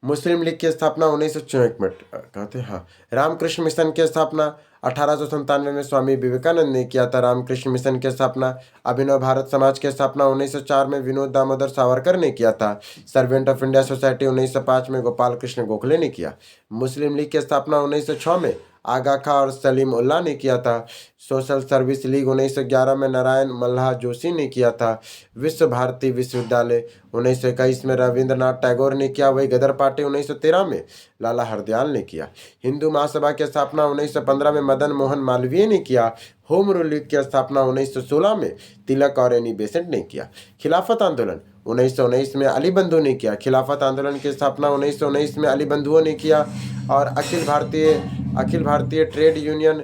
मुस्लिम लीग की स्थापना 1994 हाँ। रामकृष्ण मिशन की स्थापना 1897 में स्वामी विवेकानंद ने किया था। रामकृष्ण मिशन की स्थापना। अभिनव भारत समाज की स्थापना 1904 में विनोद दामोदर सावरकर ने किया था। सर्वेंट ऑफ इंडिया सोसाइटी 1905 में गोपाल कृष्ण गोखले ने किया। मुस्लिम लीग की स्थापना 1906 में आगा खां और सलीम उल्लाह ने किया था। सोशल सर्विस लीग 1911 में नारायण मल्लाह जोशी ने किया था। विश्व भारती विश्वविद्यालय 1921 में रविंद्रनाथ टैगोर ने किया। वही गदर पार्टी 1913 में लाला हरदयाल ने किया। हिंदू महासभा की स्थापना 1915 में मदन मोहन मालवीय ने किया। होम रूल लीग की स्थापना 1916 में तिलक और एनी बेसेंट ने किया। खिलाफत आंदोलन 1919 में अली बंधु ने किया। खिलाफत आंदोलन की स्थापना 1919 में अली बंधुओं ने किया। और अखिल भारतीय अखिल भारतीय ट्रेड यूनियन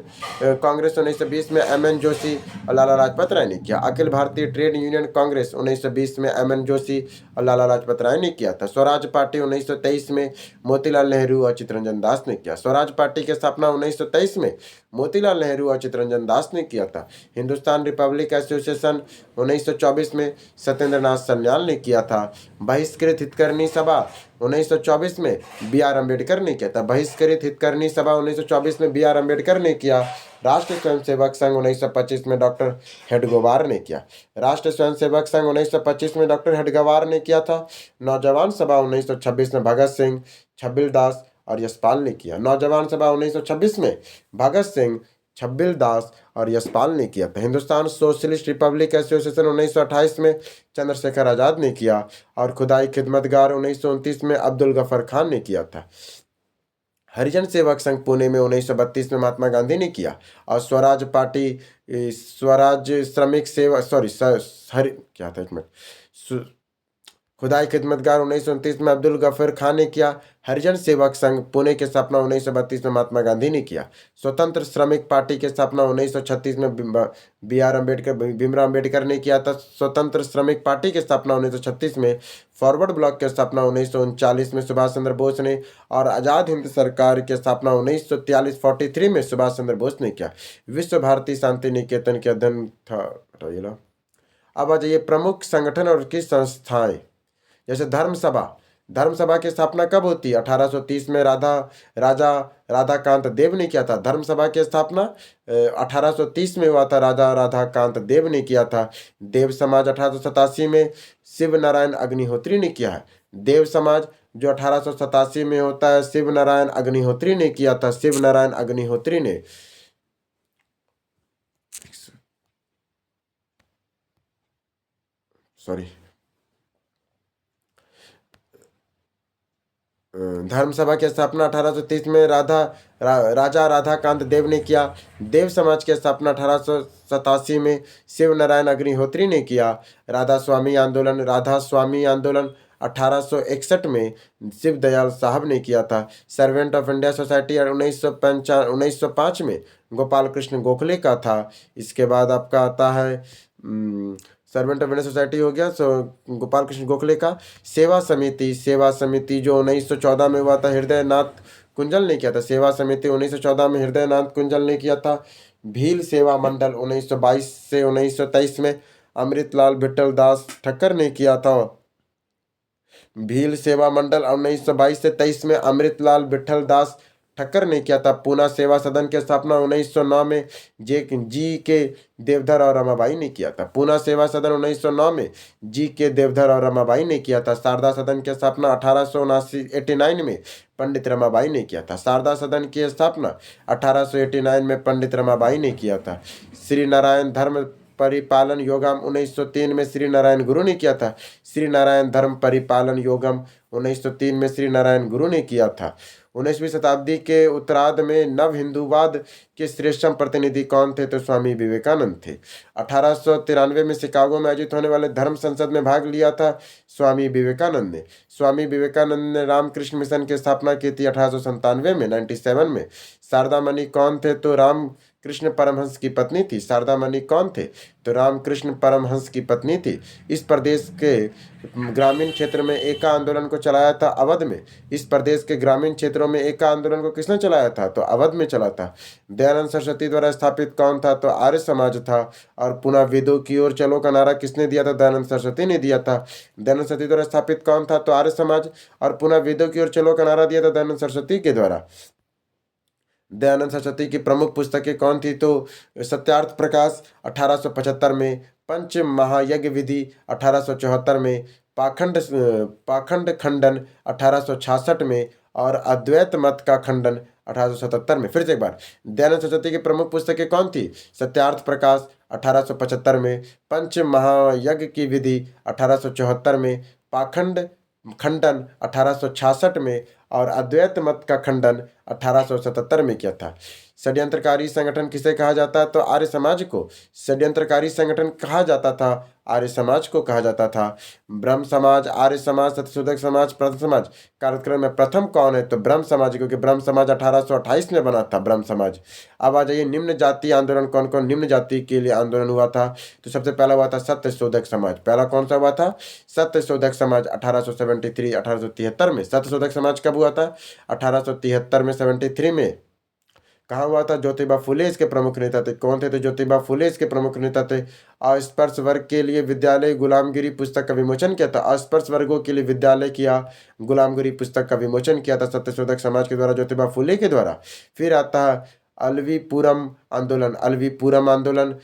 कांग्रेस 1920 में एम.एन. जोशी और लाला लाजपत राय ने किया। अखिल भारतीय ट्रेड यूनियन कांग्रेस 1920 में एम.एन. जोशी और लाला लाजपत राय ने किया था। स्वराज पार्टी 1923 में मोतीलाल नेहरू और चित्तरंजन दास ने किया। स्वराज पार्टी की स्थापना 1923 में मोतीलाल नेहरू और चित्तरंजन दास ने किया था। हिंदुस्तान रिपब्लिक एसोसिएशन 1924 में सत्येंद्र नाथ सन्याल ने किया था। बहिष्कृत हितकर्णी सभा 1924 में बी.आर. अम्बेडकर ने किया था। बहिष्कृत हितकर्णी सभा 1924 में बी.आर. अम्बेडकर ने किया। राष्ट्र स्वयंसेवक संघ 1925 में डॉक्टर हेडगेवार ने किया। राष्ट्र स्वयंसेवक संघ 1925 में डॉक्टर हेडगेवार ने किया था। नौजवान सभा 1926 में भगत सिंह, छबिल दास और यशपाल ने किया। नौजवान सभा 1926 में भगत सिंह, छबिल दास और यशपाल ने किया था। हिंदुस्तान सोशलिस्ट रिपब्लिक एसोसिएशन 1928 में चंद्रशेखर आजाद ने किया और खुदाई खिदमतगार 1929 में अब्दुल गफर खान ने किया था। हरिजन सेवक संघ पुणे में 1932 में महात्मा गांधी ने किया और स्वराज पार्टी स्वराज श्रमिक सेवा क्या था एक मिनट खुदाई खिदमतगार 1929 में अब्दुल गफर खान ने किया। हरिजन सेवक संघ पुणे की स्थापना 1932 में महात्मा गांधी ने किया। स्वतंत्र श्रमिक पार्टी की स्थापना 1936 में भीमराव अम्बेडकर ने किया था। स्वतंत्र श्रमिक पार्टी की स्थापना 1936 में। फॉरवर्ड ब्लॉक की स्थापना 1939 में सुभाष चंद्र बोस ने और आज़ाद हिंद सरकार की स्थापना 1943 में सुभाष चंद्र बोस ने किया। विश्व भारती शांति निकेतन के अध्ययन था। अब आ जाइए प्रमुख संगठन और उसकी संस्थाएं। जैसे धर्मसभा की स्थापना कब होती है? 1830 में राजा राधाकांत देव ने किया था। धर्मसभा की स्थापना 1830 में हुआ था। राजा राधाकांत देव ने किया था। देव समाज 1887 में शिव नारायण अग्निहोत्री ने किया है। देव समाज जो 1887 में होता है, शिव नारायण अग्निहोत्री ने किया था। शिव नारायण अग्निहोत्री ने धर्मसभा की स्थापना 1830 में राजा राधाकांत देव ने किया। देव समाज की स्थापना 1887 में शिव नारायण अग्निहोत्री ने किया। राधा स्वामी आंदोलन 1861 में शिव दयाल साहब ने किया था। सर्वेंट ऑफ इंडिया सोसाइटी 1905 में गोपाल कृष्ण गोखले का था। इसके बाद आपका आता है सर्वेंट ऑफ इंडिया सोसाइटी हो गया, गोपाल कृष्ण गोखले का। सेवा समिति जो 1914 में हुआ था, हृदय नाथ कुंजल ने किया था। सेवा समिति 1914 में हृदय नाथ कुंजल ने किया था। भील सेवा मंडल 1922 से 1923 में अमृतलाल विठल दास ठक्कर ने किया था। भील सेवा मंडल 1922 से 23 में अमृतलाल विठल दास ठक्कर ने किया था। पूना सेवा सदन की स्थापना 1909 में जी के देवधर और रमाबाई ने किया था। पूना सेवा सदन 1909 में जी के देवधर और रमाबाई ने किया था। शारदा सदन की स्थापना 1889 में पंडित रमाबाई ने किया था। शारदा सदन की स्थापना 1889 में पंडित रमाबाई ने किया था। श्री नारायण धर्म परिपालन योगम 1903 में श्री नारायण गुरु ने किया था। श्री नारायण धर्म परिपालन योगम 1903 में श्री नारायण गुरु ने किया था। 19वीं शताब्दी के उत्तरार्ध में नव हिंदूवाद के श्रेष्ठतम प्रतिनिधि कौन थे? तो स्वामी विवेकानंद थे। 1893 में शिकागो में आयोजित होने वाले धर्म संसद में भाग लिया था स्वामी विवेकानंद ने। स्वामी विवेकानंद ने रामकृष्ण मिशन की स्थापना की थी 1897 में 97 में। शारदा मणि कौन थे? तो रामकृष्ण परमहंस की पत्नी थी। शारदा मणि कौन थे? तो रामकृष्ण परमहंस की पत्नी थी। इस प्रदेश के ग्रामीण क्षेत्र में एका आंदोलन को चलाया था अवध में। इस प्रदेश के ग्रामीण क्षेत्रों में एका आंदोलन को किसने चलाया था? तो अवध में चला था। दयानंद सरस्वती द्वारा स्थापित कौन था? तो आर्य समाज था। और पुनः वेदों की ओर चलो का नारा किसने दिया था? दयानंद सरस्वती ने दिया था। दयानंद सरस्वती द्वारा स्थापित कौन था? तो आर्य समाज। और पुनः वेदों की ओर चलो का नारा दिया था दयानंद सरस्वती के द्वारा। दयानंद सरस्वती की प्रमुख पुस्तकें कौन थी? तो सत्यार्थ प्रकाश 1875 में, पंच महायज्ञ विधि 1874 में, पाखंड खंडन 1866 में और अद्वैत मत का खंडन 1877 में। फिर से एक बार, दयानंद सरस्वती की प्रमुख पुस्तकें कौन थी? सत्यार्थ प्रकाश 1875 में, पंच महायज्ञ की विधि 1874 में, पाखंड खंडन 1866 में और अद्वैत मत का खंडन 1877 में किया था। षड्यंत्रकारी संगठन किसे कहा जाता है? तो आर्य समाज को षड्यंत्रकारी संगठन कहा जाता था आर्य समाज को कहा जाता था। ब्रह्म समाज, आर्य समाज, सत्यशोधक समाज, प्रथम समाज। कार्यक्रम में प्रथम कौन है? तो ब्रह्म समाज, क्योंकि ब्रह्म समाज 1828 में बना था ब्रह्म समाज। अब आ जाइए निम्न जाति आंदोलन। कौन कौन निम्न जाति के लिए आंदोलन हुआ था? तो सबसे पहला हुआ था सत्यशोधक समाज। पहला कौन सा हुआ था? सत्यशोधक समाज 1873 1873 में। सत्यशोधक समाज कब हुआ था? 1873 में, 73 में। कहाँ हुआ था? ज्योतिबा फुले इसके प्रमुख नेता थे। कौन थे? तो ज्योतिबा फुले इसके प्रमुख नेता थे। अस्पृश्य वर्ग के लिए विद्यालय गुलामगिरी पुस्तक का विमोचन किया था। अस्पृश्य वर्गों के लिए विद्यालय किया, गुलामगिरी पुस्तक का विमोचन किया था सत्यशोधक समाज के द्वारा, ज्योतिबा फुले के द्वारा। फिर आता है अलवीपुरम आंदोलन। अलवीपुरम आंदोलन,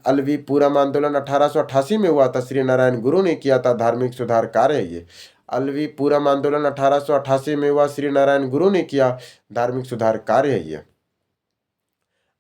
अलवीपुरम आंदोलन 1888 में हुआ था। श्री नारायण गुरु ने किया था। धार्मिक सुधार कार्य है ये। अलवीपुरम आंदोलन 1888 में हुआ, श्री नारायण गुरु ने किया। धार्मिक सुधार कार्य है ये।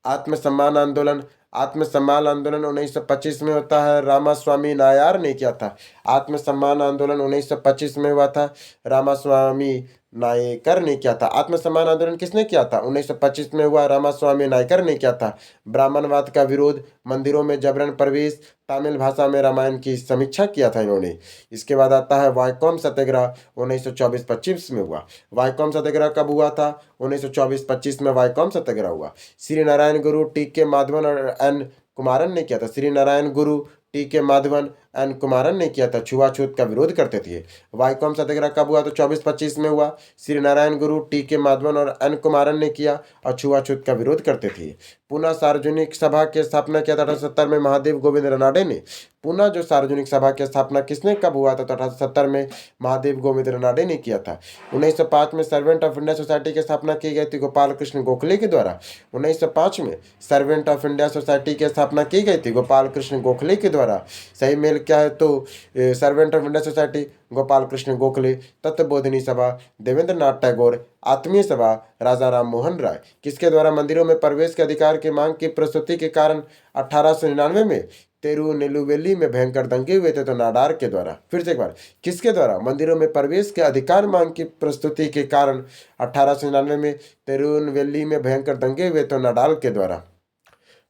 आत्मसम्मान आंदोलन, आत्मसम्मान आंदोलन 1925 में होता है, रामास्वामी नायर ने किया था। आत्मसम्मान आंदोलन 1925 में हुआ था, रामास्वामी नायकर ने किया था। आत्मसम्मान आंदोलन किसने किया था? 1925 में हुआ, रामास्वामी नायकर ने किया था। ब्राह्मणवाद का विरोध, मंदिरों में जबरन प्रवेश, तमिल भाषा में रामायण की समीक्षा किया था इन्होंने। इसके बाद आता है वाइकोम सत्याग्रह, 1924-25 में हुआ। वाइकोम सत्याग्रह कब हुआ था? 1924-25 में वाइकोम सत्याग्रह हुआ। श्री नारायण गुरु, टी के माधवन और एन कुमारन ने किया था। श्री नारायण गुरु, टी के माधवन, एन कुमारन ने किया था। छुआछूत का विरोध करते थे। वाइकोम सत्याग्रह कब हुआ? तो 24-25 में हुआ। श्री नारायण गुरु, टी के माधवन और एन कुमारन ने किया और छुआछूत का विरोध करते थे। पुनः सार्वजनिक सभा की स्थापना किया था 1870 में, महादेव गोविंद रनाडे ने। पुनः जो सार्वजनिक सभा की स्थापना किसने कब हुआ था? तो 1870 में महादेव गोविंद रनाडे ने किया था। 1905 में सर्वेंट ऑफ इंडिया सोसाइटी की स्थापना की गई थी गोपाल कृष्ण गोखले के द्वारा। 1905 में सर्वेंट ऑफ इंडिया सोसाइटी की स्थापना की गई थी गोपाल कृष्ण गोखले के द्वारा। सही मेल क्या है? तो servant of India society Gopal Krishna Gokhale, Tattvabodhini सभा देवेंद्र नाथ टैगोर, आत्मीय सभा राजा राम मोहन राय। किसके द्वारा? मंदिरों में प्रवेश के अधिकार की मांग की प्रस्तुति के कारण 1899 में तिरुनेलुवेली में भयंकर दंगे हुए थे, तो नाडार के द्वारा। फिर से एक बार, किसके द्वारा? मंदिरों में प्रवेश के अधिकार मांग की प्रस्तुति के कारण 1899 में तिरुनेलुवेली में भयंकर दंगे हुए, तो नाडाल के द्वारा।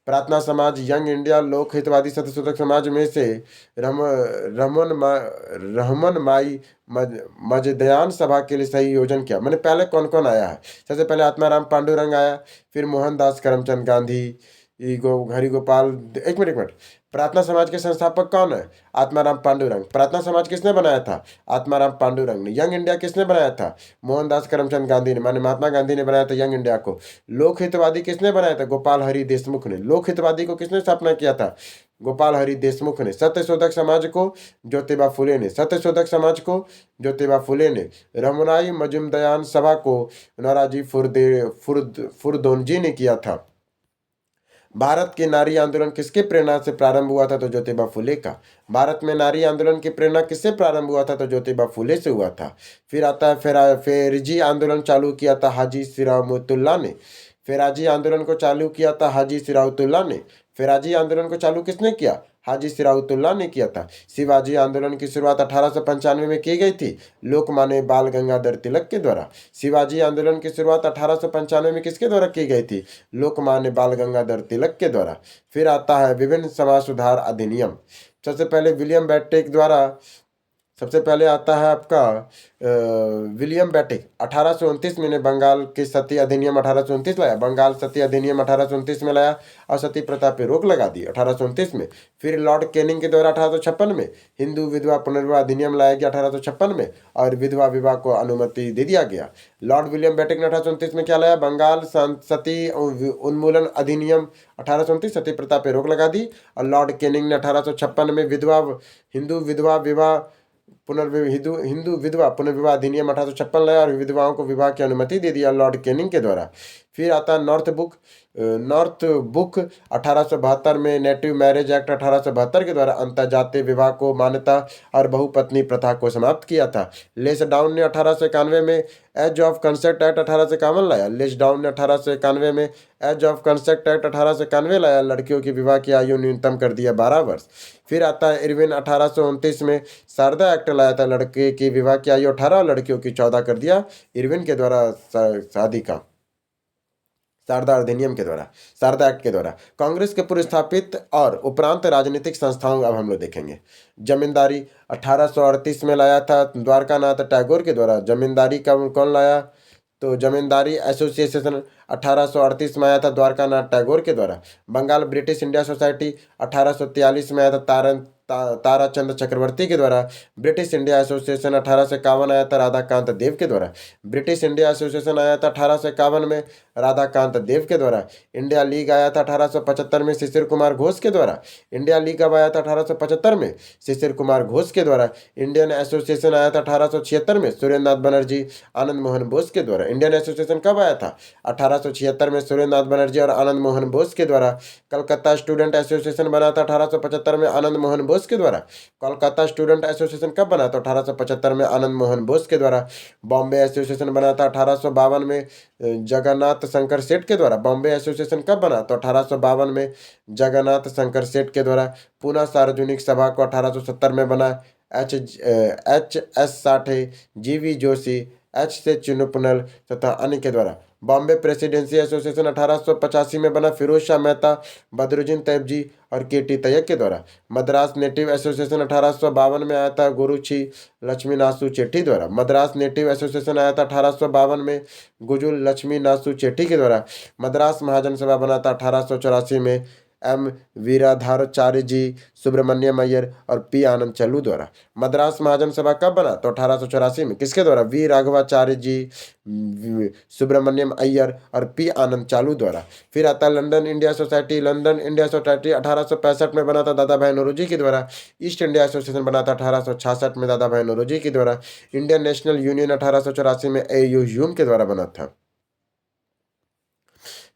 प्रार्थना समाज, यंग इंडिया, लोक हितवादी सत्यशोधक समाज में से रहमन माई मजदयान सभा के लिए सही योजन किया। मैंने पहले कौन कौन आया है? सबसे पहले आत्माराम पांडुरंग आया, फिर मोहनदास करमचंद गांधी, हरिगोपाल। एक मिनट, प्रार्थना समाज के संस्थापक कौन है? आत्माराम पांडुरंग। प्रार्थना समाज किसने बनाया था? आत्माराम पांडुरंग ने। यंग इंडिया किसने बनाया था? मोहनदास करमचंद गांधी ने, माने महात्मा गांधी ने बनाया था यंग इंडिया को। लोक हितवादी किसने बनाया था? गोपाल हरि देशमुख ने। लोक हितवादी को किसने स्थापना किया था? गोपाल हरि देशमुख ने। सत्यशोधक समाज को ज्योतिबा फुले ने। सत्यशोधक समाज को ज्योतिबा फुले ने। रमनाई मजुमदयान सभा को नाराजी फुरदोनजी ने किया था। भारत के नारी आंदोलन किसके प्रेरणा से प्रारंभ हुआ था? तो ज्योतिबा फुले का। भारत में नारी आंदोलन की प्रेरणा किससे प्रारंभ हुआ था? तो ज्योतिबा फुले से हुआ था। फिर आता है फेरजी आंदोलन चालू किया था हाजी सिरामुतुल्ला ने। फेराजी आंदोलन को चालू किया था हाजी सिराउतुल्ला ने। फेराजी आंदोलन को चालू किसने किया? हाजी सिराउतुल्ला ने किया था। शिवाजी आंदोलन की शुरुआत 1895 में की गई थी, लोकमान्य बाल गंगाधर तिलक के द्वारा। शिवाजी आंदोलन की शुरुआत 1895 में किसके द्वारा की गई थी? लोकमान्य बाल गंगाधर तिलक के द्वारा। फिर आता है विभिन्न समाज सुधार अधिनियम। सबसे पहले विलियम बेंटिक द्वारा, सबसे पहले आता है आपका विलियम बेंटिक 1829 में ने बंगाल के सती अधिनियम 1829 लाया। बंगाल सती अधिनियम 1829 में लाया और सती प्रथा पर रोक लगा दी 1829 में। फिर लॉर्ड कैनिंग के द्वारा 1856 में हिंदू विधवा पुनर्विवाह अधिनियम लाया गया 1856 में, और विधवा विवाह को अनुमति दे दिया गया। लॉर्ड विलियम बेंटिक ने 1829 में क्या लाया? बंगाल सती उन्मूलन अधिनियम 1829, सती प्रथा पर रोक लगा दी। और लॉर्ड कैनिंग ने 1856 में हिंदू विधवा पुनर्विवाह अधिनियम 1856 लाया और विधवाओं को विवाह की अनुमति दे दिया लॉर्ड कैनिंग के द्वारा। फिर आता है नॉर्थ बुक 1872 में। नेटिव मैरिज एक्ट 1872 के द्वारा अंतर्जातीय विवाह को मान्यता और बहुपत्नी प्रथा को समाप्त किया था। लेस डाउन ने 1891 में एज ऑफ कंसेप्ट एक्ट 1851 लाया। लेस डाउन ने 1891 में एज ऑफ कंसेप्ट एक्ट 1891 लाया। लड़कियों की विवाह की आयु न्यूनतम कर दिया 12 वर्ष। फिर आता है इरविन 1829 में शारदा एक्ट लाया था। लड़के की विवाह की आयु 18 और लड़कियों की 14 कर दिया इरविन के द्वारा शादी का। शारदा अधिनियम के द्वारा, शारदा एक्ट के द्वारा। कांग्रेस के पूर्व स्थापित और उपरांत राजनीतिक संस्थाओं अब हम लोग देखेंगे। जमींदारी 1838 में लाया था द्वारकानाथ टैगोर के द्वारा। जमींदारी का कौन लाया? तो जमींदारी एसोसिएशन 1838 में आया था द्वारकानाथ टैगोर के द्वारा। बंगाल ब्रिटिश इंडिया सोसाइटी 1843 में आया था ताराचंद चक्रवर्ती के द्वारा। ब्रिटिश इंडिया एसोसिएशन 1851 आया था राधाकांत देव के द्वारा। ब्रिटिश इंडिया एसोसिएशन आया था 1851 में राधाकांत देव के द्वारा। इंडिया लीग आया था 1875 में शिशिर कुमार घोष के द्वारा। इंडिया लीग कब आया था? 1875 में शिशिर कुमार घोष के द्वारा। इंडियन एसोसिएशन आया था 1876 में सुरेंद्र नाथ बनर्जी आनंद मोहन बोस के द्वारा। इंडियन एसोसिएशन कब आया था? 1876 में सुरेंद्र नाथ बनर्जी और आनंद मोहन बोस के द्वारा। कलकत्ता स्टूडेंट एसोसिएशन बना था 1875 में आनंद मोहन बोस के द्वारा। कोलकाता स्टूडेंट एसोसिएशन कब बना था? 1875 में आनंद मोहन बोस के द्वारा। बॉम्बे एसोसिएशन बना था 1852 में जगन्नाथ शंकर सेठ के द्वारा। बॉम्बे एसोसिएशन कब बना? तो 1852 में जगन्नाथ शंकर सेठ के द्वारा। पूना सार्वजनिक सभा को 1870 में बना एच एस साठे, जीवी जोशी, एच से चिनुपुनल तथा अन्य के द्वारा। बॉम्बे प्रेसिडेंसी एसोसिएशन 1885 में बना फिरोज शाह मेहता, बदरुद्दीन तैयबजी और के.टी. तैयब के द्वारा। मद्रास नेटिव एसोसिएशन 1852 में आया था गुरुची लक्ष्मी नासू चेट्टी द्वारा। मद्रास नेटिव एसोसिएशन आया था 1852 में गुजुल लक्ष्मी नासू चेट्टी के द्वारा। मद्रास महाजन सभा बना था 1884 में एम वीराधाराचार्य जी, सुब्रमण्यम अय्यर और पी आनंद चल्लू द्वारा। मद्रास महाजन सभा कब बना? तो 1884 में। किसके द्वारा? वी राघवाचार्य जी, सुब्रमण्यम अय्यर और पी आनंद चालू द्वारा। फिर आता है London India society. London India society 1865 में बना था दादा भाई नौरोजी के द्वारा। ईस्ट इंडिया एसोसिएशन बना था 1866 में दादा भाई नौरोजी के द्वारा। इंडियन नेशनल यूनियन 1884 में ए.यू. ह्यूम के द्वारा बना था।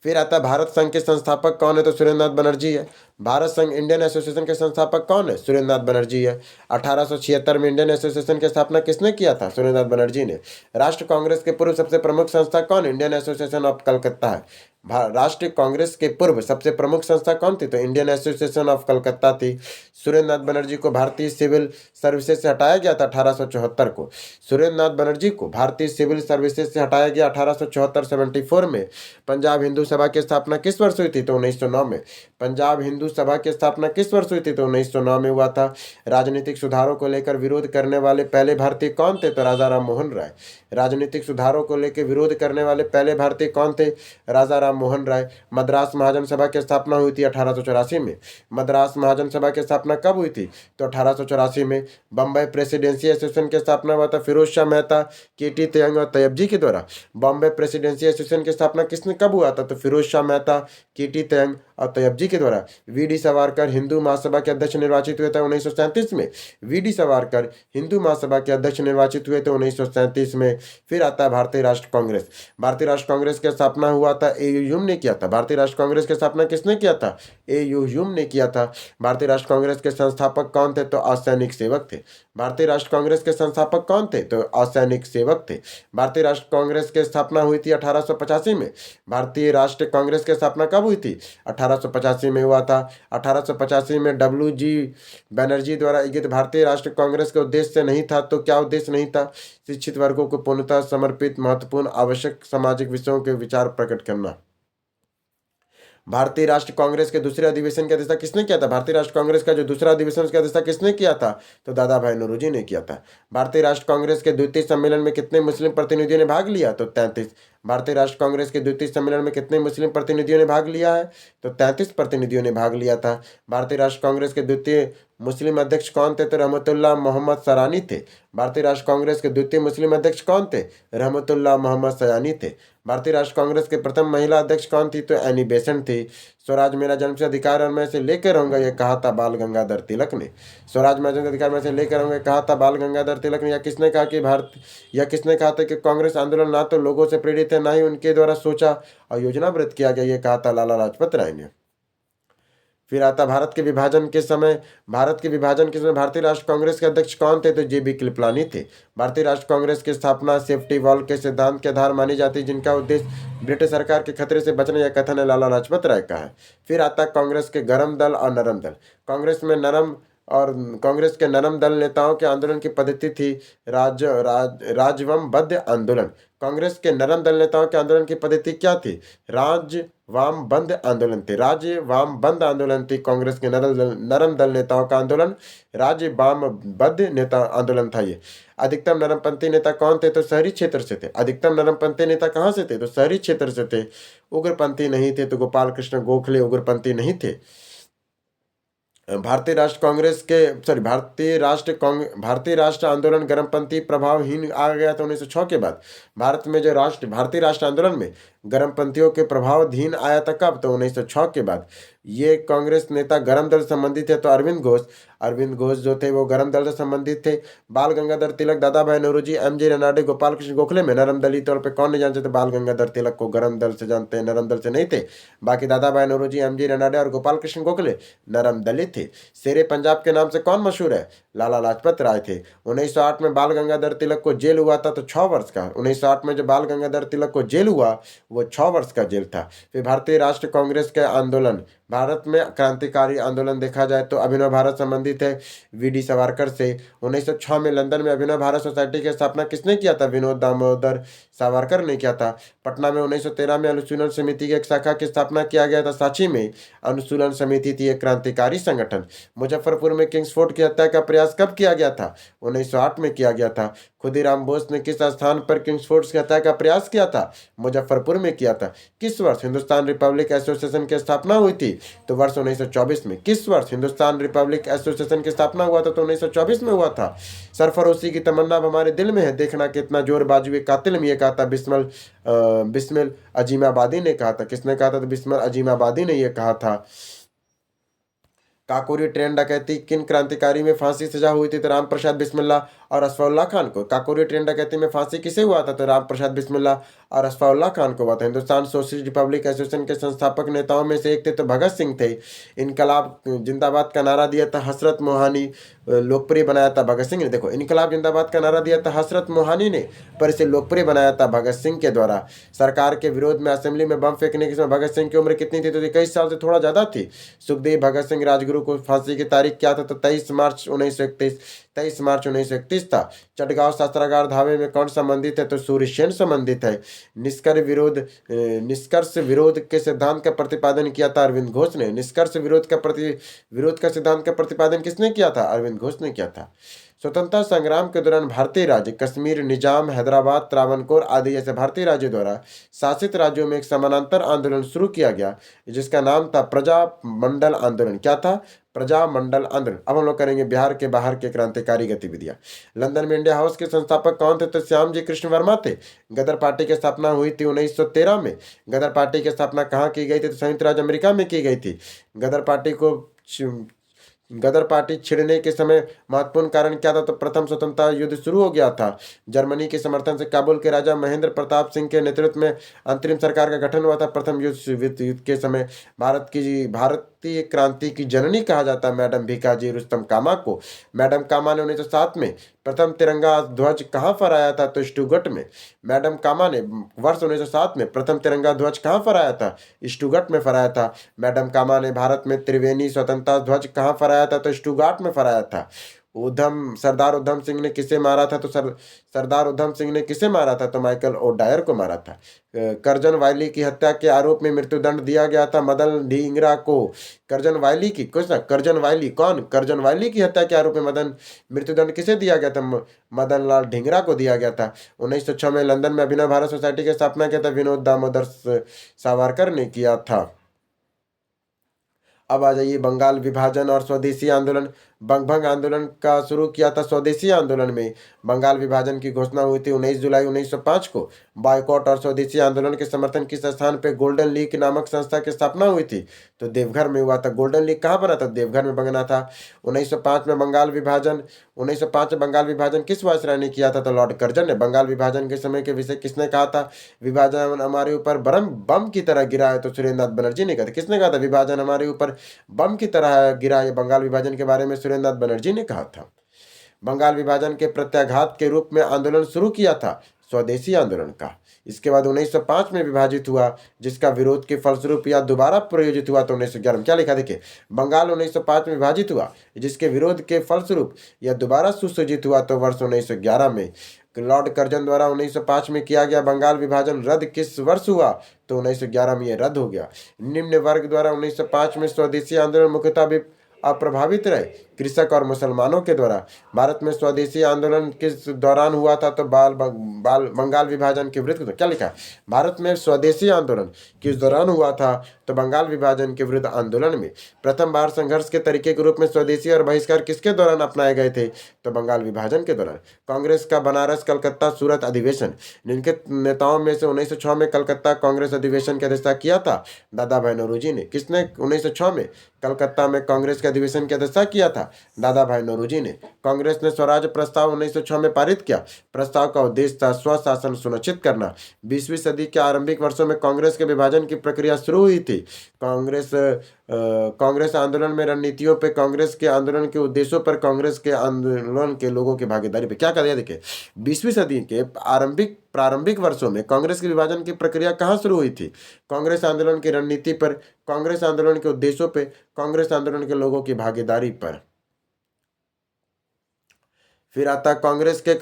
फिर आता है भारत संघ के संस्थापक कौन है? तो सुरेंद्र नाथ बनर्जी है। भारत संघ इंडियन एसोसिएशन के संस्थापक कौन है? सुरेंद्र नाथ बनर्जी है। 1876 में इंडियन एसोसिएशन की स्थापना किसने किया था? सुरेंद्र नाथ बनर्जी ने। राष्ट्र कांग्रेस के पूर्व सबसे प्रमुख संस्था कौन? इंडियन एसोसिएशन ऑफ कलकत्ता है। राष्ट्रीय कांग्रेस के पूर्व सबसे प्रमुख संस्था कौन थी? तो इंडियन एसोसिएशन ऑफ कलकत्ता थी। सुरेंद्र नाथ बनर्जी को भारतीय सिविल सर्विसेज से हटाया गया था 1874 को। सुरेंद्र नाथ बनर्जी को भारतीय सिविल सर्विसेज से हटाया गया 1874 में। पंजाब हिंदू सभा की स्थापना किस वर्ष हुई थी? तो 1909 में। पंजाब हिंदू सभा की स्थापना किस वर्ष हुई थी? तो 1909 में हुआ था। राजनीतिक सुधारों को लेकर विरोध करने वाले पहले भारतीय कौन थे? तो राजा राम मोहन राय। राजनीतिक सुधारों को लेकर विरोध करने वाले पहले भारतीय कौन थे? राजा राम मोहन राय। मद्रास महाजन सभा की स्थापना हुई थी 1884 में। मद्रास महाजन सभा की स्थापना कब हुई थी? तो 1884 में। बम्बई प्रेसिडेंसी एसोसिएशन की स्थापना हुआ था फिरोज शाह मेहता, के.टी. तयंग और तैयबजी के द्वारा। बॉम्बे प्रेसिडेंसी एसोसिएशन की स्थापना किसने कब हुआ था? तो फिरोज शाह मेहता, के.टी. तयंग और तैयबजी के द्वारा। वी.डी. सावरकर हिंदू महासभा के अध्यक्ष निर्वाचित हुए थे 1937 में। वी.डी. सावरकर हिंदू महासभा के अध्यक्ष निर्वाचित हुए थे 1937 में। फिर आता है भारतीय राष्ट्र कांग्रेस। भारतीय राष्ट्र कांग्रेस की स्थापना हुआ था ए.यू. ह्यूम ने किया था। भारतीय राष्ट्र कांग्रेस की स्थापना किसने किया था? ए.यू. ह्यूम ने किया था। भारतीय राष्ट्र कांग्रेस के संस्थापक कौन थे? तो असैनिक सेवक थे। भारतीय राष्ट्र कांग्रेस के संस्थापक कौन थे? तो असैनिक सेवक थे। भारतीय राष्ट्र कांग्रेस की स्थापना हुई थी 1885 में। भारतीय राष्ट्र कांग्रेस की स्थापना कब हुई थी? 1885 में हुआ था। 1885 में डब्ल्यू.जी. बनर्जी द्वारा लिखित भारतीय राष्ट्र कांग्रेस के उद्देश्य से नहीं था। तो क्या उद्देश्य नहीं था? शिक्षित वर्गों को पूर्णतः समर्पित महत्वपूर्ण आवश्यक सामाजिक विषयों के विचार प्रकट करना। भारतीय राष्ट्र कांग्रेस के दूसरे अधिवेशन की अध्यक्षता किसने किया था? भारतीय राष्ट्र कांग्रेस का जो दूसरा अधिवेशन उसकी अध्यक्षता किसने किया था? तो दादा भाई नौरोजी ने किया था। भारतीय राष्ट्र कांग्रेस के द्वितीय सम्मेलन में कितने मुस्लिम प्रतिनिधियों ने भाग लिया? तो 33। भारतीय राष्ट्र कांग्रेस के द्वितीय सम्मेलन में कितने मुस्लिम प्रतिनिधियों ने भाग लिया है? तो 33 प्रतिनिधियों ने भाग लिया था। भारतीय राष्ट्र कांग्रेस के द्वितीय मुस्लिम अध्यक्ष कौन थे? तो रहमतुल्लाह मोहम्मद सरानी थे। भारतीय राष्ट्र कांग्रेस के द्वितीय मुस्लिम अध्यक्ष कौन थे? रहमतुल्लाह मोहम्मद सयानी थे। भारतीय राष्ट्र कांग्रेस के प्रथम महिला अध्यक्ष कौन थी? तो एनी बेसेंट थी। स्वराज मेरा जन्म से अधिकार और मैं इसे लेकर रहूंगा, यह कहा था बाल गंगाधर तिलक ने। स्वराज मेरा जन्म से अधिकार मैं इसे लेकर रहूंगा, कहा था बाल गंगाधर तिलक ने। या किसने कहा था कि कांग्रेस आंदोलन ना तो लोगों से प्रेरित है, ना ही उनके द्वारा सोचा और योजनाबद्ध किया गया, यह कहा था लाला लाजपत राय ने। फिर आता भारत के विभाजन के समय भारतीय राष्ट्र कांग्रेस के अध्यक्ष कौन थे? तो जे.बी. कृपलानी थे। भारतीय राष्ट्र कांग्रेस की स्थापना सेफ्टी वॉल के सिद्धांत के आधार मानी जाती है, जिनका उद्देश्य ब्रिटिश सरकार के खतरे से बचने, यह कथन है लाला लाजपत राय का है। फिर आता कांग्रेस के गरम दल और नरम दल। कांग्रेस में नरम और कांग्रेस के नरम दल नेताओं के आंदोलन की पद्धति थी राजवमबद्ध आंदोलन। कांग्रेस के नरम दल नेताओं के आंदोलन की पद्धति क्या थी? राजवामबद्ध आंदोलन थे। राजवामबद्ध आंदोलन थी कांग्रेस के नरम दल नेताओं का आंदोलन। राजवामबद्ध नेता आंदोलन था ये। अधिकतम नरमपंथी नेता कौन थे? तो शहरी क्षेत्र से थे। अधिकतम नरमपंथी नेता कहाँ से थे? तो शहरी क्षेत्र से थे। उग्रपंथी नहीं थे, तो गोपाल कृष्ण गोखले उग्रपंथी नहीं थे। भारतीय राष्ट्र कांग्रेस के सॉरी भारतीय राष्ट्र आंदोलन गर्मपंथी प्रभावहीन आ गया था 1906 के बाद। भारत में जो भारतीय राष्ट्र आंदोलन में गर्मपंथियों के प्रभावधीन आया था कब? तो 1906 के बाद। ये कांग्रेस नेता गरम दल से संबंधित है, तो अरविंद घोष जो थे वो गरम दल से संबंधित थे। बाल गंगाधर तिलक, दादा भाई नौरोजी, एम.जी. रनाडे, गोपाल कृष्ण गोखले में नरम दली तौर पे कौन नहीं जानते थे? बाल गंगाधर तिलक को गरम दल से जानते हैं, नरम दल से नहीं थे। बाकी दादा भाई नौरोजी, एम.जी. रनाडे और गोपाल कृष्ण गोखले नरम दली थे। शेरे पंजाब के नाम से कौन मशहूर है? लाला लाजपत राय थे। 1908 में बाल गंगाधर तिलक को जेल हुआ था, तो 6 वर्ष का। 1908 में जो बाल गंगाधर तिलक को जेल हुआ वो 6 वर्ष का जेल था। फिर भारतीय राष्ट्र कांग्रेस के आंदोलन, भारत में क्रांतिकारी आंदोलन देखा जाए तो अभिनव भारत संबंधित है वी.डी. सावरकर से। 1906 में लंदन में अभिनव भारत सोसाइटी की स्थापना किसने किया था? विनोद दामोदर सावरकर ने किया था। पटना में 1913 में अनुशीलन समिति की एक शाखा की स्थापना किया गया था। सांची में अनुशीलन समिति थी एक क्रांतिकारी संगठन। मुजफ्फरपुर में किंग्सफोर्ड की हत्या का प्रयास कब किया गया था? 1908 में किया गया था। खुदीराम बोस ने किस स्थान पर किंग्सफोर्ड की हत्या का प्रयास किया था? मुजफ्फरपुर में किया था। किस वर्ष हिंदुस्तान रिपब्लिक एसोसिएशन की स्थापना हुई थी? तो वर्ष 1924 में। किस वर्ष हिंदुस्तान रिपब्लिक एसोसिएशन की स्थापना हुआ था? तो 1924 में हुआ था। सरफरोशी की तमन्ना अब हमारे दिल में है, देखना कितना जोर बाजुए कातिल में, ये कहा था बिस्मिल अजीमाबादी ने कहा था। किसने कहा था? तो बिस्मिल अजीमाबादी ने यह कहा था। काकोरी ट्रेन डकैती किन क्रांतिकारी में फांसी सजा हुई थी? तो रामप्रसाद बिस्मिल्ला और असफाउल्लाह खान को। काकोरी ट्रेन डकैती में फांसी किसे हुआ था? तो रामप्रसाद बिस्मिल्ला और असफाउल्लाह खान को हुआ था। हिंदुस्तान सोशलिस्ट रिपब्लिक एसोसिएशन के संस्थापक नेताओं में से एक थे, तो भगत सिंह थे। इनकलाब जिंदाबाद का नारा दिया था हसरत मोहानी, लोकप्रिय बनाया था भगत सिंह ने। देखो, इनकलाब जिंदाबाद का नारा दिया था हसरत मोहानी ने, पर इसे लोकप्रिय बनाया था भगत सिंह के द्वारा। सरकार के विरोध में असेंबली में बम फेंकने के समय भगत सिंह की उम्र कितनी थी? तो 21 साल से थोड़ा ज्यादा थी। सुखदेव भगत सिंह राजगुरु को फांसी की तारीख क्या था? तो 23 मार्च 1931 था। चटगांव शस्त्रागार धावे में कौन संबंधित है? तो सूर्यसेन संबंधित है। निष्कर्ष विरोध के सिद्धांत का प्रतिपादन किया था अरविंद घोष ने। निष्कर्ष विरोध का सिद्धांत का प्रतिपादन किसने किया था? अरविंद घोष ने किया था। स्वतंत्रता संग्राम के दौरान भारतीय राज्य कश्मीर, निजाम, हैदराबाद, त्रावणकोर आदि जैसे भारतीय राज्यों द्वारा शासित राज्यों में एक समानांतर आंदोलन शुरू किया गया, जिसका नाम था प्रजा मंडल आंदोलन। क्या था? प्रजा मंडल आंदोलन। अब हम लोग करेंगे बिहार के बाहर के क्रांतिकारी गतिविधियां। लंदन में इंडिया हाउस के संस्थापक कौन थे? तो श्याम जी कृष्ण वर्मा थे। गदर पार्टी की स्थापना हुई थी 1913 में। गदर पार्टी की स्थापना कहाँ की गई थी? तो संयुक्त राज्य अमेरिका में की गई थी। गदर पार्टी छिड़ने के समय महत्वपूर्ण कारण क्या था? तो प्रथम स्वतंत्रता युद्ध शुरू हो गया था। जर्मनी के समर्थन से काबुल के राजा महेंद्र प्रताप सिंह के नेतृत्व में अंतरिम सरकार का गठन हुआ था। प्रथम युद्ध के समय भारतीय क्रांति की जननी कहा जाता है मैडम भीकाजी रुस्तम कामा को। मैडम कामा ने 1907 में प्रथम तिरंगा ध्वज कहाँ फहराया था? तो स्टुगट में। मैडम कामा ने वर्ष 1907 में प्रथम तिरंगा ध्वज कहाँ फहराया था? स्टुगट में फहराया था। मैडम कामा ने भारत में त्रिवेणी स्वतंत्रता ध्वज कहाँ फहराया था? तो स्टुगार्ट में फहराया था। सरदार उधम सिंह ने किसे मारा था? तो सरदार उधम सिंह ने किसे मारा था? तो माइकल ओडायर को मारा था। करजन वायली की हत्या के आरोप में मृत्युदंड दिया गया था मदन ढींगरा को। करजन वायली की करजन वायली कौन? करजन वायली की हत्या के आरोप में मृत्युदंड किसे दिया गया था? मदन लाल ढींगरा को दिया गया था। 1906 में लंदन में अभिनव भारत सोसाइटी की स्थापना किया था विनोद दामोदर सावरकर ने किया था। अब आ जाइए बंगाल विभाजन और स्वदेशी आंदोलन। बंगभंग आंदोलन का शुरू किया था स्वदेशी आंदोलन में। बंगाल विभाजन की घोषणा हुई थी 19 जुलाई 1905 को। बायकॉट और स्वदेशी आंदोलन के समर्थन किस स्थान पर गोल्डन लीग नामक संस्था की स्थापना हुई थी? तो देवघर में हुआ था। गोल्डन लीग कहाँ बना था? देवघर में बना था। 1905 में बंगाल विभाजन किस वायसराय ने किया था? तो लॉर्ड कर्जन ने। बंगाल विभाजन के समय के विषय किसने कहा था? विभाजन हमारे ऊपर बम की तरह गिरा है, तो सुरेंद्रनाथ बनर्जी ने कहा था। किसने कहा था? विभाजन हमारे ऊपर बम की तरह गिरा है। बंगाल विभाजन के बारे में सुरेंद्रनाथ बनर्जी ने कहा था। बंगाल विभाजन के प्रत्याघात के रूप में आंदोलन शुरू किया था स्वदेशी आंदोलन का। इसके बाद 1905 में विभाजित हुआ, जिसका विरोध के फलस्वरूप या दोबारा प्रयोजित हुआ तो 1911 में। क्या लिखा देखिए, बंगाल 1905 में विभाजित हुआ, जिसके विरोध के फलस्वरूप या दोबारा सुसज्जित हुआ तो वर्ष 1911 में। लॉर्ड कर्जन द्वारा 1905 में किया गया बंगाल विभाजन रद्द किस वर्ष हुआ तो 1911 में यह रद्द हो गया। निम्न वर्ग द्वारा 1905 में स्वदेशी आंदोलन मुख्यतः अप्रभावित रहे, कृषक और मुसलमानों के द्वारा। भारत में स्वदेशी आंदोलन किस दौरान हुआ था तो बंगाल विभाजन के विरुद्ध। क्या लिखा है, भारत में स्वदेशी आंदोलन किस दौरान हुआ था तो बंगाल विभाजन के विरुद्ध आंदोलन में। प्रथम बार संघर्ष के तरीके के रूप में स्वदेशी और बहिष्कार किसके दौरान अपनाए गए थे तो बंगाल विभाजन के दौरान। कांग्रेस का बनारस कलकत्ता सूरत अधिवेशन, निम्नलिखित नेताओं में से 1906 में कलकत्ता कांग्रेस अधिवेशन की अध्यक्षता किया था दादा भाई नौरोजी ने। किसने 1906 में कलकत्ता में कांग्रेस के अधिवेशन की अध्यक्षता किया था दादा भाई नौरोजी ने। कांग्रेस ने स्वराज प्रस्ताव 1906 में पारित किया। प्रस्ताव का उद्देश्य था स्वशासन सुनिश्चित करना। 20वीं सदी के आरंभिक वर्षों में कांग्रेस के विभाजन की प्रक्रिया शुरू हुई थी। कांग्रेस आंदोलन में रणनीतियों पर, कांग्रेस के आंदोलन के उद्देश्यों पर, कांग्रेस के आंदोलन के लोगों की भागीदारी पर क्या कर दिया। देखिए, 20वीं सदी के प्रारंभिक वर्षों में कांग्रेस के विभाजन की प्रक्रिया कहाँ शुरू हुई थी, कांग्रेस आंदोलन की रणनीति पर, कांग्रेस आंदोलन के उद्देश्यों पर, कांग्रेस आंदोलन के लोगों की भागीदारी पर। फिर आता कांग्रेस के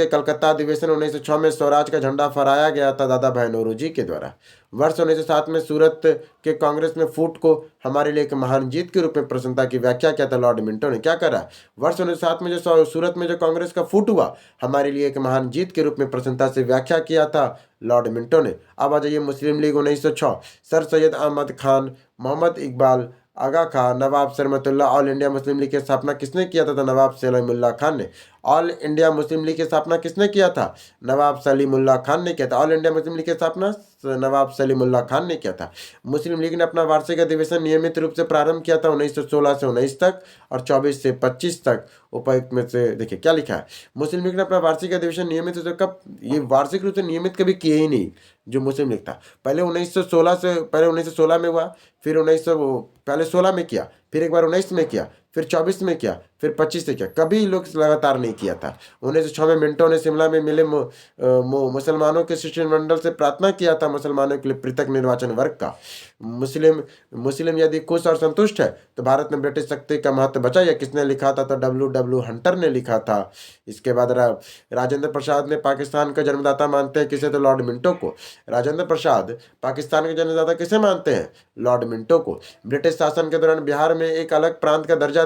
कलकत्ता अधिवेशन 1906 में स्वराज का झंडा फहराया गया था दादा भाई नौरोजी के द्वारा। वर्ष 1907 में सूरत के कांग्रेस में फूट को हमारे लिए एक महान जीत के रूप में प्रसन्नता की व्याख्या किया था लॉर्ड मिंटो ने। क्या करा, वर्ष 1907 में जो सूरत में जो कांग्रेस का फूट हुआ हमारे लिए एक महान जीत के रूप में प्रसन्नता से व्याख्या किया था लॉर्ड मिंटो ने। अब आ जाइए मुस्लिम लीग 1906, सर सैयद अहमद खान, मोहम्मद इकबाल, आगा खान, नवाब सरमतुल्ला। ऑल इंडिया मुस्लिम लीग की स्थापना किसने किया था तो नवाब सलीमुल्लाह खान ने। ऑल इंडिया मुस्लिम लीग की स्थापना किसने किया था, नवाब सलीमुल्लाह खान ने किया था। ऑल इंडिया मुस्लिम लीग की स्थापना नवाब सलीमुल्लाह खान ने किया था। मुस्लिम लीग ने अपना वार्षिक अधिवेशन नियमित रूप से प्रारंभ किया था 1916 से 19 तक और 24 से 25 तक। उपायुक्त में से देखिए क्या लिखा है, मुस्लिम लीग ने अपना वार्षिक अधिवेशन नियमित रूप से कब, ये वार्षिक रूप से नियमित कभी किए ही नहीं जो मुस्लिम लीग था। पहले 1916 में हुआ, फिर 1900 पहले 16 में किया, फिर एक बार 19 में किया, फिर 24 में किया, फिर 25 से किया, कभी लोग लगातार नहीं किया था। 1906 में मिंटो ने शिमला में मिले मुसलमानों के शिष्टमंडल से प्रार्थना किया था मुसलमानों के लिए पृथक निर्वाचन वर्ग का। मुस्लिम यदि खुश और संतुष्ट है तो भारत में ब्रिटिश शक्ति का महत्व बचा। यह किसने लिखा था तो W हंटर ने लिखा था। इसके बाद राजेंद्र प्रसाद ने पाकिस्तान का जन्मदाता मानते हैं किसे तो लॉर्ड मिंटो को। राजेंद्र प्रसाद पाकिस्तान के जन्मदाता किसे मानते हैं, लॉर्ड मिंटो को। ब्रिटिश शासन के दौरान बिहार में एक अलग प्रांत का दर्जा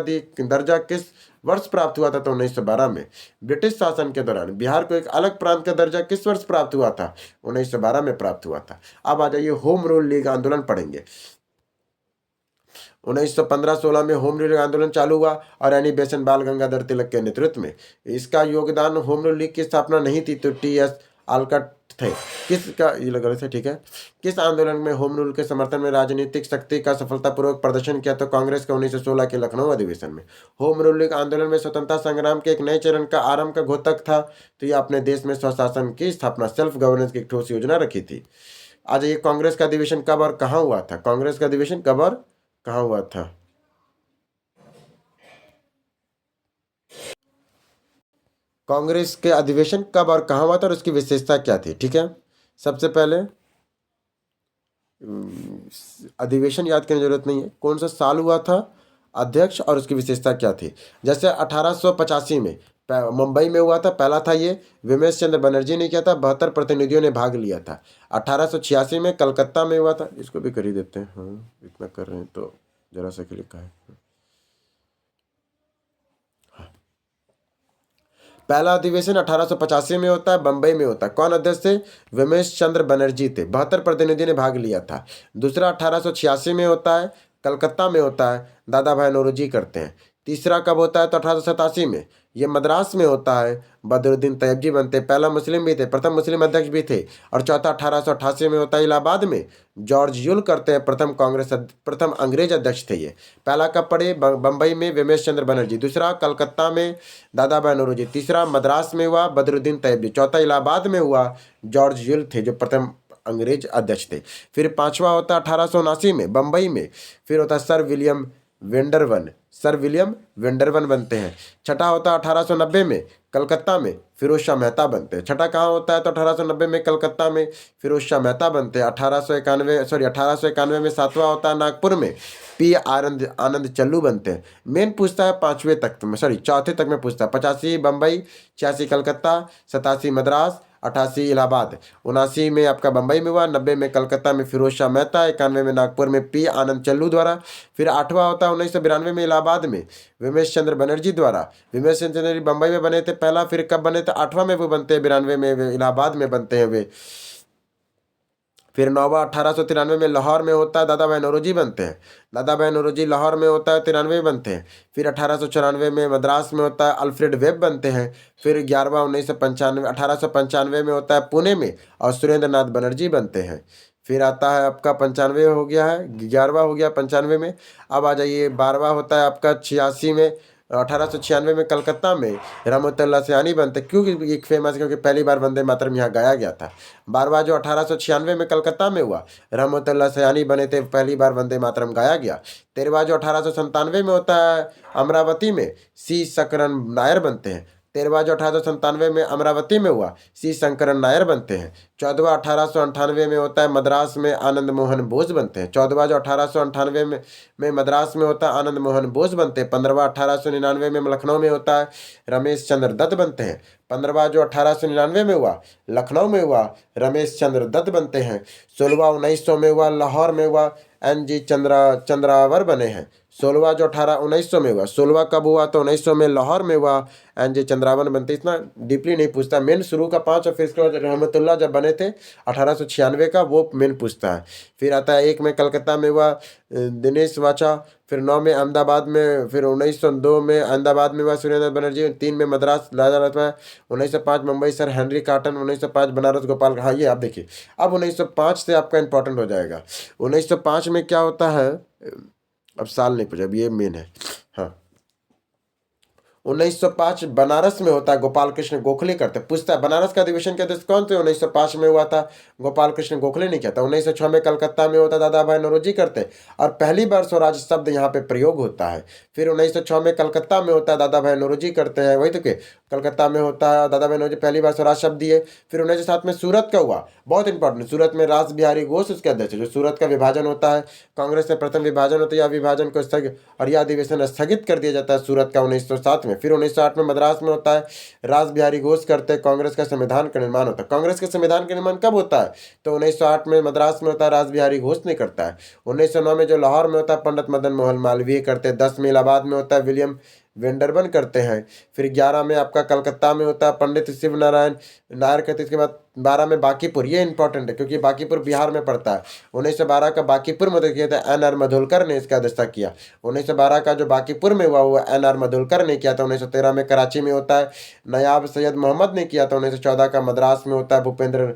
किस वर्ष प्राप्त हुआ था तो 1912 में। ब्रिटिश शासन के दौरान बिहार को एक अलग प्रांत का दर्जा किस वर्ष प्राप्त हुआ था 1912 में प्राप्त हुआ था। अब आ जाइए होम रूल लीग आंदोलन पढ़ेंगे। 1915-16 में होम रूल आंदोलन चालू हुआ और रानी बेसन बाल गंगाधर तिलक के नेतृत्व में। इसका योगदान होम रूल लीग की स्थापना नहीं थी तो TS आलकट थे। किसका ये लग रहा था, ठीक है। किस आंदोलन में होम रूल के समर्थन में राजनीतिक शक्ति का सफलतापूर्वक प्रदर्शन किया तो कांग्रेस के 1916 के लखनऊ अधिवेशन में। होम रूल लीग आंदोलन में स्वतंत्रता संग्राम के एक नए चरण का आरंभ का घोतक था। तो ये अपने देश में स्वशासन की स्थापना, सेल्फ गवर्नेंस की एक ठोस योजना रखी थी। आज ये कांग्रेस का अधिवेशन कब और कहाँ हुआ था, कांग्रेस का अधिवेशन कब और कहाँ हुआ था। कांग्रेस के अधिवेशन कब और कहाँ हुआ था और उसकी विशेषता क्या थी, ठीक है। सबसे पहले अधिवेशन याद करने की जरूरत नहीं है, कौन सा साल हुआ था, अध्यक्ष और उसकी विशेषता क्या थी। जैसे 1885 में मुंबई में हुआ था, पहला था ये विमेश चंद्र बनर्जी ने किया था, 72 प्रतिनिधियों ने भाग लिया था। 1886 में कलकत्ता में हुआ था, इसको भी कर ही देते हैं, हाँ इतना कर रहे हैं तो जरा सा के लिखा है। पहला अधिवेशन 1885 में होता है, बंबई में होता है। कौन अध्यक्ष थे, विमेश चंद्र बनर्जी थे, 72 प्रतिनिधि ने भाग लिया था। दूसरा 1886 में होता है, कलकत्ता में होता है, दादा भाई नौरोजी करते हैं। तीसरा कब होता है तो 1887 में, ये मद्रास में होता है, बदरुद्दीन तैयबजी बनते, पहला मुस्लिम भी थे, प्रथम मुस्लिम अध्यक्ष भी थे। और चौथा 1888 में होता है इलाहाबाद में, जॉर्ज यूल करते हैं, प्रथम अंग्रेज अध्यक्ष थे ये। पहला कब पढ़े, बंबई में विमेश चंद्र बनर्जी, दूसरा कलकत्ता में दादा भाई नौरोजी, तीसरा मद्रास में हुआ बदरुद्दीन तैयबजी, चौथा इलाहाबाद में हुआ जॉर्ज यूल थे जो प्रथम अंग्रेज अध्यक्ष थे। फिर पांचवा होता है 1879 में बंबई में, फिर होता है सर विलियम वेंडरवन, सर विलियम वेंडरवन बनते हैं। छठा होता है 1890 में कलकत्ता में फिरोज शाह मेहता बनते हैं। छठा कहाँ होता है तो 1890 में कलकत्ता में फिरोज शाह मेहता बनते हैं। 1891 में सातवां होता है नागपुर में पी आनंद आनंद चल्लू बनते हैं। मेन पूछता है पांचवें तक में, चौथे तक में पूछता है। 85 बम्बई, 86 कलकत्ता, 87 मद्रास, 88 इलाहाबाद, 79 में आपका बम्बई में हुआ, 90 में कलकत्ता में फिरोज शाह मेहता, 91 में नागपुर में पी आनंद चल्लू द्वारा। फिर आठवां होता है 1992 में इलाहाबाद में विमेश चंद्र बनर्जी द्वारा। विमेश चंद्र बनर्जी बम्बई में बने थे पहला, फिर कब बने थे? आठवां में वो बनते हैं, 92 में वे इलाहाबाद में बनते हैं वे। फिर नौवा 1893 में लाहौर में होता है, दादा भाई नौरोजी बनते हैं। दादा भाई नौरोजी लाहौर में होता है, 93 में बनते हैं। फिर 1894 में मद्रास में होता है, अल्फ्रेड वेब बनते हैं। फिर 11वां 1895 में होता है पुणे में, और सुरेंद्र नाथ बनर्जी बनते हैं। फिर आता है आपका 95 हो गया है, 11वां हो गया 95 में। अब आ जाइए 12वां होता है आपका 86 में, 1896 में कलकत्ता में रहमतुल्लाह सयानी बनते, क्योंकि एक फेमस, क्योंकि पहली बार वंदे मातरम यहाँ गाया गया था। 12वां जो 1896 में कलकत्ता में हुआ, रहमतुल्लाह सयानी बने थे, पहली बार वंदे मातरम गाया गया। 13वां जो 1897 में होता है अमरावती में सी शंकरन नायर बनते हैं। 13वां जो 1897 में अमरावती में हुआ, सी शंकरन नायर बनते हैं। 14वां 1898 में होता है मद्रास में आनंद मोहन बोस बनते हैं। 14वां जो 1898 में मद्रास में होता है आनंद मोहन बोस बनते हैं। 15वां 1899 में लखनऊ में होता है रमेश चंद्र दत्त बनते हैं। 15वां जो 1899 में हुआ लखनऊ में हुआ रमेश चंद्र दत्त बनते हैं। 16वां 1900 में हुआ लाहौर में हुआ NG चंद्रावर बने हैं। 16वां जो 1900 में हुआ, 16वां कब हुआ तो 1900 में लाहौर में हुआ, NG चंद्रावन बनते। इतना डीपली नहीं पूछता, मेन शुरू का 5 और फिर इसके बाद रहमतुल्लाह जब बने थे 1896 का, वो मेन पूछता है। फिर आता है 1 में कलकत्ता में हुआ दिनेश वाचा, फिर 9 में अहमदाबाद में, फिर 1902 में अहमदाबाद में हुआ सुरेंद्र बनर्जी, 3 में मद्रास लाया जाता है। 1905 Mumbai sir Henry cotton, 1905 Banaras Gopal. हाँ ये आप देखिए, अब 1905 से आपका इंपॉर्टेंट हो जाएगा। 1905 में क्या होता है, अब साल नहीं पूछा, अब ये मेन है। हाँ 1905 बनारस में होता है, गोपाल कृष्ण गोखले करते। पूछता है बनारस का अधिवेशन के अध्यक्ष कौन थे? 1905 में हुआ था, गोपाल कृष्ण गोखले नहीं किया था। 1906 में कलकत्ता में होता, दादा भाई नौरोजी करते, और पहली बार स्वराज शब्द यहाँ पे प्रयोग होता है। फिर 1906 में कलकत्ता में होता है, दादा भाई नौरोजी करते हैं, वही तो के कलकत्ता में होता है, दादा भाई नौरोजी पहली बार स्वराज शब्द दिए। फिर 1907 में सूरत का हुआ, बहुत इंपॉर्टेंट, सूरत में रास बिहारी घोष उसके अध्यक्ष। जो सूरत का विभाजन होता है, कांग्रेस से प्रथम विभाजन होता है, या विभाजन को स्थगित और यह अधिवेशन स्थगित कर दिया जाता है सूरत का 1907 में। फिर 1908 में मद्रास में होता है, रास बिहारी घोष करते, कांग्रेस का संविधान का निर्माण होता है। कांग्रेस के संविधान का निर्माण कब होता है तो 1908 में मद्रास में होता है, रास बिहारी घोष नहीं करता है। 1909 में जो लाहौर में होता है पंडित मदन मोहन मालवीय करते। 10 में इलाहाबाद में होता है विलियम वेंडरबन करते हैं। फिर 11 में आपका कलकत्ता में होता है पंडित शिव नारायण नायर करते। इसके बाद 12 में बांकीपुर, ये इंपॉर्टेंट है क्योंकि बांकीपुर बिहार में पड़ता है। 1912 का बांकीपुर में किया था, NR मधुलकर ने इसका अध्यक्षता किया। 1912 का जो बांकीपुर में हुआ वो NR मधुलकर ने किया था। 1913 में कराची में होता है नयाब सैयद मोहम्मद ने किया था। 1914 का मद्रास में होता है भूपेंद्र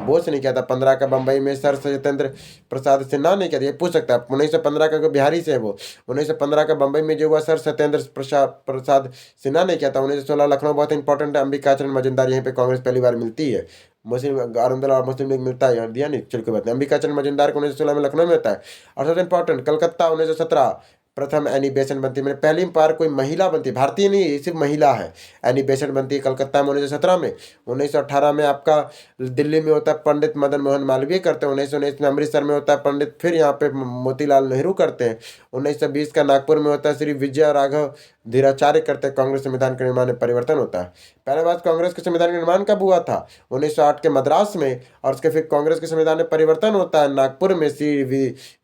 बोस ने किया था। 15 का बम्बई में सर सत्येंद्र प्रसाद सिन्हा ने किया था, ये पूछ सकता है। 1915 का बिहारी से है वो। 1915 का बम्बई में जो हुआ सर सत्येंद्र प्रसाद सिन्हा ने किया था। 1916 लखनऊ, बहुत इंपॉर्टेंट है, अंबिकाचरण मजुमदार, यहीं पे कांग्रेस पहली बार मिलती है। मुस्लिम अरुणदला और मुस्लिम लीग मिलता है, दिया नहीं, चल कोई बात नहीं। अंबिकाचरण मजुमदार को 1916 में लखनऊ में होता है। और सबसे इंपॉर्टेंट कलकत्ता 1917 प्रथम एनी बेसेंट बनती है, मैंने पहली बार कोई महिला बनती है, भारतीय नहीं सिर्फ महिला है, एनी बेसेंट बनती है कलकत्ता में 1917 में। 1918 में आपका दिल्ली में होता है पंडित मदन मोहन मालवीय करते हैं। 1919 में अमृतसर में होता है पंडित, फिर यहाँ पे मोतीलाल नेहरू करते हैं। 1920 का नागपुर में होता है श्री विजय राघव धीराचार्य करते हैं। कांग्रेस संविधान के निर्माण में परिवर्तन होता है। पहले बात कांग्रेस के संविधान का निर्माण कब हुआ था 1908 के मद्रास में, और उसके फिर कांग्रेस के संविधान में परिवर्तन होता है नागपुर में श्री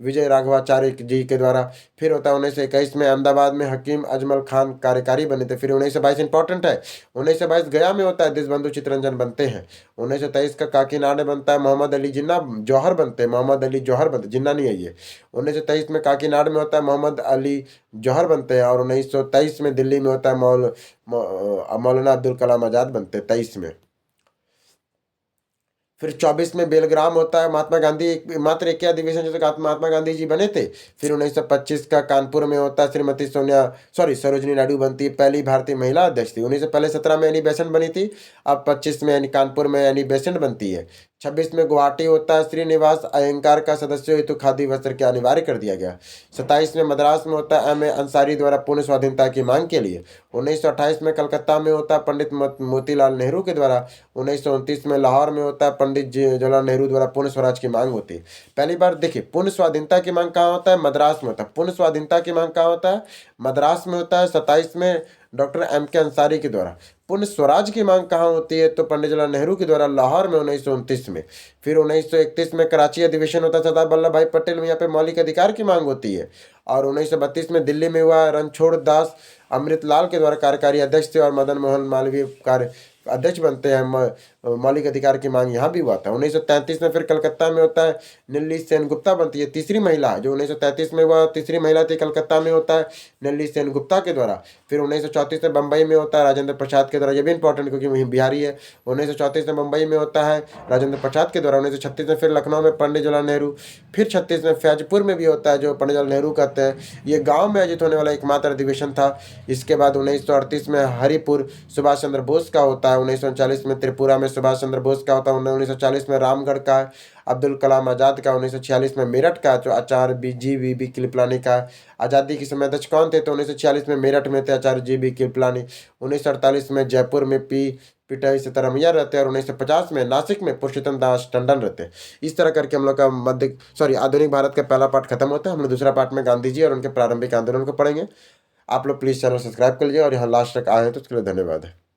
विजय राघवाचार्य जी के द्वारा। फिर होता है 1921 में अहमदाबाद में हकीम अजमल खान कार्यकारी बने थे। फिर 1922 इंपॉर्टेंट है, 1922 गया में होता है देशबंधु चित्तरंजन बनते हैं। 1923 का काकीनाडा में बनता है मोहम्मद अली जिन्ना जौहर बनते हैं, मोहम्मद अली जौहर बनते, जिन्ना नहीं है ये। 1923 में काकीनाडा में होता है मोहम्मद अली जौहर बनते हैं। और 1923 में दिल्ली में होता है मौलाना अब्दुल कलाम आजाद बनते हैं 23 में। फिर 24 में बेलग्राम होता है, महात्मा गांधी मात्र एक ही अधिवेशन जो तक महात्मा गांधी जी बने थे। फिर 1925 का कानपुर में होता है, श्रीमती सरोजिनी नायडू बनती है पहली भारतीय महिला अध्यक्ष थी। 1917 में एनी बेसेंट बनी थी, अब 25 में कानपुर में एनी बेसेंट बनती है। 26 में गुवाहाटी होता है, श्रीनिवास अयंगार का सदस्य हेतु खादी वस्त्र के अनिवार्य कर दिया गया। 27 में मद्रास में होता है M.A. अंसारी द्वारा पूर्ण स्वाधीनता की मांग के लिए। 1928 में कलकत्ता में होता है पंडित मोतीलाल नेहरू के द्वारा। 1929 में लाहौर में होता है पंडित जवाहरलाल नेहरू द्वारा पूर्ण स्वराज की मांग होती है। पहली बार देखिए पूर्ण स्वाधीनता की मांग कहाँ होता है, मद्रास में होता है। पूर्ण स्वाधीनता की मांग कहाँ होता है, मद्रास में होता है। 27 में डॉक्टर M.K. अंसारी के द्वारा। पूर्ण स्वराज की मांग कहाँ होती है, तो पंडित जवाहरलाल नेहरू के द्वारा लाहौर में 1929 में। फिर 1931 में कराची अधिवेशन होता है, सरदार वल्लभ भाई पटेल में यहाँ पे मौलिक अधिकार की मांग होती है। और 1932 में दिल्ली में हुआ, रणछोड़ दास अमृतलाल के द्वारा कार्यकारी अध्यक्ष थे और मदन मोहन मालवीय कार्य अध्यक्ष बनते हैं। मौलिक अधिकार की मांग यहाँ भी हुआ था। 1933 में फिर कलकत्ता में होता है, नीलली सेनगुप्ता बनती है तीसरी महिला, जो 1933 में हुआ तीसरी महिला थी, कलकत्ता में होता है नीलली सेनगुप्ता के द्वारा। फिर 1934 में बम्बई में होता है राजेंद्र प्रसाद के द्वारा, ये भी इंपॉर्टेंट क्योंकि वही बिहारी है। 1934 में मुंबई में होता है राजेंद्र प्रसाद के द्वारा। 1936 में फिर लखनऊ में पंडित जवाहरलाल नेहरू। फिर 36 में फैजपुर में भी होता है, जो पंडित जवाहरलाल नेहरू कहते हैं। ये गाँव में आयोजित होने वाला एकमात्र अधिवेशन था। इसके बाद 1938 में हरिपुर सुभाष चंद्र बोस का होता है। 1939 में त्रिपुरा में सुभाष चंद्र बोस का होता है। 1940 में रामगढ़ का है, अब्दुल कलाम आज़ाद का। 1946 में मेरठ का, जो आचार्य जी.वी.बी. कृपलानी का। आज़ादी के समय अध्यक्ष कौन थे, तो 1946 में मेरठ में थे आचार्य जी.बी. कृपलानी। 1948 में जयपुर में पीटाई सीतारमैया रहते हैं और 1950 में नासिक में पुरुषोत्तम दास टंडन रहते हैं। इस तरह करके हम लोग का आधुनिक भारत का पहला पार्ट खत्म होता है। हम लोग दूसरा पार्ट में गांधी जी और उनके प्रारंभिक आंदोलन को पढ़ेंगे। आप लोग प्लीज़ चैनल सब्सक्राइब कर लीजिए और यहाँ लास्ट तक आए हैं तो उसके लिए धन्यवाद है।